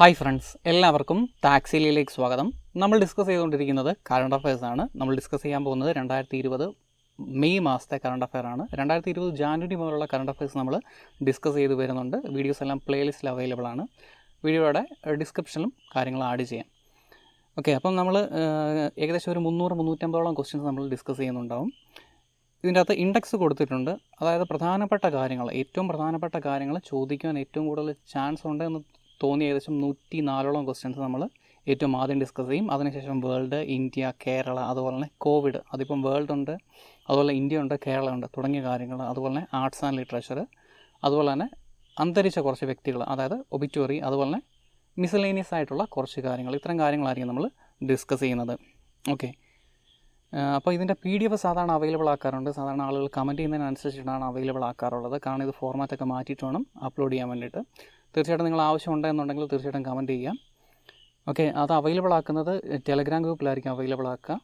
Hi friends, എല്ലാവർക്കും ടാക്സിലിയിലേക്ക് സ്വാഗതം. നമ്മൾ ഡിസ്കസ് ചെയ്തുകൊണ്ടിരിക്കുന്നത് കറണ്ട് അഫയേഴ്സ് ആണ്. നമ്മൾ ഡിസ്കസ് ചെയ്യാൻ പോകുന്നത് 2020 മെയ് മാസത്തെ കറണ്ട് അഫെയർ ആണ്. 2020 ജാനുവരി മുതലുള്ള കറണ്ട് അഫയേഴ്സ് നമ്മൾ ഡിസ്കസ് ചെയ്ത് വരുന്നുണ്ട്. വീഡിയോസ് എല്ലാം പ്ലേലിസ്റ്റിൽ അവൈലബിൾ ആണ്. വീഡിയോയുടെ ഡിസ്ക്രിപ്ഷനിലും കാര്യങ്ങൾ ആഡ് ചെയ്യാം. ഓക്കെ, അപ്പം നമ്മൾ ഏകദേശം ഒരു 300-350ഓളം ക്വസ്റ്റ്യൻസ് നമ്മൾ ഡിസ്കസ് ചെയ്യുന്നുണ്ടാവും. ഇതിൻ്റെ അകത്ത് ഇൻഡെക്സ് കൊടുത്തിട്ടുണ്ട്. അതായത് പ്രധാനപ്പെട്ട കാര്യങ്ങൾ, ഏറ്റവും പ്രധാനപ്പെട്ട കാര്യങ്ങൾ ചോദിക്കാൻ ഏറ്റവും കൂടുതൽ ചാൻസ് ഉണ്ട് എന്ന് തോന്നിയ ഏകദേശം 104ഓളം ക്വസ്റ്റ്യൻസ് നമ്മൾ ഏറ്റവും ആദ്യം ഡിസ്കസ് ചെയ്യും. അതിനുശേഷം വേൾഡ്, ഇന്ത്യ, കേരള, അതുപോലെ തന്നെ കോവിഡ്, അതിപ്പം വേൾഡ് ഉണ്ട്, അതുപോലെ ഇന്ത്യ ഉണ്ട്, കേരള ഉണ്ട് തുടങ്ങിയ കാര്യങ്ങൾ, അതുപോലെ തന്നെ ആർട്സ് ആൻഡ് ലിറ്ററേച്ചർ, അതുപോലെ തന്നെ അന്തരിച്ച കുറച്ച് വ്യക്തികൾ, അതായത് ഒബിറ്റുവറി, അതുപോലെ തന്നെ മിസലേനിയസ് ആയിട്ടുള്ള കുറച്ച് കാര്യങ്ങൾ, ഇത്തരം കാര്യങ്ങളായിരിക്കും നമ്മൾ ഡിസ്കസ് ചെയ്യുന്നത്. ഓക്കെ, അപ്പോൾ ഇതിൻ്റെ PDF സാധാരണ അവൈലബിൾ ആക്കാറുണ്ട്. സാധാരണ ആളുകൾ കമൻറ്റ് ചെയ്യുന്നതിനനുസരിച്ചിട്ടാണ് അവൈലബിൾ ആക്കാറുള്ളത്. കാരണം ഇത് ഫോർമാറ്റൊക്കെ മാറ്റിയിട്ട് വേണം അപ്ലോഡ് ചെയ്യാൻ വേണ്ടിയിട്ട്. തീർച്ചയായിട്ടും നിങ്ങൾ ആവശ്യമുണ്ടെന്നുണ്ടെങ്കിൽ തീർച്ചയായിട്ടും കമൻറ്റ് ചെയ്യാം. ഓക്കെ, അത് അവൈലബിൾ ആക്കുന്നത് ടെലഗ്രാം ഗ്രൂപ്പിലായിരിക്കും അവൈലബിൾ ആക്കുക.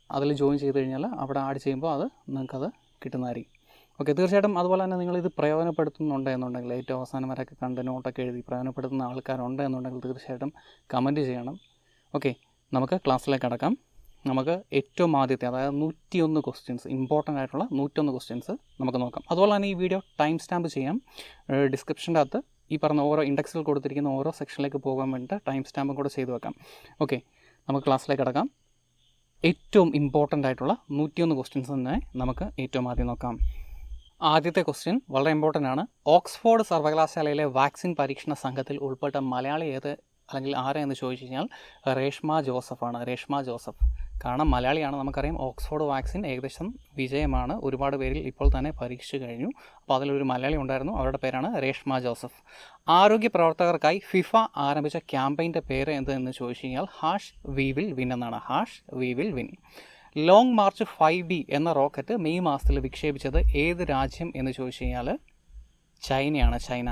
അതിൽ ജോയിൻ ചെയ്ത് കഴിഞ്ഞാൽ അവിടെ ആഡ് ചെയ്യുമ്പോൾ അത് നിങ്ങൾക്കത് കിട്ടുന്നതായിരിക്കും. ഓക്കെ, തീർച്ചയായിട്ടും അതുപോലെ തന്നെ നിങ്ങളിത് പ്രയോജനപ്പെടുത്തുന്നുണ്ട് എന്നുണ്ടെങ്കിൽ, ഏറ്റവും അവസാനം വരെയൊക്കെ കണ്ട് നോട്ടൊക്കെ എഴുതി പ്രയോജനപ്പെടുത്തുന്ന ആൾക്കാരുണ്ട് എന്നുണ്ടെങ്കിൽ തീർച്ചയായിട്ടും കമൻറ്റ് ചെയ്യണം. ഓക്കെ, നമുക്ക് ക്ലാസ്സിലേക്ക് കടക്കാം. നമുക്ക് ഏറ്റവും ആദ്യത്തെ, അതായത് 101 ക്വസ്റ്റ്യൻസ്, ഇമ്പോർട്ടൻ്റ് ആയിട്ടുള്ള 101 ക്വസ്റ്റ്യൻസ് നമുക്ക് നോക്കാം. അതുപോലെ തന്നെ ഈ വീഡിയോ ടൈം സ്റ്റാമ്പ് ചെയ്യാം. ഡിസ്ക്രിപ്ഷൻ്റെ അകത്ത് ഈ പറഞ്ഞ ഓരോ ഇൻഡെക്സിൽ കൊടുത്തിരിക്കുന്ന ഓരോ സെക്ഷനിലേക്ക് പോകാൻ വേണ്ടിയിട്ട് ടൈം സ്റ്റാമ്പും കൂടെ ചെയ്തു വെക്കാം. ഓക്കെ, നമുക്ക് ക്ലാസ്സിലേക്ക് കടക്കാം. ഏറ്റവും ഇമ്പോർട്ടൻ്റ് ആയിട്ടുള്ള 101 ക്വസ്റ്റ്യൻസ് തന്നെ നമുക്ക് ഏറ്റവും ആദ്യം നോക്കാം. ആദ്യത്തെ ക്വസ്റ്റ്യൻ വളരെ ഇമ്പോർട്ടൻ്റ് ആണ്. ഓക്സ്ഫോർഡ് സർവകലാശാലയിലെ വാക്സിൻ പരീക്ഷണ സംഘത്തിൽ ഉൾപ്പെട്ട മലയാളി ഏത് അല്ലെങ്കിൽ ആരെന്ന് ചോദിച്ചു കഴിഞ്ഞാൽ രേഷ്മ ജോസഫാണ്. രേഷ്മ ജോസഫ്, കാരണം മലയാളിയാണ്. നമുക്കറിയാം ഓക്സ്ഫോർഡ് വാക്സിൻ ഏകദേശം വിജയമാണ്. ഒരുപാട് പേരിൽ ഇപ്പോൾ തന്നെ പരീക്ഷിച്ചു കഴിഞ്ഞു. അപ്പോൾ അതിലൊരു മലയാളി ഉണ്ടായിരുന്നു, അവരുടെ പേരാണ് രേഷ്മ ജോസഫ്. ആരോഗ്യ പ്രവർത്തകർക്കായി ഫിഫ ആരംഭിച്ച ക്യാമ്പയിൻ്റെ പേര് എന്തെന്ന് ചോദിച്ചു കഴിഞ്ഞാൽ #We will win എന്നാണ്. #We will win. Long March 5B എന്ന റോക്കറ്റ് മെയ് മാസത്തിൽ വിക്ഷേപിച്ചത് ഏത് രാജ്യം എന്ന് ചോദിച്ചു കഴിഞ്ഞാൽ ചൈനയാണ്. ചൈന.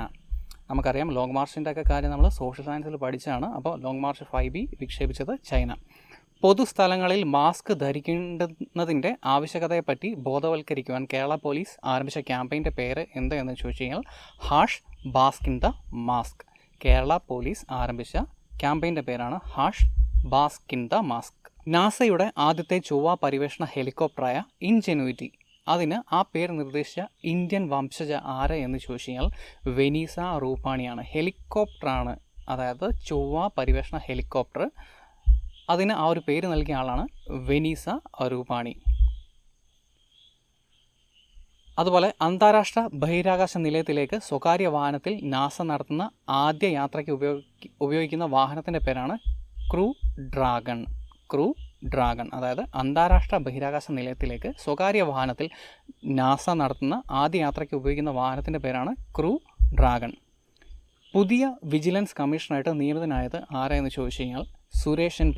നമുക്കറിയാം ലോങ് മാർച്ചിൻ്റെ ഒക്കെ കാര്യം നമ്മൾ സോഷ്യൽ സയൻസിൽ പഠിച്ചാണ്. അപ്പോൾ ലോങ് മാർച്ച് 5B വിക്ഷേപിച്ചത് ചൈന. പൊതുസ്ഥലങ്ങളിൽ മാസ്ക് ധരിക്കേണ്ടതിൻ്റെ ആവശ്യകതയെപ്പറ്റി ബോധവൽക്കരിക്കുവാൻ കേരള പോലീസ് ആരംഭിച്ച ക്യാമ്പയിൻ്റെ പേര് എന്ത് എന്ന് ചോദിച്ചു കഴിഞ്ഞാൽ #Bask in the Mask. Kerala police ആരംഭിച്ച ക്യാമ്പയിൻ്റെ പേരാണ് #Bask in the Mask. നാസയുടെ ആദ്യത്തെ ചൊവ്വ പരിവേഷണ ഹെലികോപ്റ്ററായ ഇൻജെന്യൂറ്റി, അതിന് ആ പേര് നിർദ്ദേശിച്ച ഇന്ത്യൻ വംശജ ആര് എന്ന് ചോദിച്ചു കഴിഞ്ഞാൽ വെനീസ റൂപാണിയാണ്. ഹെലികോപ്റ്ററാണ്, അതായത് ചൊവ്വ പരിവേഷണ ഹെലികോപ്റ്റർ, അതിന് ആ ഒരു പേര് നൽകിയ ആളാണ് വെനീസ റൂപാണി. അതുപോലെ അന്താരാഷ്ട്ര ബഹിരാകാശ നിലയത്തിലേക്ക് സ്വകാര്യ വാഹനത്തിൽ നാസ നടത്തുന്ന ആദ്യ യാത്രയ്ക്ക് ഉപയോഗിക്കുന്ന വാഹനത്തിൻ്റെ പേരാണ് ക്രൂ ഡ്രാഗൺ. അതായത് അന്താരാഷ്ട്ര ബഹിരാകാശ നിലയത്തിലേക്ക് സ്വകാര്യ വാഹനത്തിൽ നാസ നടത്തുന്ന ആദ്യ യാത്രയ്ക്ക് ഉപയോഗിക്കുന്ന വാഹനത്തിൻ്റെ പേരാണ് ക്രൂ ഡ്രാഗൺ. പുതിയ വിജിലൻസ് കമ്മീഷണറായിട്ട് നിയമിതനായത് ആരെന്ന് ചോദിച്ചു കഴിഞ്ഞാൽ സുരേഷൻ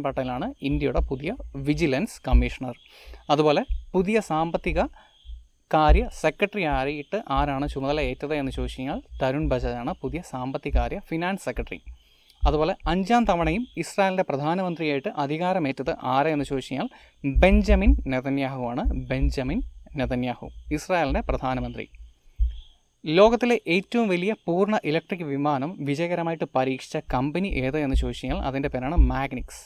പട്ടേലാണ് ഇന്ത്യയുടെ പുതിയ വിജിലൻസ് കമ്മീഷണർ. അതുപോലെ പുതിയ സാമ്പത്തിക കാര്യ സെക്രട്ടറി ആയിട്ട് ആരാണ് ചുമതല ഏറ്റത് എന്ന് ചോദിച്ചു കഴിഞ്ഞാൽ തരുൺ ബജാജാണ് പുതിയ സാമ്പത്തിക കാര്യ ഫിനാൻസ് സെക്രട്ടറി. അതുപോലെ 5ാം തവണയും ഇസ്രായേലിൻ്റെ പ്രധാനമന്ത്രിയായിട്ട് അധികാരമേറ്റത് ആരെന്ന് ചോദിച്ചു കഴിഞ്ഞാൽ ബെഞ്ചമിൻ നെതന്യാഹു, ഇസ്രായേലിൻ്റെ പ്രധാനമന്ത്രി. ലോകത്തിലെ ഏറ്റവും വലിയ പൂർണ്ണ ഇലക്ട്രിക് വിമാനം വിജയകരമായിട്ട് പരീക്ഷിച്ച കമ്പനി ഏത് എന്ന് ചോദിച്ചു കഴിഞ്ഞാൽ അതിൻ്റെ പേരാണ് മാഗ്നിക്സ്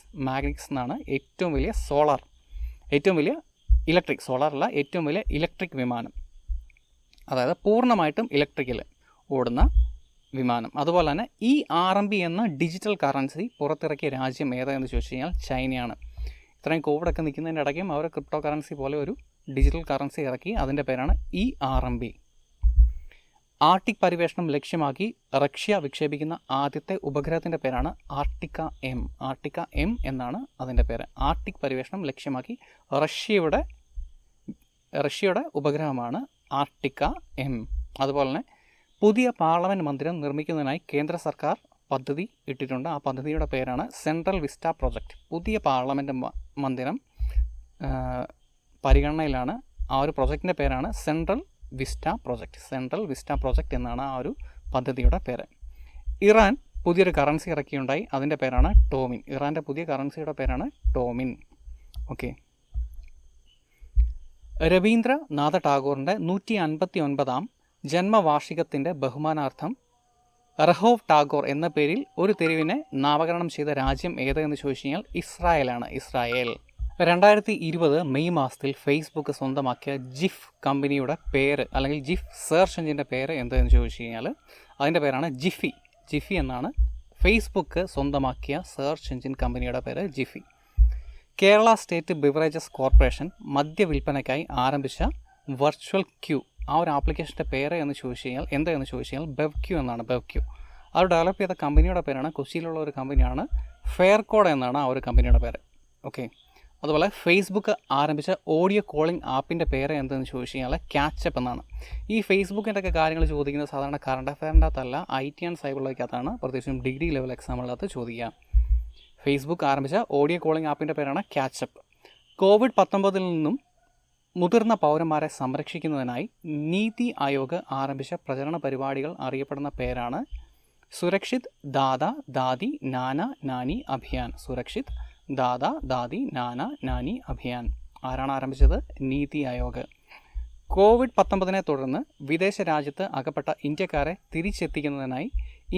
എന്നാണ്. ഏറ്റവും വലിയ ഇലക്ട്രിക്, സോളാറല്ല, ഏറ്റവും വലിയ ഇലക്ട്രിക് വിമാനം, അതായത് പൂർണ്ണമായിട്ടും ഇലക്ട്രിക്കിൽ ഓടുന്ന വിമാനം. അതുപോലെ തന്നെ RMB എന്ന ഡിജിറ്റൽ കറൻസി പുറത്തിറക്കിയ രാജ്യം ഏതെന്ന് ചോദിച്ചു കഴിഞ്ഞാൽ ചൈനയാണ്. ഇത്രയും കോവിഡൊക്കെ നിൽക്കുന്നതിൻ്റെ ഇടയ്ക്കും അവർ ക്രിപ്റ്റോ കറൻസി പോലെ ഒരു ഡിജിറ്റൽ കറൻസി ഇറക്കി, അതിൻ്റെ പേരാണ് RMB. ആർട്ടിക് പരിവേഷണം ലക്ഷ്യമാക്കി റഷ്യ വിക്ഷേപിക്കുന്ന ആദ്യത്തെ ഉപഗ്രഹത്തിൻ്റെ പേരാണ് ആർട്ടിക്ക M എന്നാണ് അതിൻ്റെ പേര്. ആർട്ടിക് പരിവേഷണം ലക്ഷ്യമാക്കി റഷ്യയുടെ ഉപഗ്രഹമാണ് ആർട്ടിക്ക M. അതുപോലെ തന്നെ പുതിയ പാർലമെൻറ്റ് മന്ദിരം നിർമ്മിക്കുന്നതിനായി കേന്ദ്ര സർക്കാർ പദ്ധതി ഇട്ടിട്ടുണ്ട്. ആ പദ്ധതിയുടെ പേരാണ് സെൻട്രൽ വിസ്റ്റ പ്രോജക്റ്റ്. പുതിയ പാർലമെൻറ്റ് മന്ദിരം പരിഗണനയിലാണ്. ആ ഒരു പ്രോജക്റ്റിൻ്റെ പേരാണ് സെൻട്രൽ വിസ്റ്റ പ്രോജക്റ്റ് എന്നാണ് ആ ഒരു പദ്ധതിയുടെ പേര്. ഇറാൻ പുതിയൊരു കറൻസി ഇറക്കിയുണ്ടായി, അതിൻ്റെ പേരാണ് ടോമിൻ. ഇറാൻ്റെ പുതിയ കറൻസിയുടെ പേരാണ് ടോമിൻ. ഓക്കെ, രവീന്ദ്രനാഥ ടാഗോറിൻ്റെ 159ാം ജന്മവാർഷികത്തിൻ്റെ ബഹുമാനാർത്ഥം റഹോവ് ടാഗോർ എന്ന പേരിൽ ഒരു തെരുവിനെ നാമകരണം ചെയ്ത രാജ്യം ഏതെന്ന് ചോദിച്ചു കഴിഞ്ഞാൽ ഇസ്രായേലാണ്. ഇസ്രായേൽ. 2020 മെയ് മാസത്തിൽ ഫേസ്ബുക്ക് സ്വന്തമാക്കിയ ജിഫ് കമ്പനിയുടെ പേര് അല്ലെങ്കിൽ ജിഫ് സെർച്ച് എഞ്ചിൻ്റെ പേര് എന്തെന്ന് ചോദിച്ചു കഴിഞ്ഞാൽ അതിൻ്റെ പേരാണ് ജിഫി. ജിഫി എന്നാണ് ഫേസ്ബുക്ക് സ്വന്തമാക്കിയ സെർച്ച് എഞ്ചിൻ കമ്പനിയുടെ പേര് Giphy. Kerala state beverages corporation മദ്യവിൽപ്പനയ്ക്കായി ആരംഭിച്ച വെർച്വൽ ക്യൂ, ആ ഒരു ആപ്ലിക്കേഷൻ്റെ പേര് എന്ന് ചോദിച്ചു കഴിഞ്ഞാൽ എന്താണെന്ന് ചോദിച്ചു കഴിഞ്ഞാൽ ബെവ്ക്യൂ എന്നാണ്. ബെവ്ക്യൂ അത് ഡെവലപ്പ് ചെയ്ത കമ്പനിയുടെ പേരാണ്, കൊച്ചിയിലുള്ള ഒരു കമ്പനിയാണ്, ഫെയർകോഡ് എന്നാണ് ആ ഒരു കമ്പനിയുടെ പേര്. ഓക്കെ. അതുപോലെ ഫേസ്ബുക്ക് ആരംഭിച്ച ഓഡിയോ കോളിംഗ് ആപ്പിൻ്റെ പേര് എന്തെന്ന് ചോദിച്ചു കഴിഞ്ഞാൽ ക്യാച്ചപ്പ് എന്നാണ്. ഈ ഫേസ്ബുക്കിൻ്റെ ഒക്കെ കാര്യങ്ങൾ ചോദിക്കുന്നത് സാധാരണ കറണ്ട് അഫയറിൻ്റെ അകത്തല്ല, IT ആൻഡ് സൈബറിലേക്കകത്താണ്, പ്രത്യേകിച്ചും ഡിഗ്രി ലെവൽ എക്സാമുകളിനകത്ത് ചോദിക്കുക. ഫേസ്ബുക്ക് ആരംഭിച്ച ഓഡിയോ കോളിംഗ് ആപ്പിൻ്റെ പേരാണ് ക്യാച്ചപ്പ്. COVID-19 നിന്നും മുതിർന്ന പൗരന്മാരെ സംരക്ഷിക്കുന്നതിനായി നീതി ആയോഗ് ആരംഭിച്ച പ്രചരണ പരിപാടികൾ അറിയപ്പെടുന്ന പേരാണ് സുരക്ഷിത് ദാദാ ദാദി നാന നാനി അഭിയാൻ. സുരക്ഷിത് ദാദാ ദാദി നാന നാനി അഭിയാൻ ആരാണ് ആരംഭിച്ചത്? നീതി ആയോഗ്. COVID-19 തുടർന്ന് വിദേശ രാജ്യത്ത് അകപ്പെട്ട ഇന്ത്യക്കാരെ തിരിച്ചെത്തിക്കുന്നതിനായി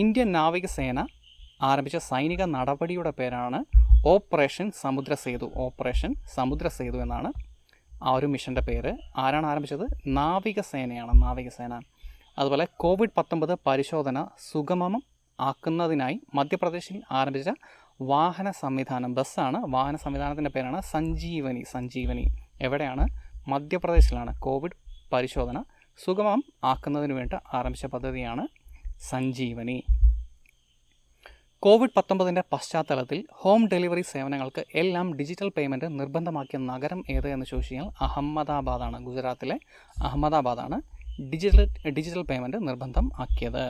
ഇന്ത്യൻ നാവികസേന ആരംഭിച്ച സൈനിക നടപടിയുടെ പേരാണ് ഓപ്പറേഷൻ സമുദ്രസേതു. ഓപ്പറേഷൻ സമുദ്രസേതു എന്നാണ് ആ ഒരു മിഷൻ്റെ പേര്. ആരാണ് ആരംഭിച്ചത്? നാവികസേനയാണ്. നാവികസേന. അതുപോലെ COVID-19 പരിശോധന സുഗമം ആക്കുന്നതിനായി മധ്യപ്രദേശിൽ ആരംഭിച്ച വാഹന സംവിധാനം, ബസ്സാണ്. വാഹന സംവിധാനത്തിൻ്റെ പേരാണ് സഞ്ജീവനി. സഞ്ജീവനി എവിടെയാണ്? മധ്യപ്രദേശിലാണ്. കോവിഡ് പരിശോധന സുഗമം ആക്കുന്നതിന് വേണ്ടി ആരംഭിച്ച പദ്ധതിയാണ് സഞ്ജീവനി. COVID-19 പശ്ചാത്തലത്തിൽ ഹോം ഡെലിവറി സേവനങ്ങൾക്ക് എല്ലാം ഡിജിറ്റൽ പേയ്മെൻറ്റ് നിർബന്ധമാക്കിയ നഗരം ഏത് എന്ന് ചോദിച്ചു കഴിഞ്ഞാൽ അഹമ്മദാബാദാണ്. ഗുജറാത്തിലെ അഹമ്മദാബാദാണ് ഡിജിറ്റൽ പേയ്മെൻറ്റ് നിർബന്ധം ആക്കിയത്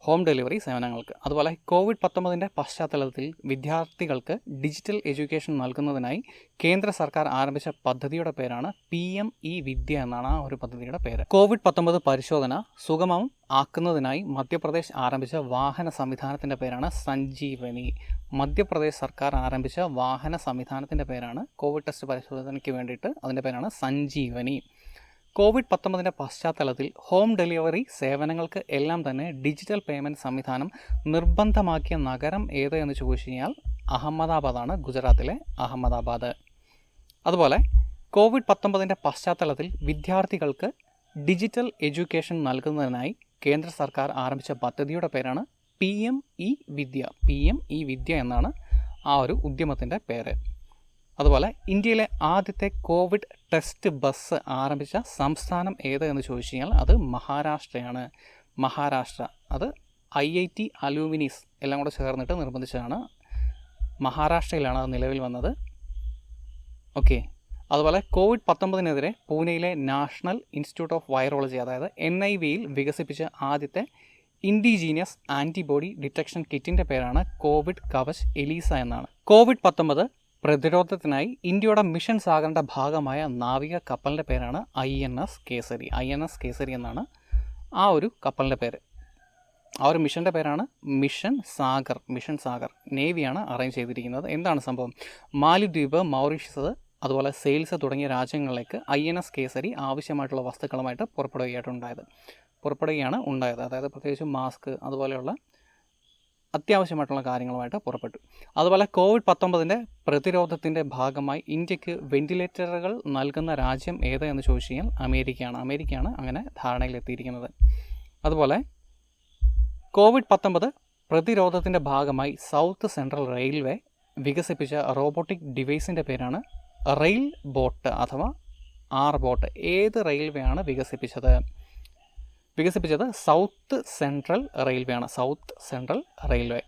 ഹോം ഡെലിവറി സേവനങ്ങൾക്ക്. അതുപോലെ COVID-19 പശ്ചാത്തലത്തിൽ വിദ്യാർത്ഥികൾക്ക് ഡിജിറ്റൽ എഡ്യൂക്കേഷൻ നൽകുന്നതിനായി കേന്ദ്ര സർക്കാർ ആരംഭിച്ച പദ്ധതിയുടെ പേരാണ് PM-eVidya എന്നാണ് ആ ഒരു പദ്ധതിയുടെ പേര്. COVID-19 പരിശോധന സുഗമം ആക്കുന്നതിനായി മധ്യപ്രദേശ് ആരംഭിച്ച വാഹന സംവിധാനത്തിൻ്റെ പേരാണ് സഞ്ജീവനി. മധ്യപ്രദേശ് സർക്കാർ ആരംഭിച്ച വാഹന സംവിധാനത്തിൻ്റെ പേരാണ് കോവിഡ് ടെസ്റ്റ് പരിശോധനയ്ക്ക് വേണ്ടിയിട്ട്, അതിൻ്റെ പേരാണ് സഞ്ജീവനി. COVID-19 പശ്ചാത്തലത്തിൽ ഹോം ഡെലിവറി സേവനങ്ങൾക്ക് എല്ലാം തന്നെ ഡിജിറ്റൽ പേയ്മെൻറ്റ് സംവിധാനം നിർബന്ധമാക്കിയ നഗരം ഏത് എന്ന് ചോദിച്ചു കഴിഞ്ഞാൽ അഹമ്മദാബാദാണ്. ഗുജറാത്തിലെ അഹമ്മദാബാദ്. അതുപോലെ COVID-19 പശ്ചാത്തലത്തിൽ വിദ്യാർത്ഥികൾക്ക് ഡിജിറ്റൽ എഡ്യൂക്കേഷൻ നൽകുന്നതിനായി കേന്ദ്ര സർക്കാർ ആരംഭിച്ച പദ്ധതിയുടെ പേരാണ് PM-eVidya. PM-eVidya എന്നാണ് ആ ഒരു ഉദ്യമത്തിൻ്റെ പേര്. അതുപോലെ ഇന്ത്യയിലെ ആദ്യത്തെ കോവിഡ് ടെസ്റ്റ് ബസ് ആരംഭിച്ച സംസ്ഥാനം ഏത് എന്ന് ചോദിച്ചു കഴിഞ്ഞാൽ അത് മഹാരാഷ്ട്രയാണ്. മഹാരാഷ്ട്ര. അത് IIT അലൂമിനീസ് എല്ലാം കൂടെ ചേർന്നിട്ട് നിർബന്ധിച്ചതാണ്. മഹാരാഷ്ട്രയിലാണ് അത് നിലവിൽ വന്നത്. ഓക്കെ. അതുപോലെ COVID-19 പൂനെയിലെ നാഷണൽ ഇൻസ്റ്റിറ്റ്യൂട്ട് ഓഫ് വൈറോളജി അതായത് NIVയിൽ വികസിപ്പിച്ച ആദ്യത്തെ ഇൻഡിജീനിയസ് ആൻറ്റിബോഡി ഡിറ്റക്ഷൻ കിറ്റിൻ്റെ പേരാണ് കോവിഡ് കവച് എലീസ എന്നാണ്. COVID-19 പ്രതിരോധത്തിനായി ഇന്ത്യയുടെ മിഷൻ സാഗറിൻ്റെ ഭാഗമായ നാവിക കപ്പലിൻ്റെ പേരാണ് INS കേസരി. INS കേസരി എന്നാണ് ആ ഒരു കപ്പലിൻ്റെ പേര്. ആ ഒരു മിഷൻ്റെ പേരാണ് മിഷൻ സാഗർ. മിഷൻ സാഗർ. നേവിയാണ് അറേഞ്ച് ചെയ്തിരിക്കുന്നത്. എന്താണ് സംഭവം? മാലിദ്വീപ്, മൗറീഷ്യസ്, അതുപോലെ സെയിൽസ് തുടങ്ങിയ രാജ്യങ്ങളിലേക്ക് INS കേസരി ആവശ്യമായിട്ടുള്ള വസ്തുക്കളുമായിട്ട് പുറപ്പെടുകയാണ് ഉണ്ടായത്. അതായത് പ്രത്യേകിച്ച് മാസ്ക് അതുപോലെയുള്ള അത്യാവശ്യമായിട്ടുള്ള കാര്യങ്ങളുമായിട്ട് പുറപ്പെട്ടു. അതുപോലെ COVID-19 പ്രതിരോധത്തിൻ്റെ ഭാഗമായി ഇന്ത്യക്ക് വെന്റിലേറ്ററുകൾ നൽകുന്ന രാജ്യം ഏത് എന്ന് ചോദിച്ചു കഴിഞ്ഞാൽ അമേരിക്കയാണ് അങ്ങനെ ധാരണയിലെത്തിയിരിക്കുന്നത്. അതുപോലെ COVID-19 പ്രതിരോധത്തിൻ്റെ ഭാഗമായി സൗത്ത് സെൻട്രൽ റെയിൽവേ വികസിപ്പിച്ച റോബോട്ടിക് ഡിവൈസിൻ്റെ പേരാണ് റെയിൽ ബോട്ട് അഥവാ R-ബോട്ട്. ഏത് റെയിൽവേ ആണ് വികസിപ്പിച്ചത്? സൗത്ത് സെൻട്രൽ റെയിൽവേ ആണ്. South central railway.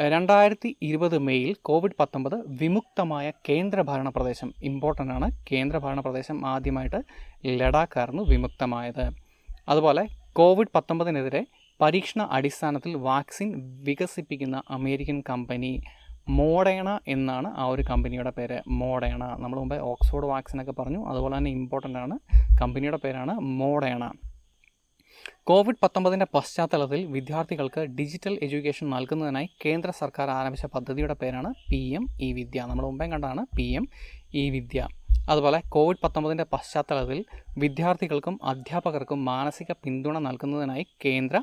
2020 മെയ്യിൽ COVID-19 വിമുക്തമായ കേന്ദ്രഭരണ പ്രദേശം, ഇമ്പോർട്ടൻ്റ് ആണ്, കേന്ദ്രഭരണ പ്രദേശം ആദ്യമായിട്ട് ലഡാക്കായിരുന്നു വിമുക്തമായത്. അതുപോലെ COVID-19 പരീക്ഷണ അടിസ്ഥാനത്തിൽ വാക്സിൻ വികസിപ്പിക്കുന്ന അമേരിക്കൻ കമ്പനി മോഡേണ എന്നാണ് ആ ഒരു കമ്പനിയുടെ പേര്. മോഡേണ. നമ്മൾ മുമ്പേ ഓക്സ്ഫോർഡ് വാക്സിനൊക്കെ പറഞ്ഞു, അതുപോലെ തന്നെ ഇമ്പോർട്ടൻ്റ് ആണ്. കമ്പനിയുടെ പേരാണ് മോഡേണ. COVID-19 പശ്ചാത്തലത്തിൽ വിദ്യാർത്ഥികൾക്ക് ഡിജിറ്റൽ എഡ്യൂക്കേഷൻ നൽകുന്നതിനായി കേന്ദ്ര സർക്കാർ ആരംഭിച്ച പദ്ധതിയുടെ പേരാണ് PM-eVidya. നമ്മൾ മുമ്പേ കണ്ടാണ് PM-eVidya. അതുപോലെ COVID-19 പശ്ചാത്തലത്തിൽ വിദ്യാർത്ഥികൾക്കും അധ്യാപകർക്കും മാനസിക പിന്തുണ നൽകുന്നതിനായി കേന്ദ്ര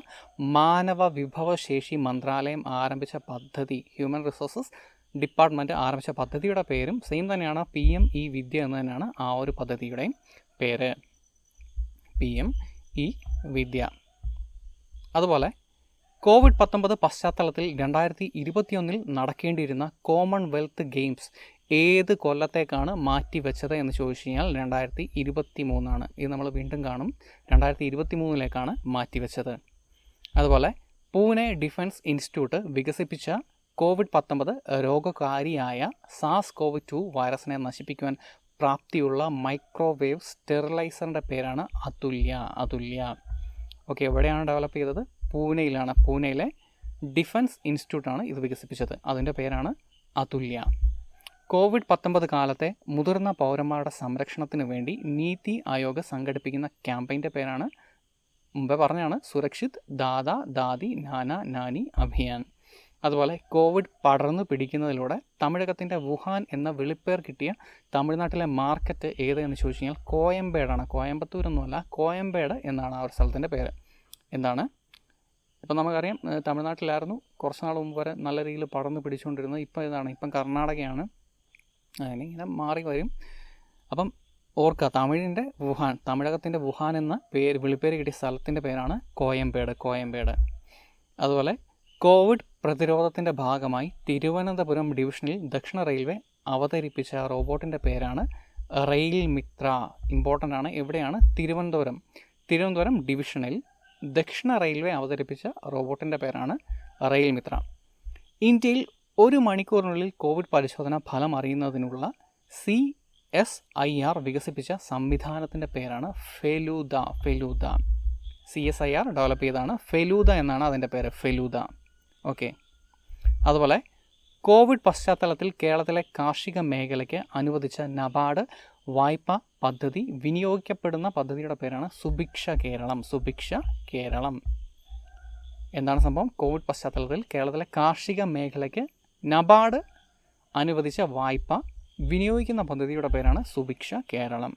മാനവ വിഭവശേഷി മന്ത്രാലയം ആരംഭിച്ച പദ്ധതി, ഹ്യൂമൻ റിസോഴ്സസ് ഡിപ്പാർട്ട്മെൻറ്റ് ആരംഭിച്ച പദ്ധതിയുടെ പേരും സെയിം തന്നെയാണ്. PM-E വിദ്യ എന്ന് തന്നെയാണ് ആ ഒരു പദ്ധതിയുടെയും പേര്, PM-E വിദ്യ. അതുപോലെ COVID-19 പശ്ചാത്തലത്തിൽ 2021 നടക്കേണ്ടിയിരുന്ന കോമൺവെൽത്ത് ഗെയിംസ് ഏത് കൊല്ലത്തേക്കാണ് മാറ്റിവെച്ചത് എന്ന് ചോദിച്ചു കഴിഞ്ഞാൽ 2023 ഇത് നമ്മൾ വീണ്ടും കാണും. 2023 മാറ്റിവെച്ചത്. അതുപോലെ പൂനെ ഡിഫൻസ് ഇൻസ്റ്റിറ്റ്യൂട്ട് വികസിപ്പിച്ച COVID-19 രോഗകാരിയായ SARS-CoV-2 വൈറസിനെ നശിപ്പിക്കുവാൻ പ്രാപ്തിയുള്ള മൈക്രോവേവ് സ്റ്റെറിലൈസറിൻ്റെ പേരാണ് അതുല്യ. ഓക്കെ, എവിടെയാണ് ഡെവലപ്പ് ചെയ്തത്? പൂനെയിലാണ്. പൂനെയിലെ ഡിഫൻസ് ഇൻസ്റ്റിറ്റ്യൂട്ടാണ് ഇത് വികസിപ്പിച്ചത്. അതിൻ്റെ പേരാണ് അതുല്യ. COVID-19 കാലത്തെ മുതിർന്ന പൗരന്മാരുടെ സംരക്ഷണത്തിന് വേണ്ടി നീതി ആയോഗ് സംഘടിപ്പിക്കുന്ന ക്യാമ്പയിൻ്റെ പേരാണ്, മുമ്പേ പറഞ്ഞാണ്, സുരക്ഷിത് ദാദാ ദാദി നാന നാനി അഭിയാൻ. അതുപോലെ കോവിഡ് പടർന്നു പിടിക്കുന്നതിലൂടെ തമിഴകത്തിൻ്റെ വുഹാൻ എന്ന വിളിപ്പേർ കിട്ടിയ തമിഴ്നാട്ടിലെ മാർക്കറ്റ് ഏത് എന്ന് ചോദിച്ചു കഴിഞ്ഞാൽ കോയമ്പേടാണ്. കോയമ്പത്തൂരൊന്നുമല്ല, കോയമ്പേട് എന്നാണ് ആ ഒരു സ്ഥലത്തിൻ്റെ പേര്. എന്താണ്? ഇപ്പം നമുക്കറിയാം, തമിഴ്നാട്ടിലായിരുന്നു കുറച്ച് നാൾ മുമ്പ് വരെ നല്ല രീതിയിൽ പടർന്നു പിടിച്ചുകൊണ്ടിരുന്നത്. ഇപ്പം കർണാടകയാണ്. അതിനിങ്ങനെ മാറി വരും. അപ്പം ഓർക്കുക, തമിഴകത്തിൻ്റെ വുഹാൻ എന്ന വിളിപ്പേര് കിട്ടിയ സ്ഥലത്തിൻ്റെ പേരാണ് കോയമ്പേട്. അതുപോലെ കോവിഡ് പ്രതിരോധത്തിൻ്റെ ഭാഗമായി തിരുവനന്തപുരം ഡിവിഷനിൽ ദക്ഷിണ റെയിൽവേ അവതരിപ്പിച്ച റോബോട്ടിൻ്റെ പേരാണ് റെയിൽ മിത്ര. ഇമ്പോർട്ടൻ്റ് ആണ്. എവിടെയാണ്? തിരുവനന്തപുരം ഡിവിഷനിൽ ദക്ഷിണ റെയിൽവേ അവതരിപ്പിച്ച റോബോട്ടിൻ്റെ പേരാണ് റെയിൽ മിത്ര. ഇന്ത്യയിൽ 1 മണിക്കൂറിനുള്ളിൽ കോവിഡ് പരിശോധന ഫലം അറിയുന്നതിനുള്ള CSIR വികസിപ്പിച്ച സംവിധാനത്തിൻ്റെ പേരാണ് ഫെലൂദ. CSIR ഡെവലപ്പ് ചെയ്തതാണ്. ഫെലൂദ എന്നാണ് അതിൻ്റെ പേര്, ഫെലൂദ. ഓക്കെ. അതുപോലെ കോവിഡ് പശ്ചാത്തലത്തിൽ കേരളത്തിലെ കാർഷിക മേഖലയ്ക്ക് അനുവദിച്ച നബാർഡ് വായ്പ പദ്ധതി വിനിയോഗിക്കപ്പെടുന്ന പദ്ധതിയുടെ പേരാണ് സുഭിക്ഷ കേരളം. എന്താണ് സംഭവം? കോവിഡ് പശ്ചാത്തലത്തിൽ കേരളത്തിലെ കാർഷിക മേഖലയ്ക്ക് നബാർഡ് അനുവദിച്ച വായ്പ വിനിയോഗിക്കുന്ന പദ്ധതിയുടെ പേരാണ് സുഭിക്ഷ കേരളം.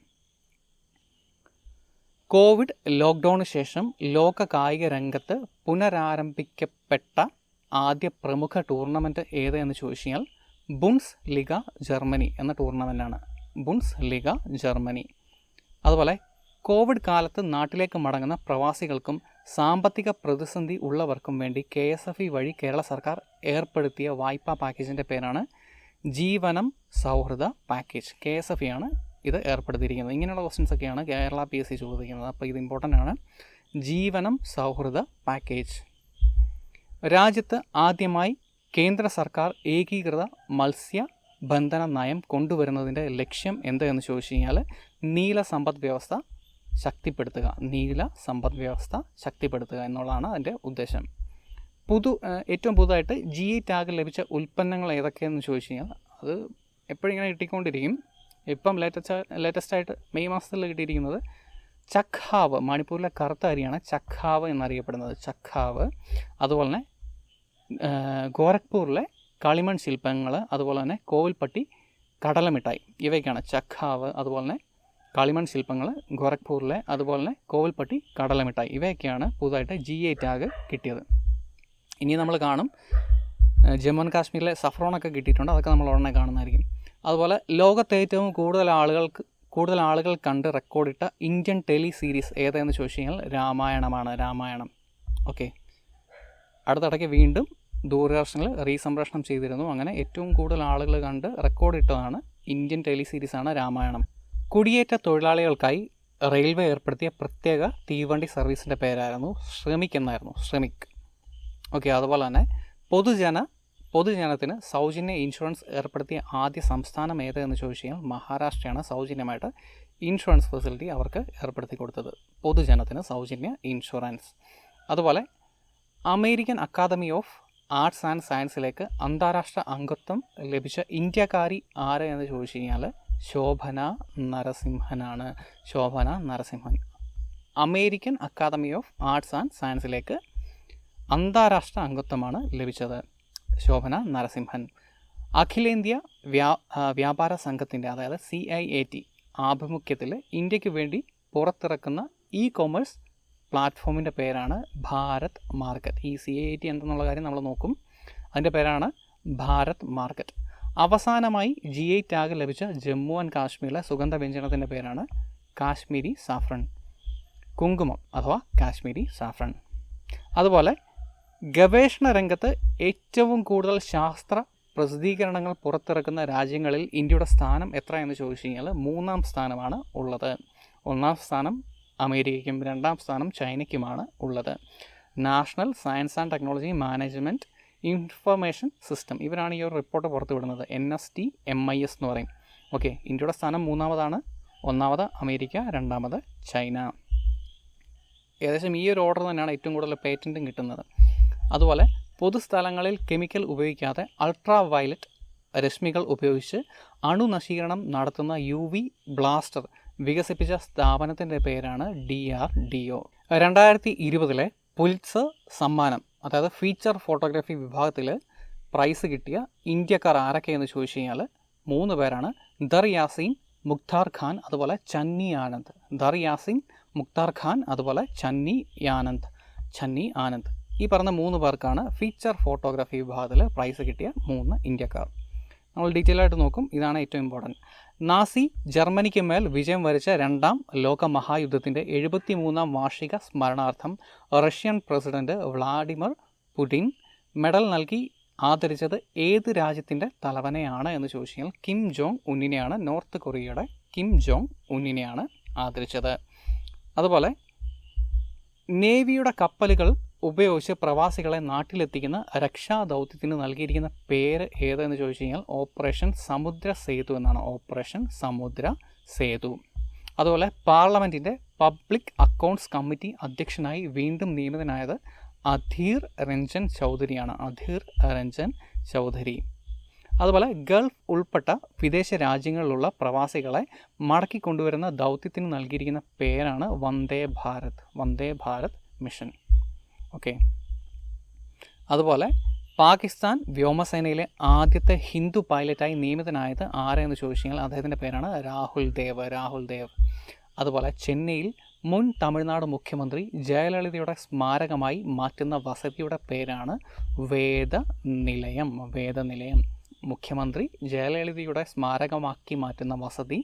കോവിഡ് ലോക്ക്ഡൗണിന് ശേഷം ലോക കായിക രംഗത്ത് പുനരാരംഭിക്കപ്പെട്ട ആദ്യ പ്രമുഖ ടൂർണമെൻറ്റ് ഏത് എന്ന് ചോദിച്ചു കഴിഞ്ഞാൽ ബുണ്ട്സ് ലിഗ ജർമ്മനി എന്ന ടൂർണമെൻറ്റാണ്. ബുണ്ട്സ് ലിഗ ജർമ്മനി. അതുപോലെ കോവിഡ് കാലത്ത് നാട്ടിലേക്ക് മടങ്ങുന്ന പ്രവാസികൾക്കും സാമ്പത്തിക പ്രതിസന്ധി ഉള്ളവർക്കും വേണ്ടി KSFE വഴി കേരള സർക്കാർ ഏർപ്പെടുത്തിയ വായ്പാ പാക്കേജിൻ്റെ പേരാണ് ജീവനം സൗഹൃദ പാക്കേജ്. KSFE ആണ് ഇത് ഏർപ്പെടുത്തിയിരിക്കുന്നത്. ഇങ്ങനെയുള്ള ക്വസ്റ്റ്യൻസൊക്കെയാണ് കേരള PSC ചോദിക്കുന്നത്. അപ്പോൾ ഇത് ഇമ്പോർട്ടൻ്റ് ആണ്. ജീവനം സൗഹൃദ പാക്കേജ്. രാജ്യത്ത് ആദ്യമായി കേന്ദ്ര സർക്കാർ ഏകീകൃത മത്സ്യബന്ധന നയം കൊണ്ടുവരുന്നതിൻ്റെ ലക്ഷ്യം എന്ത് എന്ന് ചോദിച്ചു കഴിഞ്ഞാൽ നീല സമ്പദ് വ്യവസ്ഥ ശക്തിപ്പെടുത്തുക എന്നുള്ളതാണ് അതിൻ്റെ ഉദ്ദേശം. ഏറ്റവും പുതുതായിട്ട് GI ടാഗ് ലഭിച്ച ഉൽപ്പന്നങ്ങൾ ഏതൊക്കെയെന്ന് ചോദിച്ചു കഴിഞ്ഞാൽ അത് എപ്പോഴും ഇങ്ങനെ കിട്ടിക്കൊണ്ടിരിക്കും. ഇപ്പം ലേറ്റസ്റ്റായിട്ട് മെയ് മാസത്തിൽ കിട്ടിയിരിക്കുന്നത് ചഖാവ്, മണിപ്പൂരിലെ കറുത്ത അരിയാണ് ചഖാവ് എന്നറിയപ്പെടുന്നത്, ചഖാവ്. അതുപോലെ തന്നെ ഗോരഖ്പൂരിലെ കളിമൺ ശില്പങ്ങൾ, അതുപോലെ തന്നെ കോവിൽപ്പട്ടി കടലമിഠായി, ഇവയൊക്കെയാണ് ചഖാവ്. അതുപോലെ തന്നെ കളിമൺ ശില്പങ്ങൾ ഗോരഖ്പൂരിലെ, അതുപോലെ തന്നെ കോവിൽപ്പട്ടി കടലമിഠായി, ഇവയൊക്കെയാണ് പുതുതായിട്ട് GI ടാഗ് കിട്ടിയത്. ഇനി നമ്മൾ കാണും ജമ്മു ആൻഡ് കാശ്മീരിലെ സഫ്രോണൊക്കെ കിട്ടിയിട്ടുണ്ട്, അതൊക്കെ നമ്മൾ ഉടനെ കാണുന്നതായിരിക്കും. അതുപോലെ ലോകത്തെ ഏറ്റവും കൂടുതൽ ആളുകൾ കണ്ട് റെക്കോർഡിട്ട ഇന്ത്യൻ ടെലി സീരീസ് ഏതെന്ന് ചോദിച്ചു കഴിഞ്ഞാൽ രാമായണം. ഓക്കെ. അടുത്തിടയ്ക്ക് വീണ്ടും ദൂരദർശനിൽ റീസംപ്രേഷണം ചെയ്തിരുന്നു. അങ്ങനെ ഏറ്റവും കൂടുതൽ ആളുകൾ കണ്ട് റെക്കോർഡിട്ടതാണ് ഇന്ത്യൻ ടെലി സീരീസാണ് രാമായണം. കുടിയേറ്റ തൊഴിലാളികൾക്കായി റെയിൽവേ ഏർപ്പെടുത്തിയ പ്രത്യേക തീവണ്ടി സർവീസിൻ്റെ പേരായിരുന്നു ശ്രമിക്. ഓക്കെ. അതുപോലെ തന്നെ പൊതുജനത്തിന് സൗജന്യ ഇൻഷുറൻസ് ഏർപ്പെടുത്തിയ ആദ്യ സംസ്ഥാനം ഏതെന്ന് ചോദിച്ചു കഴിഞ്ഞാൽ മഹാരാഷ്ട്രയാണ് സൗജന്യമായിട്ട് ഇൻഷുറൻസ് ഫെസിലിറ്റി അവർക്ക് ഏർപ്പെടുത്തി കൊടുത്തത്, പൊതുജനത്തിന് സൗജന്യ ഇൻഷുറൻസ്. അതുപോലെ American academy of arts and സയൻസിലേക്ക് അന്താരാഷ്ട്ര അംഗത്വം ലഭിച്ച ഇന്ത്യക്കാരി ആര് എന്ന് ചോദിച്ചു കഴിഞ്ഞാൽ Shobhana Narasimhan. American academy of arts and സയൻസിലേക്ക് അന്താരാഷ്ട്ര അംഗത്വമാണ് ലഭിച്ചത്, ശോഭന നരസിംഹൻ. അഖിലേന്ത്യാ വ്യാപാര സംഘത്തിൻ്റെ, അതായത് CIAT ആഭിമുഖ്യത്തിൽ ഇന്ത്യക്ക് വേണ്ടി പുറത്തിറക്കുന്ന ഇ കൊമേഴ്സ് പ്ലാറ്റ്ഫോമിൻ്റെ പേരാണ് ഭാരത് മാർക്കറ്റ്. ഈ CAT എന്തെന്നുള്ള കാര്യം നമ്മൾ നോക്കും. അതിൻ്റെ പേരാണ് ഭാരത് മാർക്കറ്റ്. അവസാനമായി GI ടാഗ് ലഭിച്ച ജമ്മു ആൻഡ് കാശ്മീരിലെ സുഗന്ധവ്യഞ്ജനത്തിൻ്റെ പേരാണ് കാശ്മീരി സാഫ്രൺ, കുങ്കുമം അഥവാ കാശ്മീരി സാഫ്രൺ. അതുപോലെ ഗവേഷണ രംഗത്ത് ഏറ്റവും കൂടുതൽ ശാസ്ത്ര പ്രസിദ്ധീകരണങ്ങൾ പുറത്തിറക്കുന്ന രാജ്യങ്ങളിൽ ഇന്ത്യയുടെ സ്ഥാനം എത്ര എന്ന് ചോദിച്ചു കഴിഞ്ഞാൽ 3ാം സ്ഥാനമാണ് ഉള്ളത്. 1ാം സ്ഥാനം അമേരിക്കയ്ക്കും 2ാം സ്ഥാനം ചൈനയ്ക്കുമാണ് ഉള്ളത്. National science and technology management information system ഇവരാണ് ഈ ഒരു റിപ്പോർട്ട് പുറത്തുവിടുന്നത്. NST MIS എന്ന് പറയും. ഓക്കെ, ഇന്ത്യയുടെ സ്ഥാനം 3ാമതാണ്. 1ാമത് അമേരിക്ക, 2ാമത് ചൈന. ഏകദേശം ഈ ഒരു ഓർഡർ തന്നെയാണ് ഏറ്റവും കൂടുതൽ പേറ്റൻറ്റും കിട്ടുന്നത്. അതുപോലെ പൊതുസ്ഥലങ്ങളിൽ കെമിക്കൽ ഉപയോഗിക്കാതെ അൾട്രാ വയലറ്റ് രശ്മികൾ ഉപയോഗിച്ച് അണുനശീകരണം നടത്തുന്ന UV ബ്ലാസ്റ്റർ വികസിപ്പിച്ച സ്ഥാപനത്തിൻ്റെ പേരാണ് DRDO. 2020 പുലിറ്റ്സർ സമ്മാനം, അതായത് ഫീച്ചർ ഫോട്ടോഗ്രാഫി വിഭാഗത്തിൽ പ്രൈസ് കിട്ടിയ ഇന്ത്യക്കാർ ആരൊക്കെയെന്ന് ചോദിച്ചു കഴിഞ്ഞാൽ 3 പേരാണ്. ദർ യാസീൻ, മുഖ്താർ ഖാൻ, അതുപോലെ ചന്നി ആനന്ദ്. ദർ യാസീൻ, മുഖ്താർ ഖാൻ, അതുപോലെ ചന്നി ആനന്ദ്. ഈ പറഞ്ഞ 3 പേർക്കാണ് ഫീച്ചർ ഫോട്ടോഗ്രാഫി വിഭാഗത്തിൽ പ്രൈസ് കിട്ടിയ 3 ഇന്ത്യക്കാർ. നമ്മൾ ഡീറ്റെയിൽ ആയിട്ട് നോക്കും. ഇതാണ് ഏറ്റവും ഇമ്പോർട്ടൻറ്റ്. നാസി ജർമ്മനിക്ക് മേൽ വിജയം വരിച്ച 2ാം ലോക മഹായുദ്ധത്തിൻ്റെ 73ാം വാർഷിക സ്മരണാർത്ഥം Russian president Vladimir Putin medal നൽകി ആദരിച്ചത് ഏത് രാജ്യത്തിൻ്റെ തലവനെയാണ് എന്ന് ചോദിച്ചു കഴിഞ്ഞാൽ കിം ജോങ് ഉന്നിനെയാണ്. നോർത്ത് കൊറിയയുടെ കിം ജോങ് ഉന്നിനെയാണ് ആദരിച്ചത്. അതുപോലെ നേവിയുടെ കപ്പലുകൾ ഉപയോഗിച്ച് പ്രവാസികളെ നാട്ടിലെത്തിക്കുന്ന രക്ഷാദൗത്യത്തിന് നൽകിയിരിക്കുന്ന പേര് ഏതെന്ന് ചോദിച്ചു കഴിഞ്ഞാൽ ഓപ്പറേഷൻ സമുദ്ര സേതു എന്നാണ്. ഓപ്പറേഷൻ സമുദ്ര സേതു. അതുപോലെ പാർലമെൻറ്റിൻ്റെ പബ്ലിക് അക്കൗണ്ട്സ് കമ്മിറ്റി അധ്യക്ഷനായി വീണ്ടും നിയമിതനായത് അധീർ രഞ്ജൻ ചൗധരിയാണ്. അധീർ രഞ്ജൻ ചൗധരി. അതുപോലെ ഗൾഫ് ഉൾപ്പെട്ട വിദേശ രാജ്യങ്ങളിലുള്ള പ്രവാസികളെ മടക്കിക്കൊണ്ടുവരുന്ന ദൗത്യത്തിന് നൽകിയിരിക്കുന്ന പേരാണ് വന്ദേ ഭാരത് മിഷൻ. ഓക്കെ. അതുപോലെ പാകിസ്ഥാൻ വ്യോമസേനയിലെ ആദ്യത്തെ ഹിന്ദു പൈലറ്റായി നിയമിതനായത് ആരെന്ന് ചോദിച്ചു കഴിഞ്ഞാൽ അദ്ദേഹത്തിൻ്റെ പേരാണ് രാഹുൽ ദേവ്. അതുപോലെ ചെന്നൈയിൽ മുൻ തമിഴ്നാട് മുഖ്യമന്ത്രി ജയലളിതയുടെ സ്മാരകമായി മാറ്റുന്ന വസതിയുടെ പേരാണ് വേദനിലയം. മുഖ്യമന്ത്രി ജയലളിതയുടെ സ്മാരകമാക്കി മാറ്റുന്ന വസതി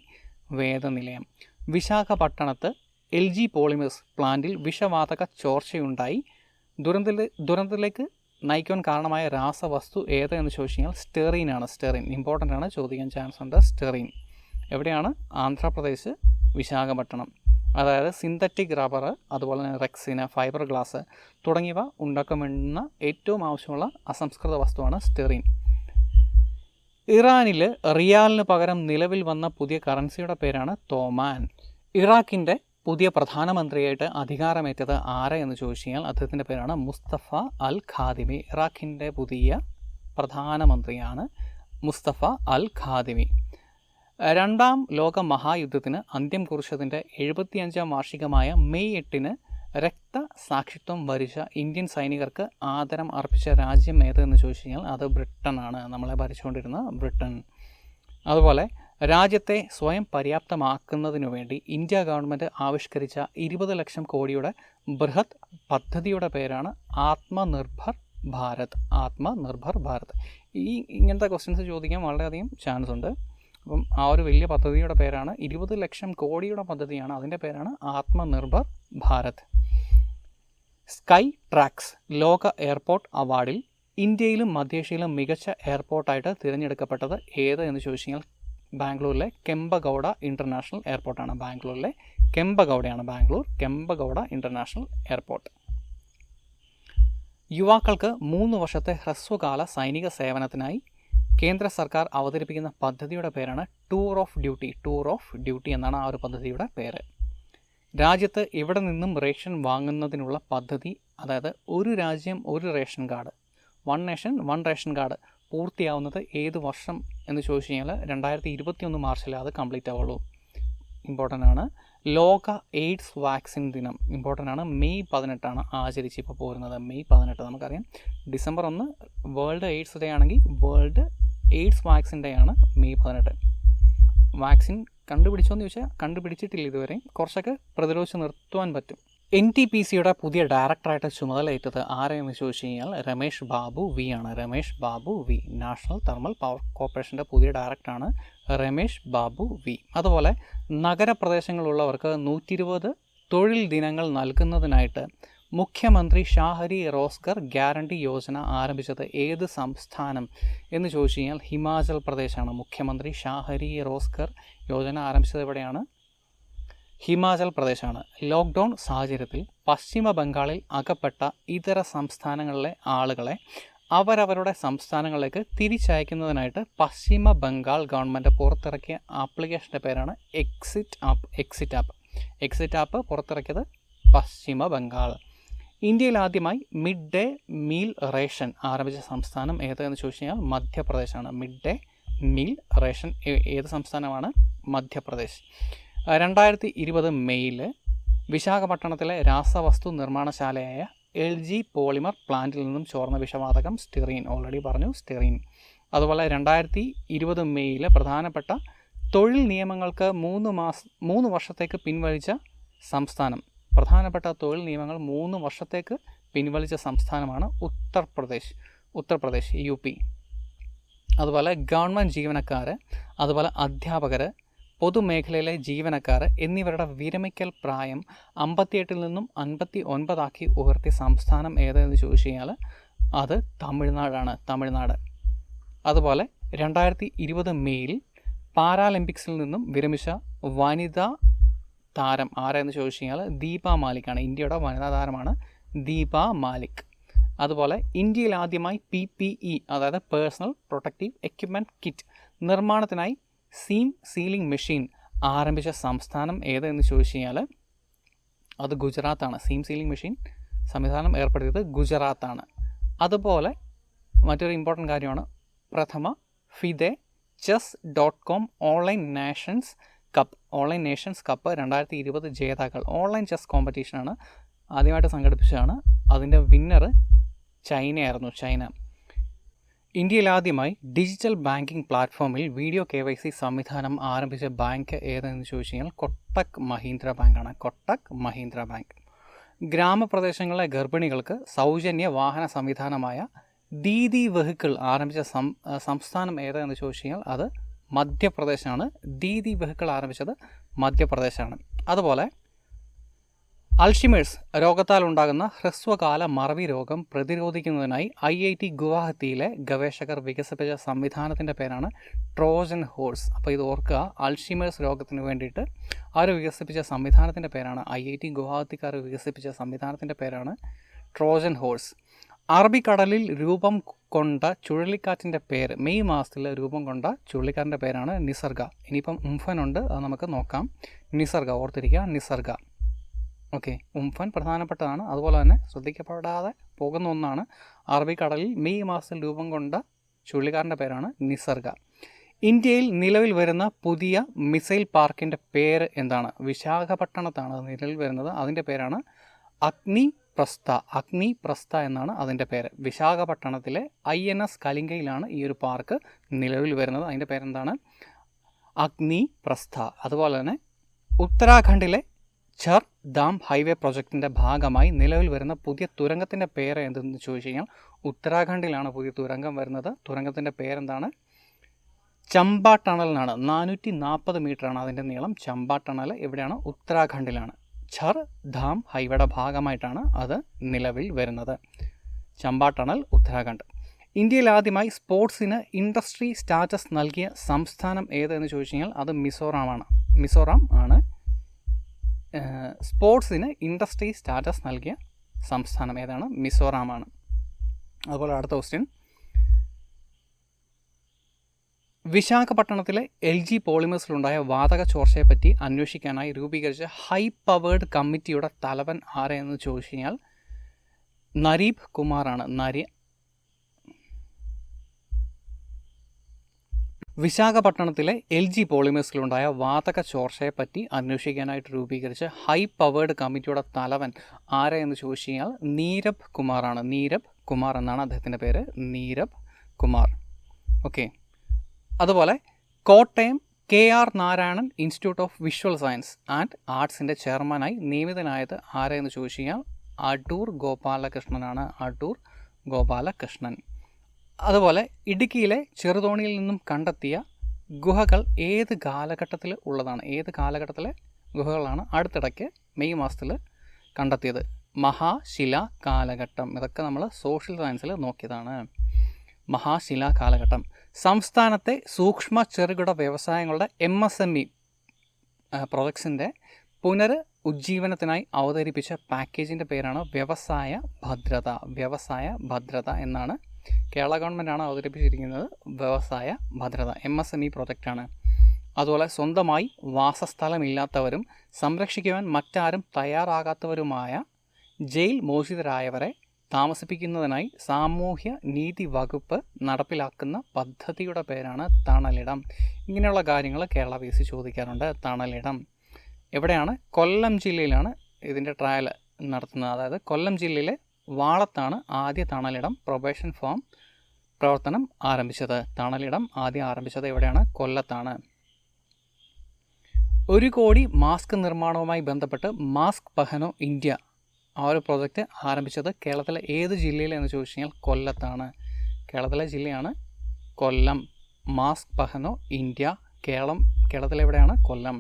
വേദനിലയം. വിശാഖപട്ടണത്ത് LG പോളിമേഴ്സ് പ്ലാന്റിൽ വിഷവാതക ചോർച്ചയുണ്ടായി. ദുരന്തത്തിലേക്ക് നയിക്കാൻ കാരണമായ രാസവസ്തു ഏതെന്ന് ചോദിച്ചു കഴിഞ്ഞാൽ സ്റ്റെറീൻ. ഇമ്പോർട്ടൻ്റ് ആണ്, ചോദിക്കാൻ ചാൻസ് ഉണ്ട്. സ്റ്റെറീൻ എവിടെയാണ്? ആന്ധ്രാപ്രദേശ്, വിശാഖപട്ടണം. അതായത് സിന്തറ്റിക് റബ്ബർ, അതുപോലെ തന്നെ റെക്സിന്, ഫൈബർ ഗ്ലാസ് തുടങ്ങിയവ ഉണ്ടാക്കുമെന്ന ഏറ്റവും ആവശ്യമുള്ള അസംസ്കൃത വസ്തുവാണ് സ്റ്റെറീൻ. ഇറാനിൽ റിയാലിന് പകരം നിലവിൽ വന്ന പുതിയ കറൻസിയുടെ പേരാണ് തോമാൻ. ഇറാഖിൻ്റെ പുതിയ പ്രധാനമന്ത്രിയായിട്ട് അധികാരമേറ്റത് എന്ന് ചോദിച്ചു കഴിഞ്ഞാൽ അദ്ദേഹത്തിൻ്റെ പേരാണ് മുസ്തഫ അൽ ഖാദിമി. ഇറാഖിൻ്റെ പുതിയ പ്രധാനമന്ത്രിയാണ് മുസ്തഫ അൽ ഖാദിമി. 2ാം ലോക മഹായുദ്ധത്തിന് അന്ത്യം കുറിച്ചതിൻ്റെ 75ാം വാർഷികമായ മെയ് 8 രക്തസാക്ഷിത്വം വരിച്ച ഇന്ത്യൻ സൈനികർക്ക് ആദരം അർപ്പിച്ച രാജ്യം ഏതെന്ന് ചോദിച്ചു കഴിഞ്ഞാൽ അത് ബ്രിട്ടനാണ്. നമ്മളെ ഭരിച്ചുകൊണ്ടിരുന്ന ബ്രിട്ടൻ. അതുപോലെ രാജ്യത്തെ സ്വയം പര്യാപ്തമാക്കുന്നതിനു വേണ്ടി ഇന്ത്യ ഗവൺമെൻറ് ആവിഷ്കരിച്ച 20 ലക്ഷം കോടിയുടെ ബൃഹത് പദ്ധതിയുടെ പേരാണ് ആത്മനിർഭർ ഭാരത്. ഇങ്ങനത്തെ ക്വസ്റ്റ്യൻസ് ചോദിക്കാൻ വളരെയധികം ചാൻസ് ഉണ്ട്. അപ്പം ആ ഒരു വലിയ പദ്ധതിയുടെ പേരാണ് 20 ലക്ഷം കോടിയുടെ പദ്ധതിയാണ്. അതിൻ്റെ പേരാണ് ആത്മനിർഭർ ഭാരത്. സ്കൈ ട്രാക്സ് ലോക എയർപോർട്ട് അവാർഡിൽ ഇന്ത്യയിലും മധ്യേഷ്യയിലും മികച്ച എയർപോർട്ടായിട്ട് തിരഞ്ഞെടുക്കപ്പെട്ടത് ഏത് എന്ന് ചോദിച്ചു കഴിഞ്ഞാൽ ബാംഗ്ലൂരിലെ കെമ്പഗൗഡ ഇൻ്റർനാഷണൽ എയർപോർട്ടാണ്. Bangalore Kempegowda international airport. യുവാക്കൾക്ക് 3 വർഷത്തെ ഹ്രസ്വകാല സൈനിക സേവനത്തിനായി കേന്ദ്ര സർക്കാർ അവതരിപ്പിക്കുന്ന പദ്ധതിയുടെ പേരാണ് ടൂർ ഓഫ് ഡ്യൂട്ടി എന്നാണ് ആ ഒരു പദ്ധതിയുടെ പേര്. രാജ്യത്ത് ഇവിടെ നിന്നും റേഷൻ വാങ്ങുന്നതിനുള്ള പദ്ധതി, അതായത് ഒരു രാജ്യം ഒരു ration card, one nation one ration card പൂർത്തിയാവുന്നത് ഏത് വർഷം എന്ന് ചോദിച്ചു കഴിഞ്ഞാൽ 2021 മാർച്ചിൽ അത് കംപ്ലീറ്റ് ആവുള്ളൂ. ഇമ്പോർട്ടൻ്റ് ആണ്. ലോക എയ്ഡ്സ് വാക്സിൻ ദിനം ഇമ്പോർട്ടൻ്റ് ആണ്. മെയ് 18 ആചരിച്ച് ഇപ്പോൾ പോരുന്നത്. മെയ് 18 നമുക്കറിയാം. ഡിസംബർ 1 വേൾഡ് എയ്ഡ്സ് ഡേ ആണെങ്കിൽ വേൾഡ് എയ്ഡ്സ് വാക്സിൻ ഡേ ആണ് മെയ് 18. വാക്സിൻ കണ്ടുപിടിച്ചോന്ന് ചോദിച്ചാൽ കണ്ടുപിടിച്ചിട്ടില്ല ഇതുവരെയും, കുറച്ചൊക്കെ പ്രതിരോധിച്ച് നിർത്തുവാൻ പറ്റും. NTPCയുടെ പുതിയ ഡയറക്ടറായിട്ട് ചുമതലയേറ്റത് ആരെയെന്ന് ചോദിച്ചു കഴിഞ്ഞാൽ രമേഷ് ബാബു വി ആണ്. Ramesh Babu V, national thermal power കോർപ്പറേഷൻ്റെ പുതിയ ഡയറക്ടറാണ് രമേഷ് ബാബു വി. അതുപോലെ നഗരപ്രദേശങ്ങളിലുള്ളവർക്ക് 120 തൊഴിൽ ദിനങ്ങൾ നൽകുന്നതിനായിട്ട് മുഖ്യമന്ത്രി ഷാഹരി റോസ്ഗർ ഗ്യാരണ്ടി യോജന ആരംഭിച്ചത് ഏത് സംസ്ഥാനം എന്ന് ചോദിച്ചു കഴിഞ്ഞാൽ ഹിമാചൽ പ്രദേശാണ്. മുഖ്യമന്ത്രി ഷാഹരി റോസ്ഗർ യോജന ആരംഭിച്ചത് എവിടെയാണ്? ഹിമാചൽ പ്രദേശാണ്. ലോക്ക്ഡൗൺ സാഹചര്യത്തിൽ പശ്ചിമ ബംഗാളിൽ അകപ്പെട്ട ഇതര സംസ്ഥാനങ്ങളിലെ ആളുകളെ അവരവരുടെ സംസ്ഥാനങ്ങളിലേക്ക് തിരിച്ചയക്കുന്നതിനായിട്ട് പശ്ചിമ ബംഗാൾ ഗവൺമെൻറ് പുറത്തിറക്കിയ ആപ്ലിക്കേഷൻ്റെ പേരാണ് എക്സിറ്റ് ആപ്പ് പുറത്തിറക്കിയത് പശ്ചിമ ബംഗാൾ. ഇന്ത്യയിൽ ആദ്യമായി മിഡ് ഡേ മീൽ റേഷൻ ആരംഭിച്ച സംസ്ഥാനം ഏതെന്ന് ചോദിച്ചു കഴിഞ്ഞാൽ മധ്യപ്രദേശാണ്. മിഡ് ഡേ മീൽ റേഷൻ ഏത് സംസ്ഥാനമാണ്? മധ്യപ്രദേശ്. 2020 മെയ്യിൽ വിശാഖപട്ടണത്തിലെ രാസവസ്തു നിർമ്മാണശാലയായ LG പോളിമർ പ്ലാന്റിൽ നിന്നും ചോർന്ന വിഷവാതകം സ്റ്റെറീൻ, ഓൾറെഡി പറഞ്ഞു സ്റ്റെറീൻ. അതുപോലെ 2020 മെയ്യിൽ പ്രധാനപ്പെട്ട തൊഴിൽ നിയമങ്ങൾക്ക് 3 വർഷത്തേക്ക് പിൻവലിച്ച സംസ്ഥാനം. പ്രധാനപ്പെട്ട തൊഴിൽ നിയമങ്ങൾ 3 വർഷത്തേക്ക് പിൻവലിച്ച സംസ്ഥാനമാണ് ഉത്തർപ്രദേശ് UP. അതുപോലെ ഗവൺമെൻറ് ജീവനക്കാർ, അതുപോലെ അധ്യാപകർ, പൊതുമേഖലയിലെ ജീവനക്കാർ എന്നിവരുടെ വിരമിക്കൽ പ്രായം 58 നിന്നും 59 ആക്കി ഉയർത്തിയ സംസ്ഥാനം ഏതെന്ന് ചോദിച്ചു കഴിഞ്ഞാൽ അത് തമിഴ്നാട്. അതുപോലെ 2020 മെയ്യിൽ പാരാലിമ്പിക്സിൽ നിന്നും വിരമിച്ച വനിതാ താരം ആരെന്ന് ചോദിച്ചു കഴിഞ്ഞാൽ ദീപ മാലിക്കാണ്. ഇന്ത്യയുടെ വനിതാ താരമാണ് ദീപ മാലിക്. അതുപോലെ ഇന്ത്യയിൽ ആദ്യമായി PPE അതായത് പേഴ്സണൽ പ്രൊട്ടക്റ്റീവ് എക്യുപ്മെൻറ്റ് കിറ്റ് നിർമ്മാണത്തിനായി സീം സീലിംഗ് മെഷീൻ ആരംഭിച്ച സംസ്ഥാനം ഏതെന്ന് ചോദിച്ചു കഴിഞ്ഞാൽ അത് ഗുജറാത്താണ്. സീം സീലിംഗ് മെഷീൻ സംവിധാനം ഏർപ്പെടുത്തിയത് ഗുജറാത്താണ്. അതുപോലെ മറ്റൊരു ഇമ്പോർട്ടൻ്റ് കാര്യമാണ് പ്രഥമ ഫിദെ chess.com ഓൺലൈൻ നേഷൻസ് കപ്പ് 2020 ജേതാക്കൾ. ഓൺലൈൻ ചെസ് കോമ്പറ്റീഷനാണ്, ആദ്യമായിട്ട് സംഘടിപ്പിച്ചതാണ്. അതിൻ്റെ വിന്നർ ചൈന. ഇന്ത്യയിൽ ആദ്യമായി ഡിജിറ്റൽ ബാങ്കിംഗ് പ്ലാറ്റ്ഫോമിൽ വീഡിയോ KYC സംവിധാനം ആരംഭിച്ച ബാങ്ക് ഏതെന്ന് ചോദിച്ചു കഴിഞ്ഞാൽ കൊട്ടക് മഹീന്ദ്ര ബാങ്ക്. ഗ്രാമപ്രദേശങ്ങളിലെ ഗർഭിണികൾക്ക് സൗജന്യ വാഹന സംവിധാനമായ ദീദി വെഹിക്കിൾ ആരംഭിച്ച സംസ്ഥാനം ഏതെന്ന് ചോദിച്ചു കഴിഞ്ഞാൽ അത് മധ്യപ്രദേശാണ്. ദീദി വെഹിക്കിൾ ആരംഭിച്ചത് മധ്യപ്രദേശാണ്. അതുപോലെ അൾഷിമേഴ്സ് രോഗത്താൽ ഉണ്ടാകുന്ന ഹ്രസ്വകാല മറവി രോഗം പ്രതിരോധിക്കുന്നതിനായി IIT ഗുവാഹത്തിയിലെ ഗവേഷകർ വികസിപ്പിച്ച സംവിധാനത്തിൻ്റെ പേരാണ് ട്രോജൻ ഹോഴ്സ്. അപ്പോൾ ഇത് ഓർക്കുക, അൾഷിമേഴ്സ് രോഗത്തിന് വേണ്ടിയിട്ട് അവർ വികസിപ്പിച്ച സംവിധാനത്തിൻ്റെ പേരാണ്, IIT ഗുവാഹത്തിക്കാർ വികസിപ്പിച്ച സംവിധാനത്തിൻ്റെ പേരാണ് ട്രോജൻ ഹോഴ്സ്. അറബിക്കടലിൽ രൂപം കൊണ്ട ചുഴലിക്കാറ്റിൻ്റെ പേര്, മെയ് മാസത്തിൽ രൂപം കൊണ്ട ചുഴലിക്കാറ്റിൻ്റെ പേരാണ് നിസർഗ. ഇനിയിപ്പം ഉംഫനുണ്ട്, അത് നമുക്ക് നോക്കാം. നിസർഗ ഓർത്തിരിക്കുക, നിസർഗ. ഓക്കെ, ഉംഫൻ പ്രധാനപ്പെട്ടതാണ്, അതുപോലെ തന്നെ ശ്രദ്ധിക്കപ്പെടാതെ പോകുന്ന ഒന്നാണ്. അറബിക്കടലിൽ മെയ് മാസത്തിൽ രൂപം കൊണ്ട ചുഴലിക്കാറ്റിൻ്റെ പേരാണ് നിസർഗ. ഇന്ത്യയിൽ നിലവിൽ വരുന്ന പുതിയ മിസൈൽ പാർക്കിൻ്റെ പേര് എന്താണ്? വിശാഖപട്ടണത്താണ് നിലവിൽ വരുന്നത്. അതിൻ്റെ പേരാണ് അഗ്നിപ്രസ്ഥ എന്നാണ് അതിൻ്റെ പേര്. വിശാഖപട്ടണത്തിലെ INS കലിംഗയിലാണ് ഈ ഒരു പാർക്ക് നിലവിൽ വരുന്നത്. അതിൻ്റെ പേരെന്താണ്? അഗ്നിപ്രസ്ഥ. അതുപോലെ തന്നെ ഉത്തരാഖണ്ഡിലെ ഛർ ധാം ഹൈവേ പ്രൊജക്റ്റിൻ്റെ ഭാഗമായി നിലവിൽ വരുന്ന പുതിയ തുരങ്കത്തിൻ്റെ പേര് എന്തെന്ന് ചോദിച്ചു കഴിഞ്ഞാൽ ഉത്തരാഖണ്ഡിലാണ് പുതിയ തുരങ്കം വരുന്നത്. തുരങ്കത്തിൻ്റെ പേരെന്താണ്? ചമ്പ ടണൽ എന്നാണ്. 440 മീറ്ററാണ് അതിൻ്റെ നീളം. ചമ്പ ടണൽ എവിടെയാണ്? ഉത്തരാഖണ്ഡിലാണ്. ഛർ ധാം ഹൈവേയുടെ ഭാഗമായിട്ടാണ് അത് നിലവിൽ വരുന്നത്. ചമ്പ ടണൽ, ഉത്തരാഖണ്ഡ്. ഇന്ത്യയിൽ ആദ്യമായി സ്പോർട്സിന് ഇൻഡസ്ട്രി സ്റ്റാറ്റസ് നൽകിയ സംസ്ഥാനം ഏതെന്ന് ചോദിച്ചു കഴിഞ്ഞാൽ അത് മിസോറാം ആണ്. സ്പോർട്സിന് ഇൻഡസ്ട്രി സ്റ്റാറ്റസ് നൽകിയ സംസ്ഥാനം ഏതാണ്? മിസോറാമാണ്. അതുപോലെ അടുത്ത ക്വസ്റ്റ്യൻ, വിശാഖപട്ടണത്തിലെ LG പോളിമേഴ്സിലുണ്ടായ വാതക ചോർച്ചയെപ്പറ്റി അന്വേഷിക്കാനായി രൂപീകരിച്ച ഹൈ പവേർഡ് കമ്മിറ്റിയുടെ തലവൻ ആരെയെന്ന് ചോദിച്ചു കഴിഞ്ഞാൽ നരീബ് കുമാറാണ്. വിശാഖപട്ടണത്തിലെ LG പോളിമേഴ്സിലുണ്ടായ വാതക ചോർച്ചയെപ്പറ്റി അന്വേഷിക്കാനായിട്ട് രൂപീകരിച്ച ഹൈ പവേർഡ് കമ്മിറ്റിയുടെ തലവൻ ആരെയെന്ന് ചോദിച്ചു കഴിഞ്ഞാൽ നീരബ് കുമാറാണ്. നീരബ് കുമാർ എന്നാണ് അദ്ദേഹത്തിൻ്റെ പേര്, നീരബ് കുമാർ. ഓക്കെ, അതുപോലെ Kottayam KR Narayanan institute of visual science and ആർട്സിൻ്റെ ചെയർമാനായി നിയമിതനായത് ആരെന്ന് ചോദിച്ചു കഴിഞ്ഞാൽ അടൂർ ഗോപാലകൃഷ്ണനാണ്. അടൂർ ഗോപാലകൃഷ്ണൻ. അതുപോലെ ഇടുക്കിയിലെ ചെറുതോണിയിൽ നിന്നും കണ്ടെത്തിയ ഗുഹകൾ ഏത് കാലഘട്ടത്തിൽ ഉള്ളതാണ്? ഏത് കാലഘട്ടത്തിലെ ഗുഹകളാണ് അടുത്തിടയ്ക്ക് മെയ് മാസത്തിൽ കണ്ടെത്തിയത്? മഹാശിലാ കാലഘട്ടം. ഇതൊക്കെ നമ്മൾ സോഷ്യൽ സയൻസിൽ നോക്കിയതാണ്. മഹാശിലാ കാലഘട്ടം. സംസ്ഥാനത്തെ സൂക്ഷ്മ ചെറുകിട വ്യവസായങ്ങളുടെ MSME പ്രൊജക്ട്സിൻ്റെ ഉജ്ജീവനത്തിനായി അവതരിപ്പിച്ച പാക്കേജിൻ്റെ പേരാണ് വ്യവസായ ഭദ്രത. വ്യവസായ ഭദ്രത എന്നാണ്. കേരള ഗവൺമെൻറ്റാണ് അവതരിപ്പിച്ചിരിക്കുന്നത് വ്യവസായ ഭദ്രത. MSME പ്രോജക്റ്റാണ്. അതുപോലെ സ്വന്തമായി വാസസ്ഥലമില്ലാത്തവരും സംരക്ഷിക്കുവാൻ മറ്റാരും തയ്യാറാകാത്തവരുമായ ജയിൽ മോചിതരായവരെ താമസിപ്പിക്കുന്നതിനായി സാമൂഹ്യ നീതി വകുപ്പ് നടപ്പിലാക്കുന്ന പദ്ധതിയുടെ പേരാണ് തണലിടം. ഇങ്ങനെയുള്ള കാര്യങ്ങൾ കേരള PSC ചോദിക്കാറുണ്ട്. തണലിടം എവിടെയാണ്? കൊല്ലം ജില്ലയിലാണ് ഇതിൻ്റെ ട്രയൽ നടത്തുന്നത്. അതായത് കൊല്ലം ജില്ലയിലെ വാളത്താണ് ആദ്യ തണലിടം പ്രൊബേഷൻ ഫാം പ്രവർത്തനം ആരംഭിച്ചത്. തണലിടം ആദ്യം ആരംഭിച്ചത് എവിടെയാണ്? കൊല്ലത്താണ്. 1 കോടി മാസ്ക് നിർമ്മാണവുമായി ബന്ധപ്പെട്ട് മാസ്ക് പഹനോ ഇന്ത്യ ആ ഒരു പ്രോജക്റ്റ് ആരംഭിച്ചത് കേരളത്തിലെ ഏത് ജില്ലയിലെന്ന് ചോദിച്ചു കഴിഞ്ഞാൽ കൊല്ലത്താണ്. കേരളത്തിലെ ജില്ലയാണ് കൊല്ലം. മാസ്ക് പഹനോ ഇന്ത്യ കേരളത്തിലെ എവിടെയാണ്? കൊല്ലം.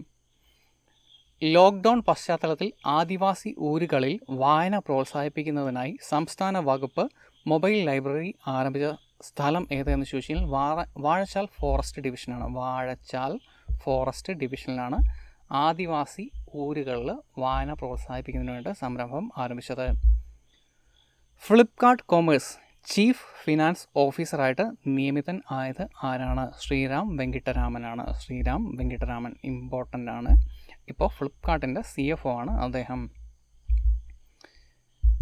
ലോക്ക്ഡൗൺ പശ്ചാത്തലത്തിൽ ആദിവാസി ഊരുകളിൽ വായന പ്രോത്സാഹിപ്പിക്കുന്നതിനായി സംസ്ഥാന വകുപ്പ് മൊബൈൽ ലൈബ്രറി ആരംഭിച്ച സ്ഥലം ഏതെന്ന് ചോദിച്ചു കഴിഞ്ഞാൽ വാഴച്ചാൽ ഫോറസ്റ്റ് ഡിവിഷനാണ്. വാഴച്ചാൽ ഫോറസ്റ്റ് ഡിവിഷനിലാണ് ആദിവാസി ഊരുകളിൽ വായന പ്രോത്സാഹിപ്പിക്കുന്നതിന് വേണ്ടി സംരംഭം ആരംഭിച്ചത്. ഫ്ലിപ്കാർട്ട് കൊമേഴ്സ് ചീഫ് ഫിനാൻസ് ഓഫീസറായിട്ട് നിയമിതൻ ആയത് ആരാണ്? ശ്രീറാം വെങ്കിട്ടരാമനാണ്. ശ്രീറാം വെങ്കിട്ടരാമൻ ഇമ്പോർട്ടൻ്റ് ആണ്. ഇപ്പോൾ ഫ്ലിപ്കാർട്ടിൻ്റെ CFO ആണ് അദ്ദേഹം.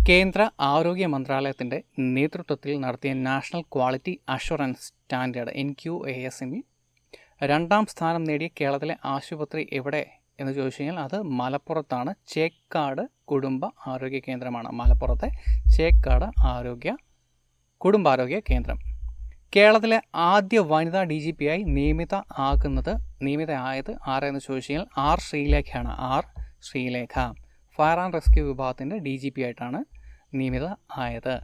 കേന്ദ്ര ആരോഗ്യ മന്ത്രാലയത്തിൻ്റെ നേതൃത്വത്തിൽ നടത്തിയ നാഷണൽ ക്വാളിറ്റി അഷുറൻസ് സ്റ്റാൻഡേർഡ് NQAS-ൽ 2ാം സ്ഥാനം നേടിയ കേരളത്തിലെ ആശുപത്രി എവിടെ എന്ന് ചോദിച്ചു കഴിഞ്ഞാൽ അത് മലപ്പുറത്താണ്. ചേക്കാട് കുടുംബ ആരോഗ്യ കേന്ദ്രമാണ്. മലപ്പുറത്തെ ചേക്കാട് കുടുംബാരോഗ്യ കേന്ദ്രം. കേരളത്തിലെ ആദ്യ വനിതാ DGP-ആയി നിയമിതയായത് ആരെന്ന് ചോദിച്ചു കഴിഞ്ഞാൽ R ശ്രീലേഖയാണ്. R Sreelekha fire and rescue വിഭാഗത്തിൻ്റെ DGP ആയിട്ടാണ് നിയമിത ആയത്.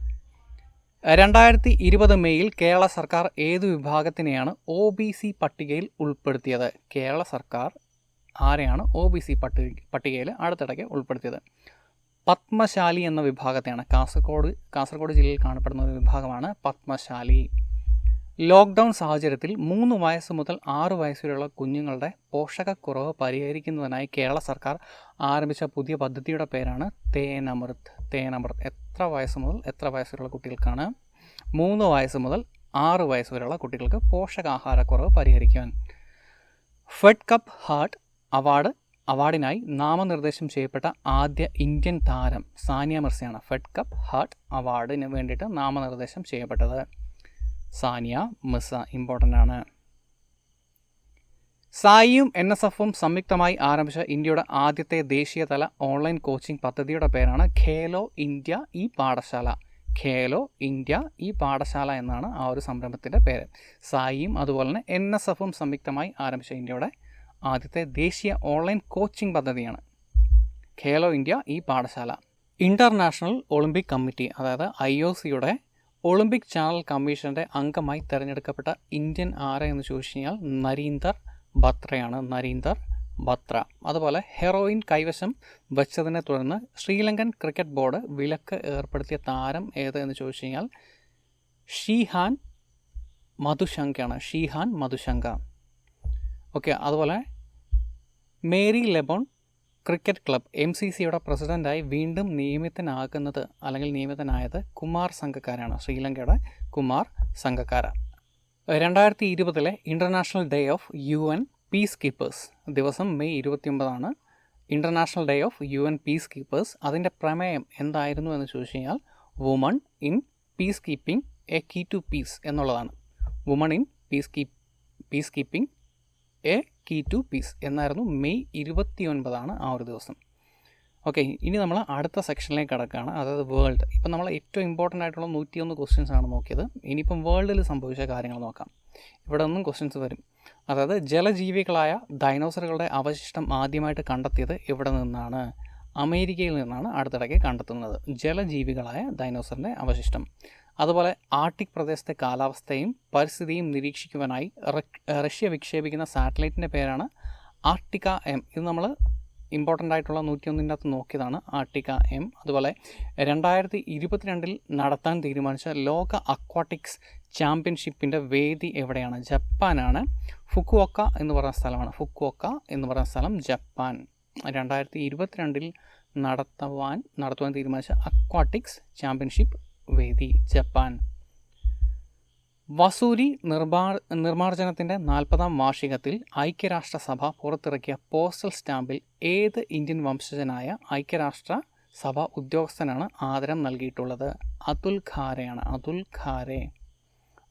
2020 മെയ്യിൽ കേരള സർക്കാർ ഏതു വിഭാഗത്തിനെയാണ് OBC പട്ടികയിൽ ഉൾപ്പെടുത്തിയത്? കേരള സർക്കാർ ആരെയാണ് OBC പട്ടികയിൽ അടുത്തിടയ്ക്ക് ഉൾപ്പെടുത്തിയത്? പത്മശാലി എന്ന വിഭാഗത്തെയാണ്. കാസർഗോഡ് ജില്ലയിൽ കാണപ്പെടുന്ന ഒരു വിഭാഗമാണ് പത്മശാലി. ലോക്ക്ഡൗൺ സാഹചര്യത്തിൽ 3 വയസ്സ് മുതൽ 6 വയസ്സുവരെയുള്ള കുഞ്ഞുങ്ങളുടെ പോഷകക്കുറവ് പരിഹരിക്കുന്നതിനായി കേരള സർക്കാർ ആരംഭിച്ച പുതിയ പദ്ധതിയുടെ പേരാണ് തേനമൃത്. എത്ര വയസ്സ് മുതൽ എത്ര വയസ്സുള്ള കുട്ടികൾക്കാണ്? 3 വയസ്സ് മുതൽ 6 വയസ്സ് വരെയുള്ള കുട്ടികൾക്ക് പോഷകാഹാരക്കുറവ് പരിഹരിക്കുവാൻ. ഫെഡ് കപ്പ് ഹാർട്ട് അവാർഡിനായി നാമനിർദ്ദേശം ചെയ്യപ്പെട്ട ആദ്യ ഇന്ത്യൻ താരം സാനിയ മിർസയാണ്. ഫെഡ് കപ്പ് ഹാർട്ട് അവാർഡിന് വേണ്ടിയിട്ട് നാമനിർദ്ദേശം ചെയ്യപ്പെട്ടത് സാനിയ മിർസ. ഇമ്പോർട്ടൻ്റ് ആണ്. സായിയും NSFും സംയുക്തമായി ആരംഭിച്ച ഇന്ത്യയുടെ ആദ്യത്തെ ദേശീയതല ഓൺലൈൻ കോച്ചിംഗ് പദ്ധതിയുടെ പേരാണ് ഖേലോ ഇന്ത്യ ഈ പാഠശാല. ഖേലോ ഇന്ത്യ ഈ പാഠശാല എന്നാണ് ആ ഒരു സംരംഭത്തിൻ്റെ പേര്. സായിയും അതുപോലെ തന്നെ NSFും സംയുക്തമായി ആരംഭിച്ച ഇന്ത്യയുടെ ആദ്യത്തെ ദേശീയ ഓൺലൈൻ കോച്ചിംഗ് പദ്ധതിയാണ് ഖേലോ ഇന്ത്യ ഈ പാഠശാല. ഇൻ്റർനാഷണൽ ഒളിമ്പിക് കമ്മിറ്റി അതായത് IOCയുടെ ഒളിമ്പിക് ചാനൽ കമ്മീഷൻ്റെ അംഗമായി തിരഞ്ഞെടുക്കപ്പെട്ട ഇന്ത്യൻ ആരെ എന്ന് ചോദിച്ചു കഴിഞ്ഞാൽ നരീന്ദർ ബത്രയാണ്. നരീന്ദർ ബത്ര. അതുപോലെ ഹെറോയിൻ കൈവശം വച്ചതിനെ തുടർന്ന് ശ്രീലങ്കൻ ക്രിക്കറ്റ് ബോർഡ് വിലക്ക് ഏർപ്പെടുത്തിയ താരം ഏത് എന്ന് ചോദിച്ചു കഴിഞ്ഞാൽ ഷീഹാൻ മധുശങ്കയാണ്. ഷീഹാൻ മധുശങ്ക. ഓക്കെ. അതുപോലെ മേരി ലെബോൺ ക്രിക്കറ്റ് ക്ലബ് MCCയുടെ പ്രസിഡൻ്റായി വീണ്ടും നിയമിതനായത് കുമാർ സംഗക്കാരാണ്. ശ്രീലങ്കയുടെ Kumar Sangakkara. 2020 international day of UN peacekeepers ദിവസം May 29 international day of UN peacekeepers. അതിൻ്റെ പ്രമേയം എന്തായിരുന്നു എന്ന് ചോദിച്ചു കഴിഞ്ഞാൽ woman in peacekeeping a key to peace എന്നുള്ളതാണ്. Woman in peacekeeping a key to peace എന്നായിരുന്നു. മെയ് 29 ആ ഒരു ദിവസം. ഓക്കെ, ഇനി നമ്മൾ അടുത്ത സെക്ഷനിലേക്ക് കിടക്കുകയാണ്, അതായത് വേൾഡ്. ഇപ്പം നമ്മൾ ഏറ്റവും ഇമ്പോർട്ടൻ്റ് ആയിട്ടുള്ള 101 ക്വസ്റ്റ്യൻസ് ആണ് നോക്കിയത്. ഇനിയിപ്പം വേൾഡിൽ സംഭവിച്ച കാര്യങ്ങൾ നോക്കാം. ഇവിടെ നിന്നും ക്വസ്റ്റ്യൻസ് വരും. അതായത് ജലജീവികളായ ഡൈനോസറുകളുടെ അവശിഷ്ടം ആദ്യമായിട്ട് കണ്ടെത്തിയത് എവിടെ നിന്നാണ്? അമേരിക്കയിൽ നിന്നാണ് അടുത്തിടയ്ക്ക് കണ്ടെത്തുന്നത് ജലജീവികളായ ഡൈനോസറിൻ്റെ അവശിഷ്ടം. അതുപോലെ ആർട്ടിക് പ്രദേശത്തെ കാലാവസ്ഥയും പരിസ്ഥിതിയും നിരീക്ഷിക്കുവാനായി റഷ്യ വിക്ഷേപിക്കുന്ന സാറ്റലൈറ്റിൻ്റെ പേരാണ് ആർട്ടിക്ക എം. ഇത് നമ്മൾ ഇമ്പോർട്ടൻ്റ് ആയിട്ടുള്ള 101 അകത്ത് നോക്കിയതാണ്, ആർട്ടിക്ക എം. അതുപോലെ 2022 നടത്താൻ തീരുമാനിച്ച ലോക അക്വാട്ടിക്സ് ചാമ്പ്യൻഷിപ്പിൻ്റെ വേദി എവിടെയാണ്? ജപ്പാനാണ്. ഫുക്കുവോക്ക എന്ന് പറയുന്ന സ്ഥലമാണ്. ഫുക്കുവോക്ക എന്ന് പറയുന്ന സ്ഥലം ജപ്പാൻ. 2022 നടത്തുവാൻ തീരുമാനിച്ച അക്വാട്ടിക്സ് ചാമ്പ്യൻഷിപ്പ് വേദി ജപ്പാൻ. വസൂരി നിർമ്മാർജ്ജനത്തിൻ്റെ 40ാം വാർഷികത്തിൽ ഐക്യരാഷ്ട്രസഭ പുറത്തിറക്കിയ പോസ്റ്റൽ സ്റ്റാമ്പിൽ ഏത് ഇന്ത്യൻ വംശജനായ ഐക്യരാഷ്ട്ര സഭ ഉദ്യോഗസ്ഥനാണ് ആദരം നൽകിയിട്ടുള്ളത്? അതുൽ ഖാരെയാണ്. അതുൽ ഖാരെ.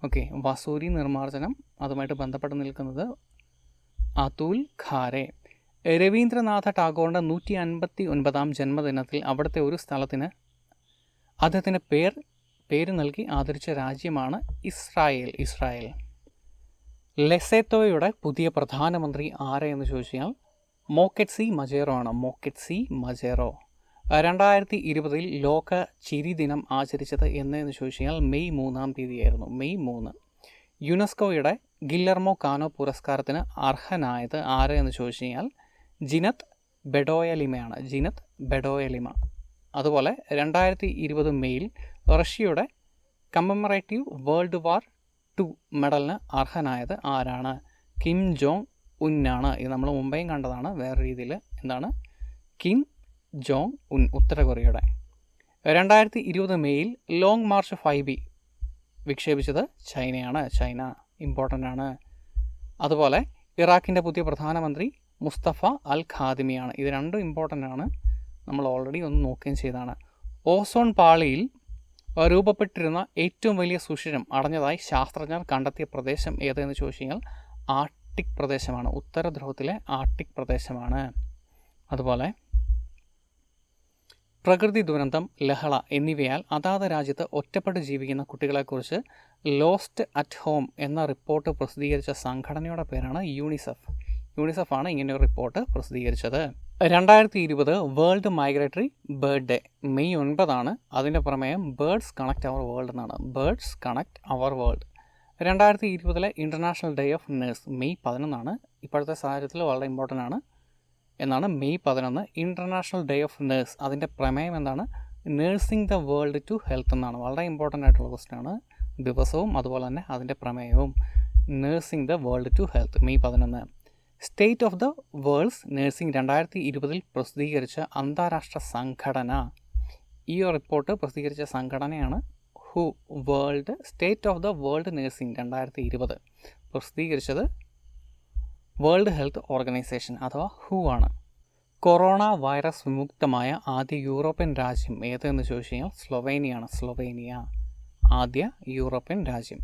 ഓക്കെ, വസൂരി നിർമ്മാർജ്ജനം അതുമായിട്ട് ബന്ധപ്പെട്ട് നിൽക്കുന്നത് അതുൽ ഖാരെ. രവീന്ദ്രനാഥ ടാഗോറിൻ്റെ 159ാം ജന്മദിനത്തിൽ അവിടുത്തെ ഒരു സ്ഥലത്തിന് അദ്ദേഹത്തിൻ്റെ പേര് നൽകി ആദരിച്ച രാജ്യമാണ് ഇസ്രായേൽ. ലെസോത്തോയുടെ പുതിയ പ്രധാനമന്ത്രി ആരെയെന്ന് ചോദിച്ചാൽ മോക്കെറ്റ്സി മജേറോ ആണ്. മോക്കെറ്റ്സി മജേറോ. 2020 ലോക ചിരി ദിനം ആചരിച്ചത് എന്ന് ചോദിച്ചാൽ മെയ് 3-ാം തീയതിയായിരുന്നു. മെയ് 3. യുനെസ്കോയുടെ ഗില്ലർമോ കാനോ പുരസ്കാരത്തിന് അർഹനായത് ആരെയെന്ന് ചോദിച്ചു കഴിഞ്ഞാൽ ജിനത്ത് ബെഡോയലിമയാണ്. ജിനത്ത് ബെഡോയലിമ. അതുപോലെ 2020 മെയ്യിൽ റഷ്യയുടെ കമ്മമറേറ്റീവ് വേൾഡ് വാർ 2 മെഡലിന് അർഹനായത് ആരാണ്? കിം ജോങ് ഉന്നാണ്. ഇത് നമ്മൾ മുമ്പേയും കണ്ടതാണ് വേറെ രീതിയിൽ. എന്താണ്? കിം ജോങ് ഉൻ, ഉത്തര കൊറിയയുടെ. 2020 മെയ്യിൽ ലോങ് മാർച്ച് 5B വിക്ഷേപിച്ചത് ചൈനയാണ്. ചൈന ഇമ്പോർട്ടൻ്റ് ആണ്. അതുപോലെ ഇറാഖിൻ്റെ പുതിയ പ്രധാനമന്ത്രി മുസ്തഫ അൽ ഖാദിമിയാണ്. ഇത് രണ്ടും ഇമ്പോർട്ടൻ്റ് ആണ്, നമ്മൾ ഓൾറെഡി ഒന്ന് നോക്കുകയും ചെയ്തതാണ്. ഓസോൺ പാളിയിൽ രൂപപ്പെട്ടിരുന്ന ഏറ്റവും വലിയ സുഷിരം അടഞ്ഞതായി ശാസ്ത്രജ്ഞർ കണ്ടെത്തിയ പ്രദേശം ഏതെന്ന് ചോദിച്ചു കഴിഞ്ഞാൽ ആർട്ടിക് പ്രദേശമാണ്. ഉത്തര ധ്രുവത്തിലെ ആർട്ടിക് പ്രദേശമാണ്. അതുപോലെ പ്രകൃതി ദുരന്തം, ലഹള എന്നിവയാൽ അതാത് രാജ്യത്ത് ഒറ്റപ്പെട്ട് ജീവിക്കുന്ന കുട്ടികളെക്കുറിച്ച് ലോസ്റ്റ് അറ്റ് ഹോം എന്ന റിപ്പോർട്ട് പ്രസിദ്ധീകരിച്ച സംഘടനയുടെ പേരാണ് യൂണിസെഫ്. യൂണിസെഫാണ് ഇങ്ങനെ ഒരു റിപ്പോർട്ട് പ്രസിദ്ധീകരിച്ചത്. 2020 world migratory bird day May 9. അതിൻ്റെ പ്രമേയം ബേർഡ്സ് കണക്ട് അവർ വേൾഡ് എന്നാണ്. Birds connect our world. 2020 international day of nurse May 11. ഇപ്പോഴത്തെ സാഹചര്യത്തിൽ വളരെ ഇമ്പോർട്ടൻ്റ് ആണ് എന്നാണ്. May 11 international day of nurse. അതിൻ്റെ പ്രമേയം എന്താണ്? Nursing the world to health എന്നാണ്. വളരെ ഇമ്പോർട്ടൻ്റ് ആയിട്ടുള്ള ക്വസ്റ്റ്യൻ ആണ്. ദിവസവും അതുപോലെ തന്നെ അതിൻ്റെ പ്രമേയവും. Nursing the world to health May 11. State of the world's nursing 2020 പ്രസിദ്ധീകരിച്ച അന്താരാഷ്ട്ര സംഘടന. ഈ റിപ്പോർട്ട് പ്രസിദ്ധീകരിച്ച സംഘടനയാണ് ഹു. World state of the world nursing 2020 പ്രസിദ്ധീകരിച്ചത് വേൾഡ് ഹെൽത്ത് ഓർഗനൈസേഷൻ അഥവാ ഹു ആണ്. കൊറോണ വൈറസ് വിമുക്തമായ ആദ്യ യൂറോപ്യൻ രാജ്യം ഏതെന്ന് ചോദിച്ചു കഴിഞ്ഞാൽ സ്ലൊവേനിയാണ്. സ്ലൊവേനിയ ആദ്യ യൂറോപ്യൻ രാജ്യം.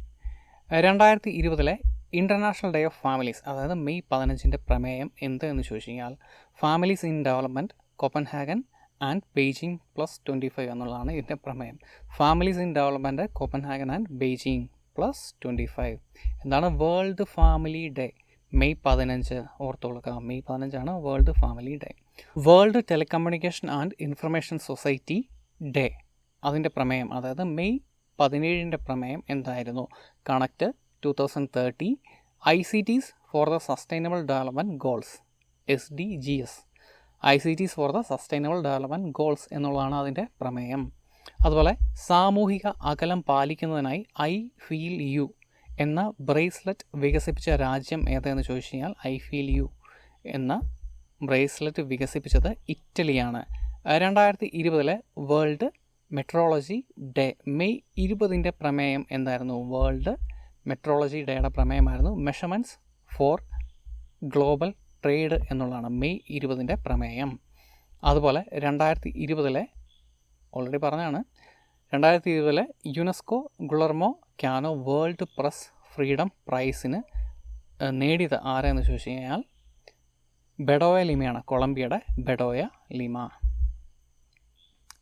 2020 ഇൻ്റർനാഷണൽ ഡേ ഓഫ് ഫാമിലീസ്, അതായത് മെയ് 15 പ്രമേയം എന്ത് എന്ന് ചോദിച്ചു കഴിഞ്ഞാൽ families in development Copenhagen and Beijing +25 എന്നുള്ളതാണ് ഇതിൻ്റെ പ്രമേയം. Families in development Copenhagen and Beijing +25. എന്താണ്? World family day May 15. ഓർത്തുകൊള്ളുക, May 15 world family day. World telecommunication and information society day, അതിൻ്റെ പ്രമേയം അതായത് മെയ് 17 പ്രമേയം എന്തായിരുന്നു? Connect 2030 ICTs for the sustainable development goals, SDGs. ICTs for the sustainable development goals എന്നുള്ളതാണ് അതിൻ്റെ പ്രമേയം. അതുപോലെ സാമൂഹിക അകലം പാലിക്കുന്നതിനായി ഐ ഫീൽ യു എന്ന ബ്രേസ്ലെറ്റ് വികസിപ്പിച്ച രാജ്യം ഏതെന്ന് ചോദിച്ചു കഴിഞ്ഞാൽ ഐ ഫീൽ യു എന്ന ബ്രേസ്ലെറ്റ് വികസിപ്പിച്ചത് ഇറ്റലിയാണ്. 2020 വേൾഡ് മെട്രോളജി ഡേ മെയ് 20 പ്രമേയം എന്തായിരുന്നു? വേൾഡ് മെട്രോളജി ഡേയുടെ പ്രമേയമായിരുന്നു മെഷർമെൻറ്റ്സ് ഫോർ ഗ്ലോബൽ ട്രേഡ് എന്നുള്ളതാണ് മെയ് 20 പ്രമേയം. അതുപോലെ 2020 ഓൾറെഡി പറഞ്ഞാണ്, 2020 യുനെസ്കോ ഗില്ലർമോ കാനോ വേൾഡ് പ്രസ് ഫ്രീഡം പ്രൈസിന് നേടിയത് ആരെന്ന് ചോദിച്ചു കഴിഞ്ഞാൽ ബെഡോയ ലിമയാണ്. കൊളംബിയയുടെ ബെഡോയ ലിമ.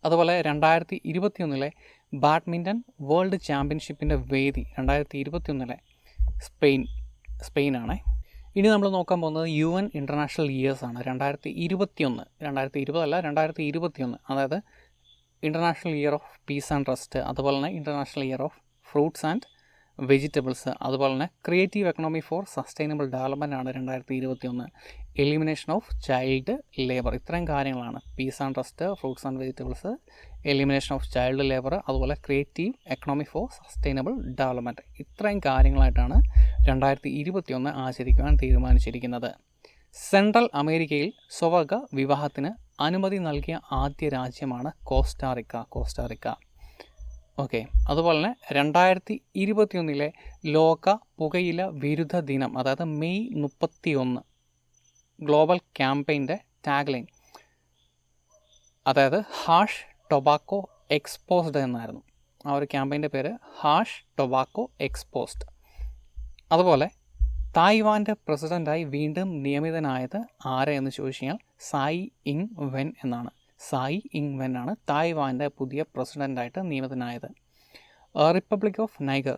അതുപോലെ 2021 ബാഡ്മിൻ്റൺ വേൾഡ് ചാമ്പ്യൻഷിപ്പിൻ്റെ വേദി 2021 സ്പെയിനാണ്. ഇനി നമ്മൾ നോക്കാൻ പോകുന്നത് UN ഇൻ്റർനാഷണൽ ഇയേഴ്സാണ്. 2021 അതായത് international year of peace and rest, അതുപോലെ തന്നെ international year of fruits and vegetables, അതുപോലെ തന്നെ creative economy for sustainable development ആണ് 2021. എലിമിനേഷൻ ഓഫ് ചൈൽഡ് ലേബർ, ഇത്രയും കാര്യങ്ങളാണ്. Peace and rest, fruits and vegetables, elimination of child labour, അതുപോലെ creative economy for sustainable development, ഇത്രയും കാര്യങ്ങളായിട്ടാണ് 2021 ആചരിക്കുവാൻ തീരുമാനിച്ചിരിക്കുന്നത്. സെൻട്രൽ അമേരിക്കയിൽ സ്വവർഗ വിവാഹത്തിന് അനുമതി നൽകിയ ആദ്യ രാജ്യമാണ് കോസ്റ്റാറിക്ക. ഓക്കെ, അതുപോലെ തന്നെ 2021 ലോക പുകയില വിരുദ്ധ ദിനം, അതായത് മെയ് 31 ഗ്ലോബൽ ക്യാമ്പയിൻ്റെ ടാഗ്ലൈൻ അതായത് ഹാഷ് ടൊബാക്കോ എക്സ്പോസ്ഡ് എന്നായിരുന്നു. ആ ഒരു ക്യാമ്പയിൻ്റെ പേര് ഹാഷ് ടൊബാക്കോ എക്സ്പോസ്ഡ്. അതുപോലെ തായ്വാൻ്റെ പ്രസിഡൻ്റായി വീണ്ടും നിയമിതനായത് ആരെയെന്ന് ചോദിച്ചു കഴിഞ്ഞാൽ സായി ഇങ് വെൻ എന്നാണ്. സായി ഇങ് വെൻ ആണ് തായ്വാൻ്റെ പുതിയ പ്രസിഡൻ്റായിട്ട് നിയമിതനായത്. റിപ്പബ്ലിക് ഓഫ് നൈഗർ,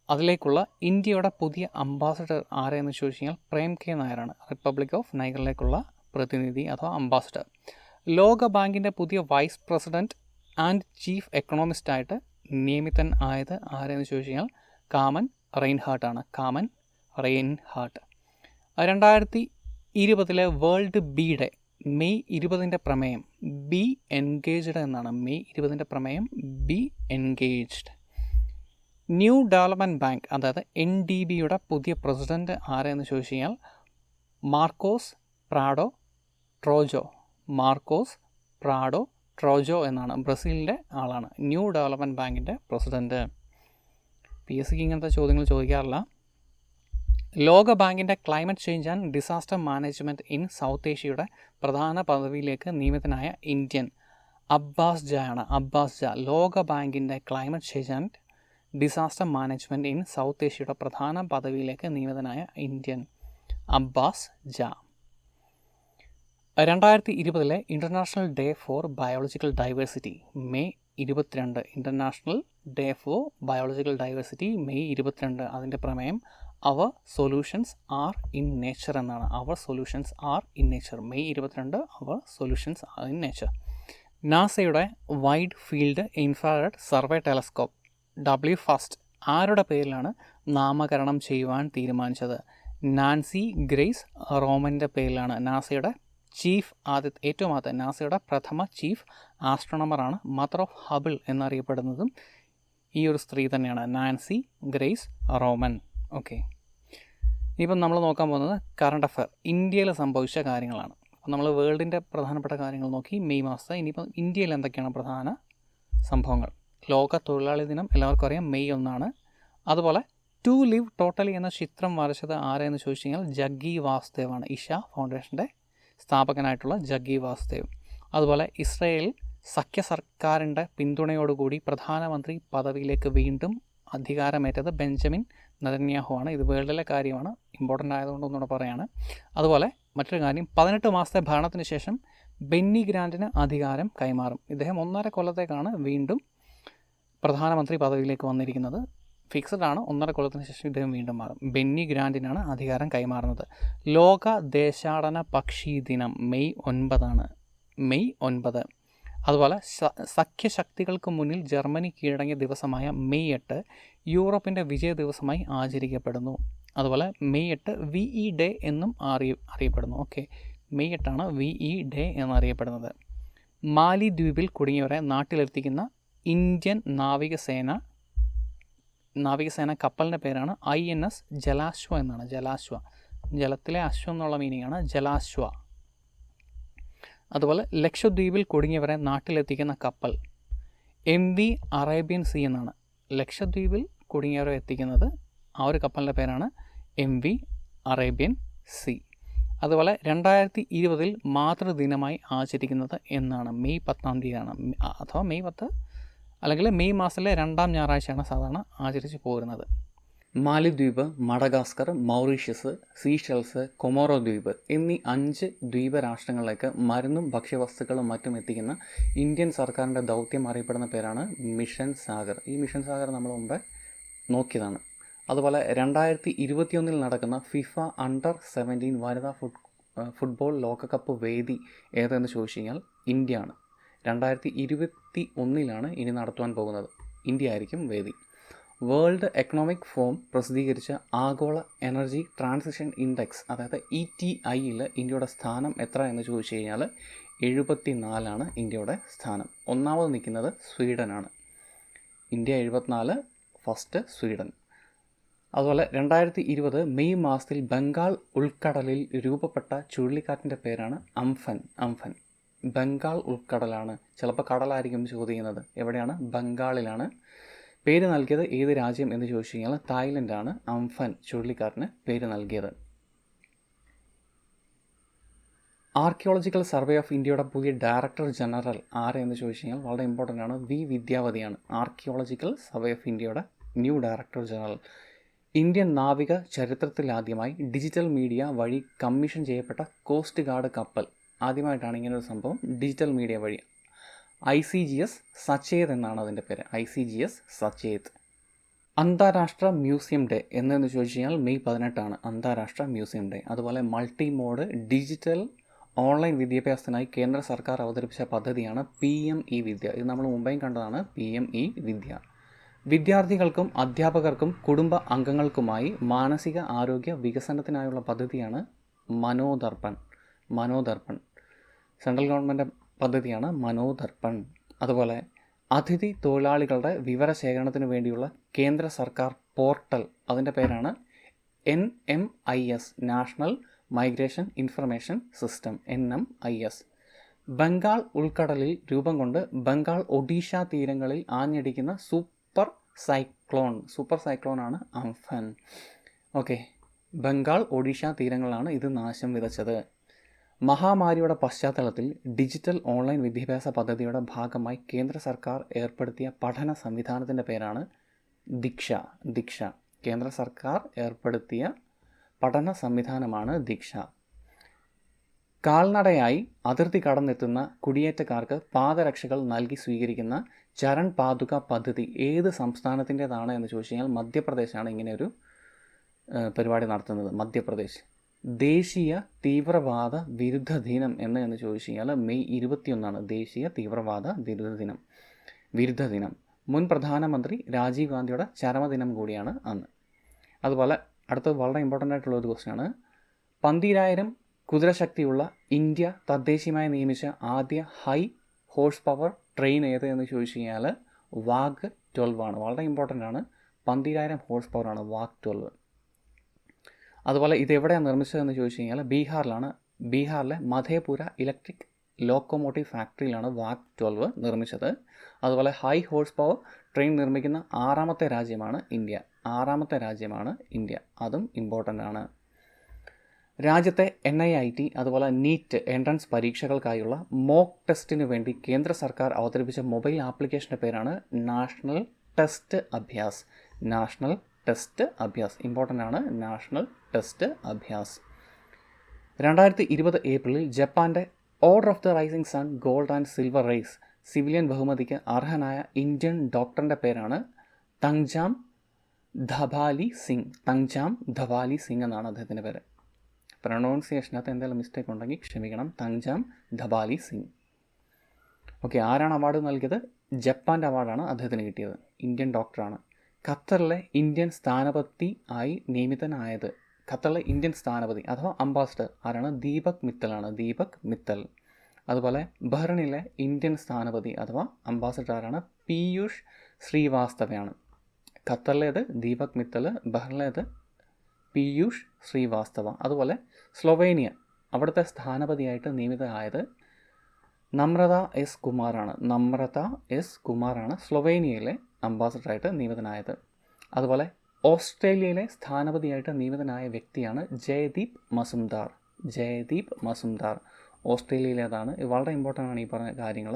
അതിലേക്കുള്ള ഇന്ത്യയുടെ പുതിയ അംബാസഡർ ആരെയെന്ന് ചോദിച്ചു കഴിഞ്ഞാൽ പ്രേം കെ നായരാണ്. റിപ്പബ്ലിക് ഓഫ് നൈഗറിലേക്കുള്ള പ്രതിനിധി അഥവാ അംബാസഡർ. ലോക ബാങ്കിൻ്റെ പുതിയ വൈസ് പ്രസിഡൻറ്റ് ആൻഡ് ചീഫ് എക്കണോമിസ്റ്റായിട്ട് നിയമിതൻ ആയത് ആരെയെന്ന് ചോദിച്ചു കഴിഞ്ഞാൽ കാമൻ റെയിൻഹാർട്ട് ആണ്. Carmen Reinhart. 2020 world bee day, May 20 പ്രമേയം ബി എൻഗേജ്ഡ് എന്നാണ്. മെയ് 20 പ്രമേയം be engaged. New development bank അതായത് NDBയുടെ പുതിയ പ്രസിഡൻറ്റ് ആരെയെന്ന് ചോദിച്ചു കഴിഞ്ഞാൽ മാർക്കോസ് പ്രാഡോ ട്രോജോ എന്നാണ്. ബ്രസീലിൻ്റെ ആളാണ്. ന്യൂ ഡെവലപ്മെൻറ്റ് ബാങ്കിൻ്റെ പ്രസിഡൻറ്റ്. PSCക്ക് ഇങ്ങനത്തെ ചോദ്യങ്ങൾ ചോദിക്കാറില്ല. ലോക ബാങ്കിൻ്റെ climate change and disaster management in south ഏഷ്യയുടെ പ്രധാന പദവിയിലേക്ക് നിയമിതനായ ഇന്ത്യൻ അബ്ബാസ് ജയാണ്. ലോക ബാങ്കിൻ്റെ climate change and disaster management in south ഏഷ്യയുടെ പ്രധാന പദവിയിലേക്ക് നിയമിതനായ Indian Abbas Jha. 2020 international day for biological diversity May 22. International day for biological diversity May 22. അതിൻ്റെ പ്രമേയം our solutions are in nature എന്നാണ്. Our solutions are in nature May 22. Our solutions are in nature. നാസയുടെ wide field infrared survey telescope WFAST ആരുടെ പേരിലാണ് നാമകരണം ചെയ്യുവാൻ തീരുമാനിച്ചത്? Nancy grace റോമൻ്റെ പേരിലാണ്. നാസയുടെ നാസയുടെ പ്രഥമ ചീഫ് ആസ്ട്രോണമറാണ്. മദർ ഓഫ് ഹബിൾ എന്നറിയപ്പെടുന്നതും ഈ ഒരു സ്ത്രീ തന്നെയാണ്, നാൻസി ഗ്രേസ് റോമൻ. ഓക്കെ, ഇനിയിപ്പം നമ്മൾ നോക്കാൻ പോകുന്നത് കറണ്ട് അഫെയർ, ഇന്ത്യയിൽ സംഭവിച്ച കാര്യങ്ങളാണ്. അപ്പം നമ്മൾ വേൾഡിൻ്റെ പ്രധാനപ്പെട്ട കാര്യങ്ങൾ നോക്കി മെയ് മാസത്തെ. ഇനിയിപ്പം ഇന്ത്യയിൽ എന്തൊക്കെയാണ് പ്രധാന സംഭവങ്ങൾ? ലോക തൊഴിലാളി ദിനം എല്ലാവർക്കും അറിയാം, മെയ് 1. അതുപോലെ ടു ലിവ് ടോട്ടലി എന്ന ചിത്രം വരച്ചത് ആരെയെന്ന് ചോദിച്ചു കഴിഞ്ഞാൽ ജഗ്ഗി വാസുദേവാണ്. ഇഷ ഫൗണ്ടേഷൻ്റെ സ്ഥാപകനായിട്ടുള്ള ജഗ്ഗി വാസുദേവ്. അതുപോലെ ഇസ്രയേൽ സഖ്യ സർക്കാരിൻ്റെ പിന്തുണയോടുകൂടി പ്രധാനമന്ത്രി പദവിയിലേക്ക് വീണ്ടും അധികാരമേറ്റത് ബെഞ്ചമിൻ നെതന്യാഹു ആണ്. ഇത് വേൾഡിലെ കാര്യമാണ്, ഇമ്പോർട്ടൻ്റ് ആയതുകൊണ്ട് ഒന്നുകൂടെ പറയാണ്. അതുപോലെ മറ്റൊരു കാര്യം, 18 മാസത്തെ ഭരണത്തിന് ശേഷം ബെന്നി ഗ്രാൻഡിന് അധികാരം കൈമാറും. ഇദ്ദേഹം 1.5 കൊല്ലത്തേക്കാണ് വീണ്ടും പ്രധാനമന്ത്രി പദവിയിലേക്ക് വന്നിരിക്കുന്നത്. ഫിക്സഡ് ആണ്, 1.5 കൊല്ലത്തിന് ശേഷം ഇദ്ദേഹം വീണ്ടും മാറും. ബെന്നി ഗ്രാൻഡിനാണ് അധികാരം കൈമാറുന്നത്. ലോക ദേശാടന പക്ഷി ദിനം മെയ് 9 മെയ് 9. അതുപോലെ സഖ്യശക്തികൾക്ക് മുന്നിൽ ജർമ്മനി കീഴടങ്ങിയ ദിവസമായ മെയ് 8 യൂറോപ്പിൻ്റെ വിജയ ദിവസമായി ആചരിക്കപ്പെടുന്നു. അതുപോലെ മെയ് 8 VE ഡേ എന്നും അറിയപ്പെടുന്നു. ഓക്കെ, മെയ് 8 VE ഡേ എന്നറിയപ്പെടുന്നത്. മാലി ദ്വീപിൽ കുടുങ്ങിയവരെ നാട്ടിലെത്തിക്കുന്ന ഇന്ത്യൻ നാവികസേന കപ്പലിൻ്റെ പേരാണ് INS ജലാശ്വ എന്നാണ്. ജലത്തിലെ അശ്വം എന്നുള്ള മീനിങ്ങാണ് ജലാശ്വ. അതുപോലെ ലക്ഷദ്വീപിൽ കുടുങ്ങിയവരെ നാട്ടിലെത്തിക്കുന്ന കപ്പൽ MV അറേബ്യൻ സി എന്നാണ്. ലക്ഷദ്വീപിൽ കുടുങ്ങിയവരെ എത്തിക്കുന്നത് ആ ഒരു കപ്പലിൻ്റെ പേരാണ് MV അറേബ്യൻ സി. അതുപോലെ 2020 മാതൃദിനമായി ആചരിക്കുന്നത് എന്നാണ്? മെയ് 10 അഥവാ മെയ് 10 അല്ലെങ്കിൽ മെയ് മാസത്തിലെ 2ാം ഞായറാഴ്ചയാണ് സാധാരണ ആചരിച്ച് പോരുന്നത്. മാലിദ്വീപ്, മഡഗാസ്കർ, മൗറീഷ്യസ്, സീഷെൽസ്, കൊമോറോ ദ്വീപ് എന്നീ 5 ദ്വീപ രാഷ്ട്രങ്ങളിലേക്ക് മരുന്നും ഭക്ഷ്യവസ്തുക്കളും മറ്റും എത്തിക്കുന്ന ഇന്ത്യൻ സർക്കാരിൻ്റെ ദൗത്യം അറിയപ്പെടുന്ന പേരാണ് മിഷൻ സാഗർ. ഈ മിഷൻ സാഗർ നമ്മൾ മുമ്പ് നോക്കിയതാണ്. അതുപോലെ 2021 നടക്കുന്ന ഫിഫ അണ്ടർ 17 വനിതാ ഫുട്ബോൾ ലോകകപ്പ് വേദി ഏതെന്ന് ചോദിച്ചു കഴിഞ്ഞാൽ ഇന്ത്യ ആണ്. 2021 ഇനി നടത്തുവാൻ പോകുന്നത്. ഇന്ത്യ ആയിരിക്കും വേദി. വേൾഡ് എക്കണോമിക് ഫോറം പ്രസിദ്ധീകരിച്ച ആഗോള എനർജി ട്രാൻസിഷൻ ഇൻഡെക്സ്, അതായത് ETIയിൽ ഇന്ത്യയുടെ സ്ഥാനം എത്ര എന്ന് ചോദിച്ചു കഴിഞ്ഞാൽ 74 ഇന്ത്യയുടെ സ്ഥാനം. ഒന്നാമത് നിൽക്കുന്നത് സ്വീഡനാണ്. India 74, first Sweden. അതുപോലെ 2020 മെയ് മാസത്തിൽ ബംഗാൾ ഉൾക്കടലിൽ രൂപപ്പെട്ട ചുഴലിക്കാറ്റിൻ്റെ പേരാണ് അംഫൻ. ബംഗാൾ ഉൾക്കടലാണ്. ചിലപ്പോൾ കടലായിരിക്കും ചോദിക്കുന്നത്. എവിടെയാണ്? ബംഗാളിലാണ്. പേര് നൽകിയത് ഏത് രാജ്യം എന്ന് ചോദിച്ചു കഴിഞ്ഞാൽ തായ്ലൻഡാണ് അംഫൻ ചുഴലിക്കാറ്റിന് പേര് നൽകിയത്. ആർക്കിയോളജിക്കൽ സർവേ ഓഫ് ഇന്ത്യയുടെ പുതിയ ഡയറക്ടർ ജനറൽ ആരെന്ന് ചോദിച്ചു കഴിഞ്ഞാൽ വളരെ ഇമ്പോർട്ടൻ്റ് ആണ്. വിദ്യാവതിയാണ് ആർക്കിയോളജിക്കൽ സർവേ ഓഫ് ഇന്ത്യയുടെ ന്യൂ ഡയറക്ടർ ജനറൽ. ഇന്ത്യൻ നാവിക ചരിത്രത്തിലാദ്യമായി ഡിജിറ്റൽ മീഡിയ വഴി കമ്മീഷൻ ചെയ്യപ്പെട്ട കോസ്റ്റ് ഗാർഡ് കപ്പൽ. ആദ്യമായിട്ടാണ് ഇങ്ങനൊരു സംഭവം ഡിജിറ്റൽ മീഡിയ വഴി. ICGS സച്ചേത് എന്നാണ് അതിൻ്റെ പേര്. ICGS സച്ചേത്. അന്താരാഷ്ട്ര മ്യൂസിയം ഡേ എന്നു ചോദിച്ചു കഴിഞ്ഞാൽ മെയ് 18 അന്താരാഷ്ട്ര മ്യൂസിയം ഡേ. അതുപോലെ മൾട്ടി മോഡ് ഡിജിറ്റൽ ഓൺലൈൻ വിദ്യാഭ്യാസത്തിനായി കേന്ദ്ര സർക്കാർ അവതരിപ്പിച്ച പദ്ധതിയാണ് PME വിദ്യ. ഇത് നമ്മൾ മുമ്പേയും കണ്ടതാണ്. PME വിദ്യ വിദ്യാർത്ഥികൾക്കും അധ്യാപകർക്കും കുടുംബ അംഗങ്ങൾക്കുമായി മാനസിക ആരോഗ്യ വികസനത്തിനായുള്ള പദ്ധതിയാണ് മനോദർപ്പൺ. സെൻട്രൽ ഗവൺമെൻറ് പദ്ധതിയാണ് മനോദർപ്പൺ. അതുപോലെ അതിഥി തൊഴിലാളികളുടെ വിവരശേഖരണത്തിന് വേണ്ടിയുള്ള കേന്ദ്ര സർക്കാർ പോർട്ടൽ, അതിൻ്റെ പേരാണ് NMIS, national migration information system, NMIS. Bengal ഉൾക്കടലിൽ രൂപം കൊണ്ട് ബംഗാൾ ഒഡീഷ തീരങ്ങളിൽ ആഞ്ഞടിക്കുന്ന സൂപ്പർ സൈക്ലോണാണ് അംഫൻ. ഓക്കെ, ബംഗാൾ ഒഡീഷ തീരങ്ങളാണ് ഇത് നാശം വിതച്ചത്. മഹാമാരിയുടെ പശ്ചാത്തലത്തിൽ ഡിജിറ്റൽ ഓൺലൈൻ വിദ്യാഭ്യാസ പദ്ധതിയുടെ ഭാഗമായി കേന്ദ്ര സർക്കാർ ഏർപ്പെടുത്തിയ പഠന സംവിധാനത്തിൻ്റെ പേരാണ് ദീക്ഷ. കേന്ദ്ര സർക്കാർ ഏർപ്പെടുത്തിയ പഠന സംവിധാനമാണ് ദീക്ഷ. കാൽനടയായി അതിർത്തി കടന്നെത്തുന്ന കുടിയേറ്റക്കാർക്ക് പാദരക്ഷകൾ നൽകി സ്വീകരിക്കുന്ന ചരൺ പാതുക പദ്ധതി ഏത് സംസ്ഥാനത്തിൻ്റെതാണ് എന്ന് ചോദിച്ചു കഴിഞ്ഞാൽ മധ്യപ്രദേശാണ് ഇങ്ങനെയൊരു പരിപാടി നടത്തുന്നത്. മധ്യപ്രദേശ്. ദേശീയ തീവ്രവാദ വിരുദ്ധ ദിനം എന്ന് ചോദിച്ചു കഴിഞ്ഞാൽ മെയ് 21 ദേശീയ തീവ്രവാദ വിരുദ്ധ ദിനം. മുൻ പ്രധാനമന്ത്രി രാജീവ് ഗാന്ധിയുടെ ചരമദിനം കൂടിയാണ് അന്ന്. അതുപോലെ അടുത്തത് വളരെ ഇമ്പോർട്ടൻ്റ് ആയിട്ടുള്ള ഒരു ക്വസ്റ്റ്യനാണ്. 12,000 കുതിരശക്തിയുള്ള ഇന്ത്യ തദ്ദേശീയമായി നിയമിച്ച ആദ്യ ഹൈ ഹോഴ്സ് പവർ ട്രെയിൻ ഏത് എന്ന് ചോദിച്ചു കഴിഞ്ഞാൽ വാഗ് 12 വളരെ ഇമ്പോർട്ടൻ്റ് ആണ്. 12,000 ഹോഴ്സ് പവറാണ് വാഗ് 12. അതുപോലെ ഇതെവിടെയാണ് നിർമ്മിച്ചതെന്ന് ചോദിച്ചു കഴിഞ്ഞാൽ ബീഹാറിലെ മധേപുര ഇലക്ട്രിക് ലോക്കോമോട്ടീവ് ഫാക്ടറിയിലാണ് വാഗ് 12 നിർമ്മിച്ചത്. അതുപോലെ ഹൈ ഹോഴ്സ് പവർ ട്രെയിൻ നിർമ്മിക്കുന്ന 6ാമത്തെ രാജ്യമാണ് ഇന്ത്യ. അതും ഇമ്പോർട്ടൻ്റ് ആണ്. രാജ്യത്തെ NIT അതുപോലെ നീറ്റ് എൻട്രൻസ് പരീക്ഷകൾക്കായുള്ള മോക്ക് ടെസ്റ്റിന് വേണ്ടി കേന്ദ്ര സർക്കാർ അവതരിപ്പിച്ച മൊബൈൽ ആപ്ലിക്കേഷൻ്റെ പേരാണ് നാഷണൽ ടെസ്റ്റ് അഭ്യാസ്. ഇമ്പോർട്ടൻ്റ് ആണ് നാഷണൽ ടെസ്റ്റ് അഭ്യാസ്. 2020 ഏപ്രിലിൽ ജപ്പാൻ്റെ order of the rising sun gold and silver rays civilian ബഹുമതിക്ക് അർഹനായ ഇന്ത്യൻ ഡോക്ടറിൻ്റെ പേരാണ് തങ്ജാം ധബാലി സിംഗ് എന്നാണ് അദ്ദേഹത്തിൻ്റെ പേര്. പ്രൊണൗൺസിയേഷനകത്ത് എന്തെങ്കിലും മിസ്റ്റേക്ക് ഉണ്ടെങ്കിൽ ക്ഷമിക്കണം. തങ്ജാം ധബാലി സിംഗ്. ഓക്കെ, ആരാണ് അവാർഡ് നൽകിയത്? ജപ്പാൻ്റെ അവാർഡാണ് അദ്ദേഹത്തിന് കിട്ടിയത്. ഇന്ത്യൻ ഡോക്ടറാണ്. ഖത്തറിലെ ഇന്ത്യൻ സ്ഥാനപതി ആയി നിയമിതനായത്, ഖത്തറിലെ ഇന്ത്യൻ സ്ഥാനപതി അഥവാ അംബാസിഡർ ആരാണ്? ദീപക് മിത്തൽ. അതുപോലെ ബഹ്റിനിലെ ഇന്ത്യൻ സ്ഥാനപതി അഥവാ അംബാസിഡർ ആരാണ്? പീയൂഷ് ശ്രീവാസ്തവയാണ്. ഖത്തറിലേത് ദീപക് മിത്തൽ, ബഹ്റിനിലേത് പീയൂഷ് ശ്രീവാസ്തവ. അതുപോലെ സ്ലൊവേനിയ, അവിടുത്തെ സ്ഥാനപതിയായിട്ട് നിയമിതനായത് നമ്രത എസ് കുമാറാണ് സ്ലൊവേനിയയിലെ അംബാസിഡറായിട്ട് നിയമിതനായത്. അതുപോലെ ഓസ്ട്രേലിയയിലെ സ്ഥാനപതിയായിട്ട് നിയമിതനായ വ്യക്തിയാണ് ജയദീപ് മസുംദാർ. ഓസ്ട്രേലിയയിലേതാണ്. വളരെ ഇമ്പോർട്ടൻ്റ് ആണ് ഈ പറഞ്ഞ കാര്യങ്ങൾ.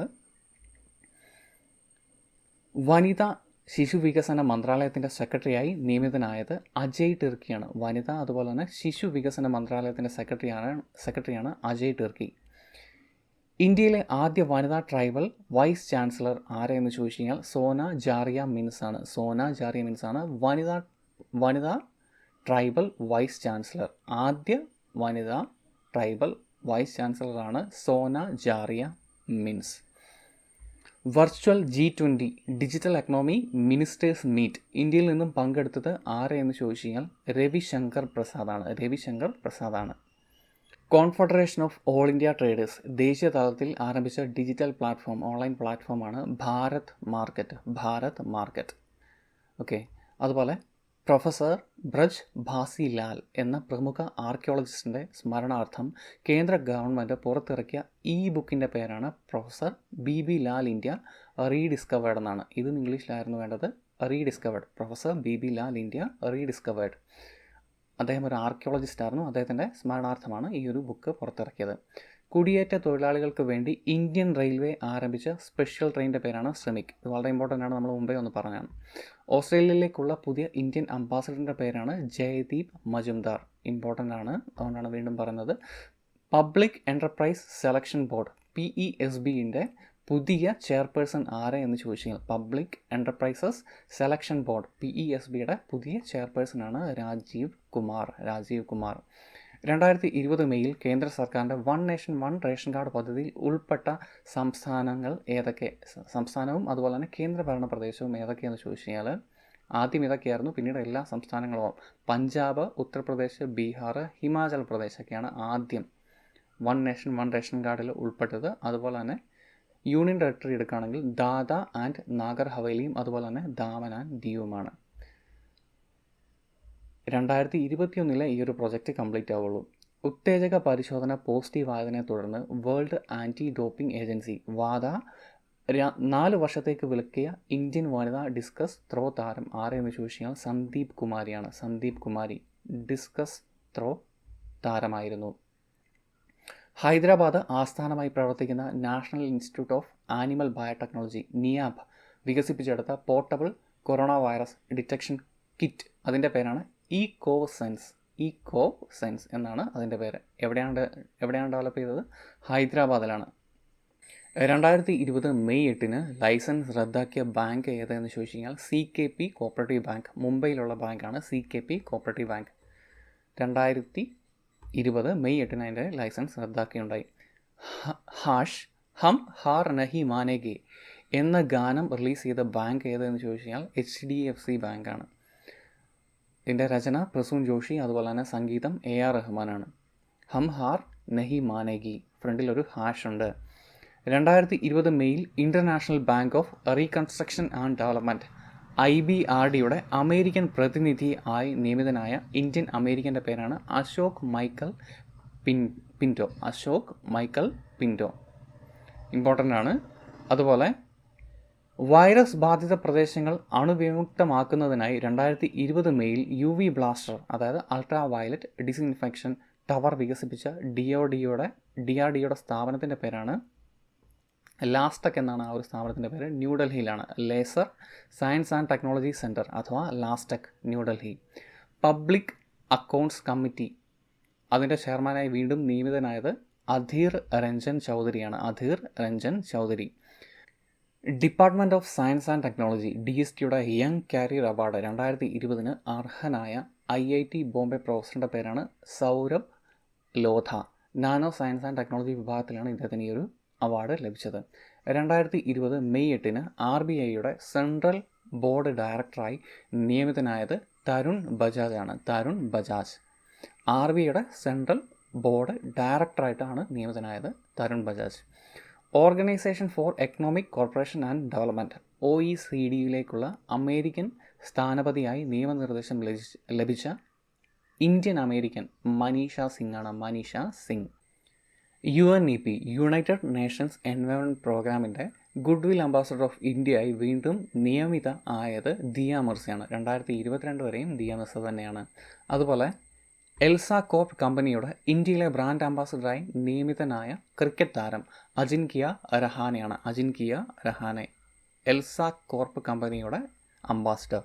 വനിതാ ശിശു വികസന മന്ത്രാലയത്തിൻ്റെ സെക്രട്ടറിയായി നിയമിതനായത് അജയ് ടിർക്കിയാണ്. വനിത അതുപോലെ തന്നെ ശിശു വികസന മന്ത്രാലയത്തിൻ്റെ സെക്രട്ടറിയാണ് അജയ് ടിർക്കി. ഇന്ത്യയിലെ ആദ്യ വനിതാ ട്രൈബൽ വൈസ് ചാൻസലർ ആരെയെന്ന് ചോദിച്ചു കഴിഞ്ഞാൽ സോന ജാറിയ മിൻസ് ആണ്. സോന ജാറിയ മിൻസ് ആണ് വനിതാ ട്രൈബൽ വൈസ് ചാൻസലർ. ആദ്യ വനിതാ ട്രൈബൽ വൈസ് ചാൻസലറാണ് Sona Jharia Minz. Virtual G20 digital economy ministers meet ഇന്ത്യയിൽ നിന്നും പങ്കെടുത്തത് ആരെയെന്ന് ചോദിച്ചു കഴിഞ്ഞാൽ രവിശങ്കർ പ്രസാദാണ്. Confederation of all India traders ദേശീയ തലത്തിൽ ആരംഭിച്ച ഡിജിറ്റൽ പ്ലാറ്റ്ഫോം, ഓൺലൈൻ പ്ലാറ്റ്ഫോമാണ് ഭാരത് മാർക്കറ്റ്. ഓക്കെ, അതുപോലെ പ്രൊഫസർ ബ്രജ് ഭാസി ലാൽ എന്ന പ്രമുഖ ആർക്കിയോളജിസ്റ്റിൻ്റെ സ്മരണാർത്ഥം കേന്ദ്ര ഗവൺമെൻറ് പുറത്തിറക്കിയ ബുക്കിൻ്റെ പേരാണ് professor BB Lal India rediscovered എന്നാണ്. ഇതും ഇംഗ്ലീഷിലായിരുന്നു വേണ്ടത്, rediscovered. Professor BB Lal India rediscovered. അദ്ദേഹം ഒരു ആർക്കിയോളജിസ്റ്റ് ആയിരുന്നു. അദ്ദേഹത്തിൻ്റെ സ്മരണാർത്ഥമാണ് ഈ ഒരു ബുക്ക് പുറത്തിറക്കിയത്. കുടിയേറ്റ തൊഴിലാളികൾക്ക് വേണ്ടി ഇന്ത്യൻ റെയിൽവേ ആരംഭിച്ച സ്പെഷ്യൽ ട്രെയിനിൻ്റെ പേരാണ് ശ്രമിക്. ഇത് വളരെ ഇമ്പോർട്ടൻ്റ് ആണ്, നമ്മൾ മുമ്പേ ഒന്ന് പറഞ്ഞതാണ്. ഓസ്ട്രേലിയയിലേക്കുള്ള പുതിയ ഇന്ത്യൻ അംബാസഡറിൻ്റെ പേരാണ് ജയദീപ് മജുംദാർ. ഇമ്പോർട്ടൻ്റ് ആണ്, അതുകൊണ്ടാണ് വീണ്ടും പറയുന്നത്. പബ്ലിക് എൻ്റർപ്രൈസ് സെലക്ഷൻ ബോർഡ് PESBൻ്റെ പുതിയ ചെയർപേഴ്സൺ ആരെ എന്ന് ചോദിച്ചു കഴിഞ്ഞാൽ പബ്ലിക് എൻ്റർപ്രൈസസ് സെലക്ഷൻ ബോർഡ് PESBയുടെ പുതിയ ചെയർപേഴ്സണാണ് രാജീവ് കുമാർ. 2020 മെയ്യിൽ കേന്ദ്ര സർക്കാരിൻ്റെ one nation one ration card പദ്ധതിയിൽ ഉൾപ്പെട്ട സംസ്ഥാനങ്ങൾ ഏതൊക്കെ? സംസ്ഥാനവും അതുപോലെ തന്നെ കേന്ദ്രഭരണ പ്രദേശവും ഏതൊക്കെയെന്ന് ചോദിച്ചു കഴിഞ്ഞാൽ ആദ്യം ഇതൊക്കെയായിരുന്നു, പിന്നീട് എല്ലാ സംസ്ഥാനങ്ങളും പഞ്ചാബ്, ഉത്തർപ്രദേശ്, ബീഹാർ, ഹിമാചൽ പ്രദേശൊക്കെയാണ് ആദ്യം വൺ നേഷൻ വൺ റേഷൻ കാർഡിൽ ഉൾപ്പെട്ടത്. അതുപോലെ തന്നെ യൂണിയൻ ടെറിട്ടറി എടുക്കുകയാണെങ്കിൽ ദാദ ആൻഡ് നാഗർ ഹവേലിയും അതുപോലെ തന്നെ ദാമൻ ആൻഡ് ദിയുമാണ്. 2021 ഈ ഒരു പ്രൊജക്റ്റ് കംപ്ലീറ്റ് ആവുള്ളൂ. ഉത്തേജക പരിശോധന പോസിറ്റീവ് ആയതിനെ തുടർന്ന് World Anti Doping Agency WADA 4 വർഷത്തേക്ക് വിലക്കിയ ഇന്ത്യൻ വനിതാ ഡിസ്കസ് ത്രോ താരം ആരെന്ന് ചോദിച്ചു കഴിഞ്ഞാൽ സന്ദീപ് കുമാരി ഡിസ്കസ് ത്രോ താരമായിരുന്നു. ഹൈദരാബാദ് ആസ്ഥാനമായി പ്രവർത്തിക്കുന്ന national institute of animal biotechnology NIAB വികസിപ്പിച്ചെടുത്ത portable corona virus detection kit, അതിൻ്റെ പേരാണ് ഇക്കോസെൻസ് എന്നാണ് അതിൻ്റെ പേര്. എവിടെയാണ് ഡെവലപ്പ് ചെയ്തത്? ഹൈദരാബാദിലാണ്. 2020 മെയ് 8 ലൈസൻസ് റദ്ദാക്കിയ ബാങ്ക് ഏതെന്ന് ചോദിച്ചു കഴിഞ്ഞാൽ CKP കോപ്പറേറ്റീവ് ബാങ്ക്. മുംബൈയിലുള്ള ബാങ്കാണ് CKP കോപ്പറേറ്റീവ് ബാങ്ക്. 2020 മെയ് 8 അതിൻ്റെ ലൈസൻസ് റദ്ദാക്കിയുണ്ടായി. ഹം ഹാർ നഹി മാനേഗെ എന്ന ഗാനം റിലീസ് ചെയ്ത ബാങ്ക് ഏതെന്ന് ചോദിച്ചു കഴിഞ്ഞാൽ HDFC ബാങ്കാണ്. ഇതിൻ്റെ രചന പ്രസൂൺ ജോഷി, അതുപോലെ തന്നെ സംഗീതം AR റഹ്മാനാണ്. ഹം ഹാർ നഹി മാനേഗി, ഫ്രണ്ടിൽ ഒരു ഹാഷ് ഉണ്ട്. 2020 മെയ്യിൽ international bank of reconstruction and development IBRDയുടെ അമേരിക്കൻ പ്രതിനിധി ആയി നിയമിതനായ ഇന്ത്യൻ അമേരിക്കൻ്റെ പേരാണ് അശോക് മൈക്കൽ പിൻറ്റോ. ഇമ്പോർട്ടൻ്റ് ആണ്. അതുപോലെ വൈറസ് ബാധിത പ്രദേശങ്ങൾ അണുവിമുക്തമാക്കുന്നതിനായി 2020 മെയ്യിൽ UV ബ്ലാസ്റ്റർ, അതായത് അൾട്രാ വയലറ്റ് ഡിസിൻഫെക്ഷൻ ടവർ വികസിപ്പിച്ച DRDOയുടെ സ്ഥാപനത്തിൻ്റെ പേരാണ് ലാസ്റ്റക് എന്നാണ്. ആ ഒരു സ്ഥാപനത്തിൻ്റെ പേര് ന്യൂഡൽഹിയിലാണ്. Laser science and technology centre അഥവാ LASTEC, New Delhi. Public accounts committee, അതിൻ്റെ ചെയർമാനായി വീണ്ടും നിയമിതനായത് Adhir Ranjan Chowdhury. Department of science and technology DSTയുടെ യങ് കാരിയർ അവാർഡ് 2020 അർഹനായ IIT ബോംബെ പ്രൊഫസറിൻ്റെ പേരാണ് Saurabh Lodha. Nano science and technology വിഭാഗത്തിലാണ് ഇദ്ദേഹത്തിന് ഈ ഒരു അവാർഡ് ലഭിച്ചത്. 2020 മെയ് 8 RBIയുടെ സെൻട്രൽ ബോർഡ് ഡയറക്ടറായി നിയമിതനായത് തരുൺ ബജാജ്. RBIയുടെ സെൻട്രൽ ബോർഡ് ഡയറക്ടറായിട്ടാണ് നിയമിതനായത് Tarun Bajaj. Organisation for economic corporation and development OECDയിലേക്കുള്ള അമേരിക്കൻ സ്ഥാനപതിയായി നിയമനിർദ്ദേശം ലഭിച്ച Indian American Manisha Singh. UNEP united nations environment പ്രോഗ്രാമിൻ്റെ ഗുഡ്വിൽ അംബാസഡർ ഓഫ് ഇന്ത്യയായി വീണ്ടും നിയമിത ആയത് ദിയ മിർസയാണ്. 2022 വരെയും ദിയ മിർസ തന്നെയാണ്. അതുപോലെ എൽസ കോർപ്പ് കമ്പനിയുടെ ഇന്ത്യയിലെ ബ്രാൻഡ് അംബാസഡറായി നിയമിതനായ ക്രിക്കറ്റ് താരം അജിൻക്യ രഹാനെ. എൽസ കോർപ്പ് കമ്പനിയുടെ അംബാസിഡർ.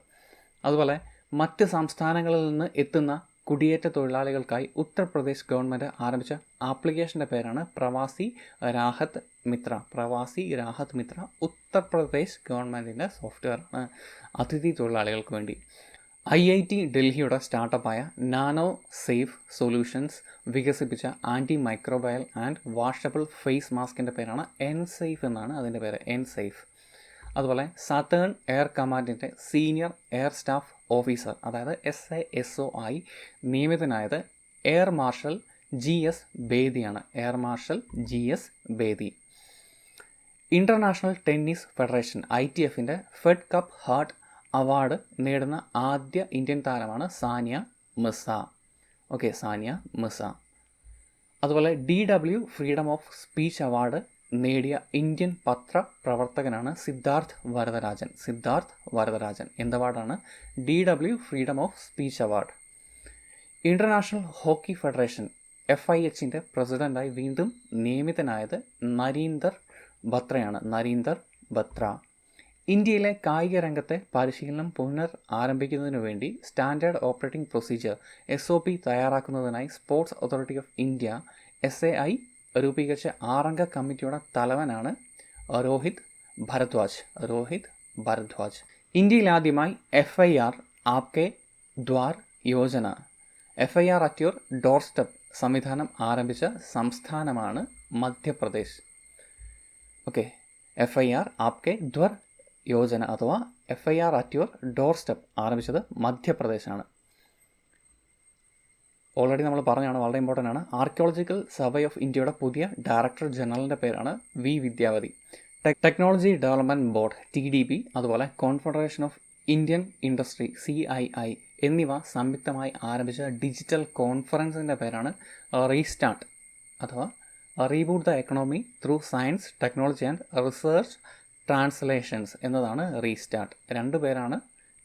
അതുപോലെ മറ്റ് സംസ്ഥാനങ്ങളിൽ നിന്ന് എത്തുന്ന കുടിയേറ്റ തൊഴിലാളികൾക്കായി ഉത്തർപ്രദേശ് ഗവൺമെൻറ് ആരംഭിച്ച ആപ്ലിക്കേഷൻ്റെ പേരാണ് പ്രവാസി രാഹത്ത് മിത്ര. പ്രവാസി രാഹത്ത് മിത്ര ഉത്തർപ്രദേശ് ഗവൺമെൻറ്റിൻ്റെ സോഫ്റ്റ്വെയറാണ് അതിഥി തൊഴിലാളികൾക്ക് വേണ്ടി. IIT ഡൽഹിയുടെ സ്റ്റാർട്ടപ്പായ നാനോ സേഫ് സൊല്യൂഷൻസ് വികസിപ്പിച്ച anti microbial and washable face മാസ്കിൻ്റെ പേരാണ് എൻസേഫ് എന്നാണ് അതിൻ്റെ പേര്, എൻസേഫ്. അതുപോലെ സതേൺ എയർ കമാൻഡിൻ്റെ സീനിയർ എയർ സ്റ്റാഫ് ഓഫീസർ, അതായത് SASO ആയി നിയമിതനായത് എയർ മാർഷൽ GS ബേദിയാണ്. Air marshal GS Bedi. International tennis federation ITFൻ്റെ ഫെഡ് കപ്പ് ഹാർട്ട് അവാർഡ് നേടുന്ന ആദ്യ ഇന്ത്യൻ താരമാണ് സാനിയ മിർസ. ഓക്കെ, സാനിയ മിർസ. അതുപോലെ DW freedom of speech award നേടിയ ഇന്ത്യൻ പത്രപ്രവർത്തകനാണ് സിദ്ധാർത്ഥ് വരദരാജൻ. സിദ്ധാർത്ഥ് വരദരാജൻ. എന്ത് അവാർഡാണ്? DW freedom of speech award. International hockey federation FIHൻ്റെ പ്രസിഡൻ്റായി വീണ്ടും നിയമിതനായത് നരീന്ദർ ബത്രയാണ്. നരീന്ദർ ബത്ര. ഇന്ത്യയിലെ കായിക രംഗത്തെ പരിശീലനം പുനർ ആരംഭിക്കുന്നതിനു വേണ്ടി സ്റ്റാൻഡേർഡ് ഓപ്പറേറ്റിംഗ് പ്രൊസീജിയർ SOP തയ്യാറാക്കുന്നതിനായി sports authority of India SAI രൂപീകരിച്ച 6-അംഗ കമ്മിറ്റിയുടെ തലവനാണ് രോഹിത് ഭരദ്വാജ്. രോഹിത് ഭരദ്വാജ്. ഇന്ത്യയിൽ ആദ്യമായി FIR Aapke Dwar Yojana, FIR at your doorstep സംവിധാനം ആരംഭിച്ച സംസ്ഥാനമാണ് മധ്യപ്രദേശ്. ഓക്കെ, FIR ആപ്കെ ദ്വാർ യോജന അഥവാ FIR at your doorstep ആരംഭിച്ചത് മധ്യപ്രദേശാണ്. ഓൾറെഡി നമ്മൾ പറഞ്ഞാണ്, വളരെ ഇമ്പോർട്ടൻ്റ് ആണ്. ആർക്കിയോളജിക്കൽ സർവേ ഓഫ് ഇന്ത്യയുടെ പുതിയ ഡയറക്ടർ ജനറലിൻ്റെ പേരാണ് V Vidyavathi. Technology development board TDB, അതുപോലെ confederation of Indian industry CII എന്നിവ സംയുക്തമായി ആരംഭിച്ച ഡിജിറ്റൽ കോൺഫറൻസിൻ്റെ പേരാണ് റീസ്റ്റാർട്ട് അഥവാ reboot the economy through science technology and research translations എന്നതാണ് റീസ്റ്റാർട്ട്. 2 പേരാണ്,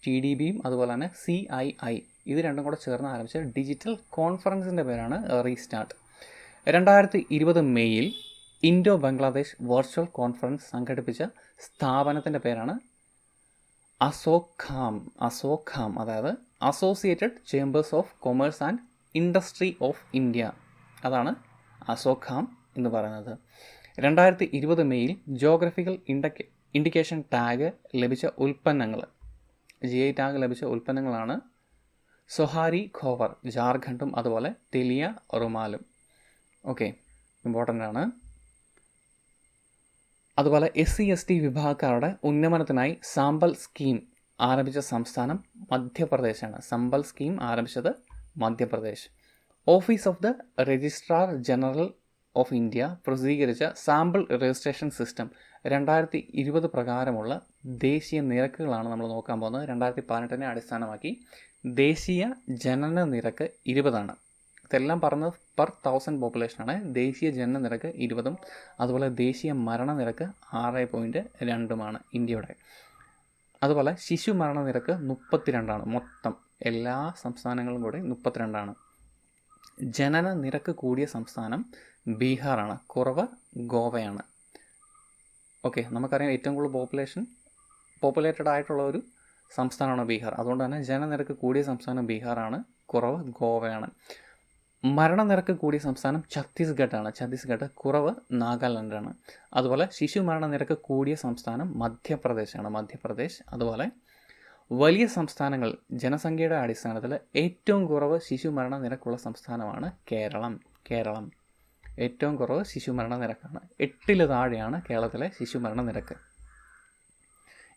TDBയും അതുപോലെ തന്നെ CII. ഇത് രണ്ടും കൂടെ ചേർന്ന് ആരംഭിച്ച ഡിജിറ്റൽ കോൺഫറൻസിൻ്റെ പേരാണ് റീസ്റ്റാർട്ട്. 2020 മെയ്യിൽ ഇൻഡോ ബംഗ്ലാദേശ് വെർച്വൽ കോൺഫറൻസ് സംഘടിപ്പിച്ച സ്ഥാപനത്തിൻ്റെ പേരാണ് അസോഖാം, അതായത് associated chambers of commerce and industry of India. അതാണ് അസോഖാം എന്ന് പറയുന്നത്. 2020 മെയ്യിൽ ജോഗ്രഫിക്കൽ ഇൻഡിക്കേഷൻ ടാഗ് ലഭിച്ച ഉൽപ്പന്നങ്ങൾ, GI ടാഗ് ലഭിച്ച ഉൽപ്പന്നങ്ങളാണ് സൊഹാരി ഖോവർ ജാർഖണ്ഡും അതുപോലെ തെലിയ റുമാലും. ഓക്കെ, ഇമ്പോർട്ടൻ്റ് ആണ്. അതുപോലെ SC/ST വിഭാഗക്കാരുടെ ഉന്നമനത്തിനായി സാമ്പൽ സ്കീം ആരംഭിച്ച സംസ്ഥാനം മധ്യപ്രദേശാണ്. സമ്പൽ സ്കീം ആരംഭിച്ചത് Madhya Pradesh. Office of the registrar general of India പ്രസിദ്ധീകരിച്ച സാമ്പിൾ രജിസ്ട്രേഷൻ സിസ്റ്റം 2020 പ്രകാരമുള്ള ദേശീയ നിരക്കുകളാണ് നമ്മൾ നോക്കാൻ പോകുന്നത്. 2018 അടിസ്ഥാനമാക്കി ദേശീയ ജനന നിരക്ക് 20ആണ്. ഇതെല്ലാം പറഞ്ഞത് പെർ 1000 പോപ്പുലേഷനാണ്. ദേശീയ ജനന നിരക്ക് 20ഉം അതുപോലെ ദേശീയ മരണനിരക്ക് 6.2മാണ് ഇന്ത്യയുടെ. അതുപോലെ ശിശു മരണനിരക്ക് 32ആണ്. മൊത്തം എല്ലാ സംസ്ഥാനങ്ങളും കൂടി 32ആണ്. ജനന നിരക്ക് കൂടിയ സംസ്ഥാനം ബീഹാറാണ്. കുറവ് ഗോവയാണ്. ഓക്കെ, നമുക്കറിയാം ഏറ്റവും കൂടുതൽ പോപ്പുലേറ്റഡ് ആയിട്ടുള്ള ഒരു സംസ്ഥാനമാണ് ബീഹാർ. അതുകൊണ്ട് തന്നെ ജനനിരക്ക് കൂടിയ സംസ്ഥാനം ബീഹാറാണ്, കുറവ് ഗോവയാണ്. മരണനിരക്ക് കൂടിയ സംസ്ഥാനം ഛത്തീസ്ഗഡ്, കുറവ് നാഗാലാൻഡാണ്. അതുപോലെ ശിശു മരണനിരക്ക് കൂടിയ സംസ്ഥാനം മധ്യപ്രദേശ്. അതുപോലെ വലിയ സംസ്ഥാനങ്ങൾ ജനസംഖ്യയുടെ അടിസ്ഥാനത്തിൽ ഏറ്റവും കുറവ് ശിശു മരണ നിരക്കുള്ള സംസ്ഥാനമാണ് കേരളം. ഏറ്റവും കുറവ് ശിശു മരണ നിരക്കാണ്. 8ൽ താഴെയാണ് കേരളത്തിലെ ശിശു മരണ നിരക്ക്.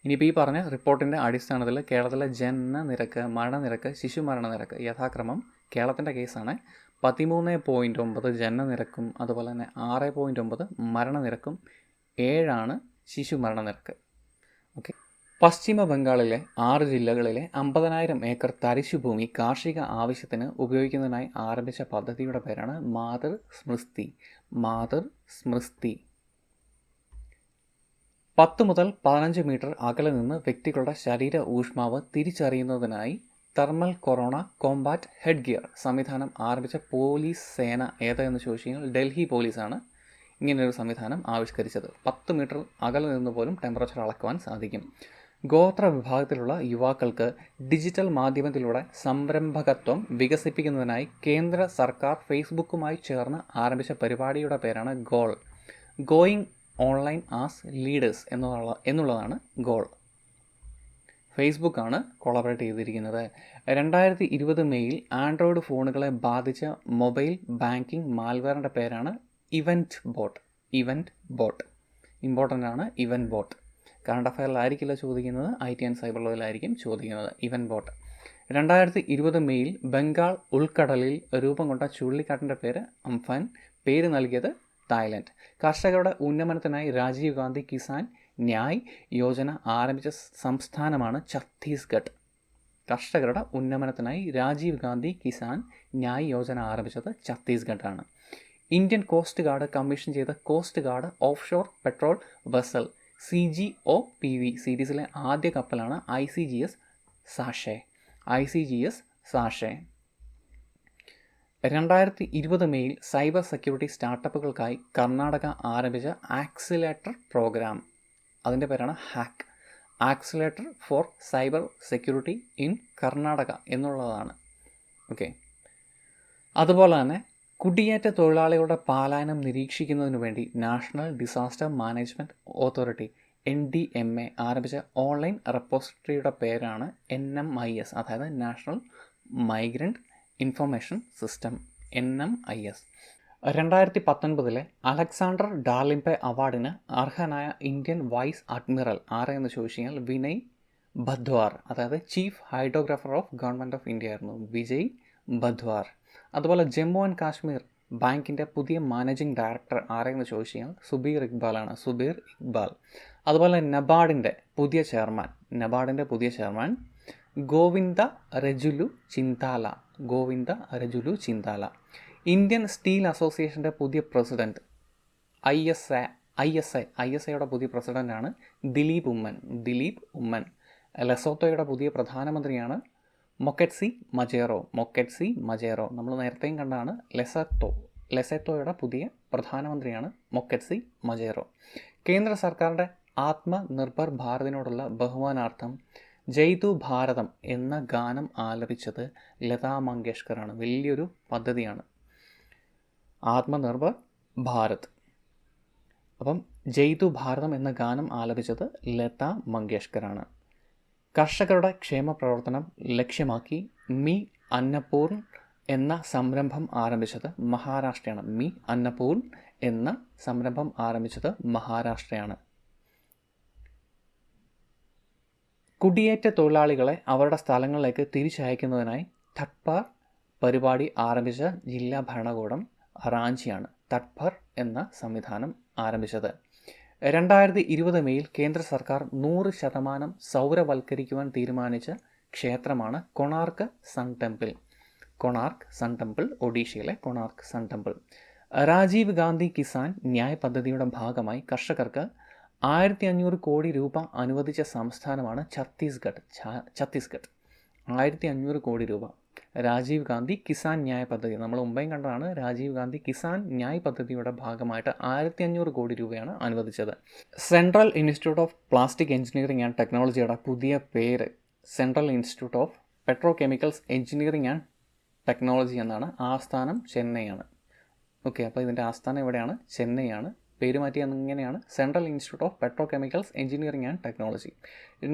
ഇനിയിപ്പോൾ ഈ പറഞ്ഞ റിപ്പോർട്ടിൻ്റെ അടിസ്ഥാനത്തിൽ കേരളത്തിലെ ജനനനിരക്ക്, മരണനിരക്ക്, ശിശു മരണനിരക്ക് യഥാക്രമം കേരളത്തിൻ്റെ കേസാണ് 13.9 ജനനനിരക്കും അതുപോലെ തന്നെ 6.9 മരണനിരക്കും 7ആണ് ശിശു മരണനിരക്ക്. ഓക്കെ, പശ്ചിമ ബംഗാളിലെ 6 ജില്ലകളിലെ 50,000 ഏക്കർ തരിശുഭൂമി കാർഷിക ആവശ്യത്തിന് ഉപയോഗിക്കുന്നതിനായി ആരംഭിച്ച പദ്ധതിയുടെ പേരാണ് മാതൃ സ്മൃതി. 10 മുതൽ 15 മീറ്റർ അകലെ നിന്ന് വ്യക്തികളുടെ ശരീര ഊഷ്മാവ് തിരിച്ചറിയുന്നതിനായി thermal corona combat headgear സംവിധാനം ആരംഭിച്ച പോലീസ് സേന ഏതെന്ന് ചോദിച്ചു കഴിഞ്ഞാൽ ഡൽഹി പോലീസാണ് ഇങ്ങനെയൊരു സംവിധാനം ആവിഷ്കരിച്ചത്. 10 മീറ്റർ അകലെ നിന്ന് പോലും ടെമ്പറേച്ചർ അളക്കുവാൻ സാധിക്കും. ഗോത്ര വിഭാഗത്തിലുള്ള യുവാക്കൾക്ക് ഡിജിറ്റൽ മാധ്യമത്തിലൂടെ സംരംഭകത്വം വികസിപ്പിക്കുന്നതിനായി കേന്ദ്ര സർക്കാർ ഫേസ്ബുക്കുമായി ചേർന്ന് ആരംഭിച്ച പരിപാടിയുടെ പേരാണ് goal. Going online as leaders എന്നുള്ളതാണ് ഗോൾ. ഫേസ്ബുക്കാണ് കൊളാബറേറ്റ് ചെയ്തിരിക്കുന്നത്. 2020 മെയ്യിൽ ആൻഡ്രോയിഡ് ഫോണുകളെ ബാധിച്ച മൊബൈൽ ബാങ്കിംഗ് മാൽവെയറിൻ്റെ പേരാണ് ഇവൻറ്റ് ബോട്ട്. ഇമ്പോർട്ടൻ്റ് ആണ് ഇവൻറ്റ് ബോട്ട്. കറണ്ട് അഫയറിലായിരിക്കില്ല ചോദിക്കുന്നത്, IT ആൻഡ് സൈബർ ലോയിലായിരിക്കും ചോദിക്കുന്നത്. Event boat. 2020 മെയ്യിൽ ബംഗാൾ ഉൾക്കടലിൽ രൂപം കൊണ്ട ചുഴലിക്കാറ്റിൻ്റെ പേര് അംഫാൻ. പേര് നൽകിയത് തായ്ലൻഡ്. കർഷകരുടെ ഉന്നമനത്തിനായി രാജീവ് ഗാന്ധി കിസാൻ ന്യായ് യോജന ആരംഭിച്ച സംസ്ഥാനമാണ് ഛത്തീസ്ഗഡ്. കർഷകരുടെ ഉന്നമനത്തിനായി രാജീവ് ഗാന്ധി കിസാൻ ന്യായ് യോജന ആരംഭിച്ചത് ഛത്തീസ്ഗഡാണ്. ഇന്ത്യൻ കോസ്റ്റ് ഗാർഡ് കമ്മീഷൻ ചെയ്ത coast guard offshore patrol vessel CGOPV സീരീസിലെ ആദ്യ കപ്പലാണ് ICGS സാഷെ. 2020 മെയ്യിൽ സൈബർ സെക്യൂരിറ്റി സ്റ്റാർട്ടപ്പുകൾക്കായി കർണാടക ആരംഭിച്ച ആക്സിലേറ്റർ പ്രോഗ്രാം, അതിൻ്റെ പേരാണ് hack. Accelerator for cyber security in Karnataka എന്നുള്ളതാണ്. ഓക്കെ. അതുപോലെ തന്നെ കുടിയേറ്റ തൊഴിലാളികളുടെ പലായനം നിരീക്ഷിക്കുന്നതിനു വേണ്ടി national disaster management authority NDMA ആരംഭിച്ച ഓൺലൈൻ റെപ്പോസിറ്ററിയുടെ പേരാണ് NMIS, അതായത് national migrant information system NMIS. 2019 Alexander Dalrymple അവാർഡിന് അർഹനായ ഇന്ത്യൻ വൈസ് അഡ്മിറൽ ആരെന്ന് ചോദിച്ചു കഴിഞ്ഞാൽ വിനയ് ഭദ്വാർ, അതായത് chief hydrographer of government of India ആയിരുന്നു വിജയ് ഭദ്വാർ. അതുപോലെ ജമ്മു ആൻഡ് കാശ്മീർ ബാങ്കിൻ്റെ പുതിയ മാനേജിംഗ് ഡയറക്ടർ ആരെന്ന് ചോദിച്ചു കഴിഞ്ഞാൽ സുബീർ ഇക്ബാൽ. അതുപോലെ നബാർഡിൻ്റെ പുതിയ ചെയർമാൻ ഗോവിന്ദ രജുലു ചിന്താല. ഇന്ത്യൻ സ്റ്റീൽ അസോസിയേഷൻ്റെ പുതിയ പ്രസിഡന്റ് ISAയുടെ പുതിയ പ്രസിഡന്റാണ് ദിലീപ് ഉമ്മൻ. ലെസോത്തോയുടെ പുതിയ പ്രധാനമന്ത്രിയാണ് മൊക്കെറ്റ്സി മജേറോ. നമ്മൾ നേരത്തെയും കണ്ടാണ് ലെസോത്തോയുടെ പുതിയ പ്രധാനമന്ത്രിയാണ് മൊക്കെറ്റ്സി മജേറോ. കേന്ദ്ര സർക്കാരിൻ്റെ ആത്മനിർഭർ ഭാരതിനോടുള്ള ബഹുമാനാർത്ഥം ജയ്തു ഭാരതം എന്ന ഗാനം ആലപിച്ചത് ലതാ മങ്കേഷ്കറാണ്. വലിയൊരു പദ്ധതിയാണ് ആത്മനിർഭർ ഭാരത്. അപ്പം ജയ്തു ഭാരതം എന്ന ഗാനം ആലപിച്ചത് ലതാ മങ്കേഷ്കറാണ്. കർഷകരുടെ ക്ഷേമ പ്രവർത്തനം ലക്ഷ്യമാക്കി മി അന്നപൂർൺ എന്ന സംരംഭം ആരംഭിച്ചത് മഹാരാഷ്ട്രയാണ്. കുടിയേറ്റ തൊഴിലാളികളെ അവരുടെ സ്ഥലങ്ങളിലേക്ക് തിരിച്ചയക്കുന്നതിനായി തട്പർ പരിപാടി ആരംഭിച്ച ജില്ലാ ഭരണകൂടം റാഞ്ചിയാണ്. തട്പർ എന്ന സംവിധാനം ആരംഭിച്ചത്. 2020 മെയ്യിൽ കേന്ദ്ര സർക്കാർ 100% സൗരവൽക്കരിക്കുവാൻ തീരുമാനിച്ച ക്ഷേത്രമാണ് കൊണാർക്ക് സൺ ടെമ്പിൾ, ഒഡീഷയിലെ കൊണാർക്ക് സൺ ടെമ്പിൾ. രാജീവ് ഗാന്ധി കിസാൻ ന്യായ് പദ്ധതിയുടെ ഭാഗമായി കർഷകർക്ക് 1500 കോടി രൂപ അനുവദിച്ച സംസ്ഥാനമാണ് ഛത്തീസ്ഗഡ്. 1500 കോടി രൂപ രാജീവ് ഗാന്ധി കിസാൻ ന്യായ് പദ്ധതി, നമ്മൾ മുമ്പേയും കണ്ടതാണ്. രാജീവ് ഗാന്ധി കിസാൻ ന്യായ് പദ്ധതിയുടെ ഭാഗമായിട്ട് 1500 കോടി രൂപയാണ് അനുവദിച്ചത്. Central Institute of Plastic Engineering and ടെക്നോളജിയുടെ പുതിയ പേര് Central Institute of petrochemicals engineering and technology എന്നാണ്. ആസ്ഥാനം ചെന്നൈയാണ്. ഓക്കെ, അപ്പോൾ ഇതിൻ്റെ ആസ്ഥാനം എവിടെയാണ്? ചെന്നൈയാണ്. പേര് മാറ്റിയത് ഇങ്ങനെയാണ്, Central Institute of petrochemicals engineering and technology.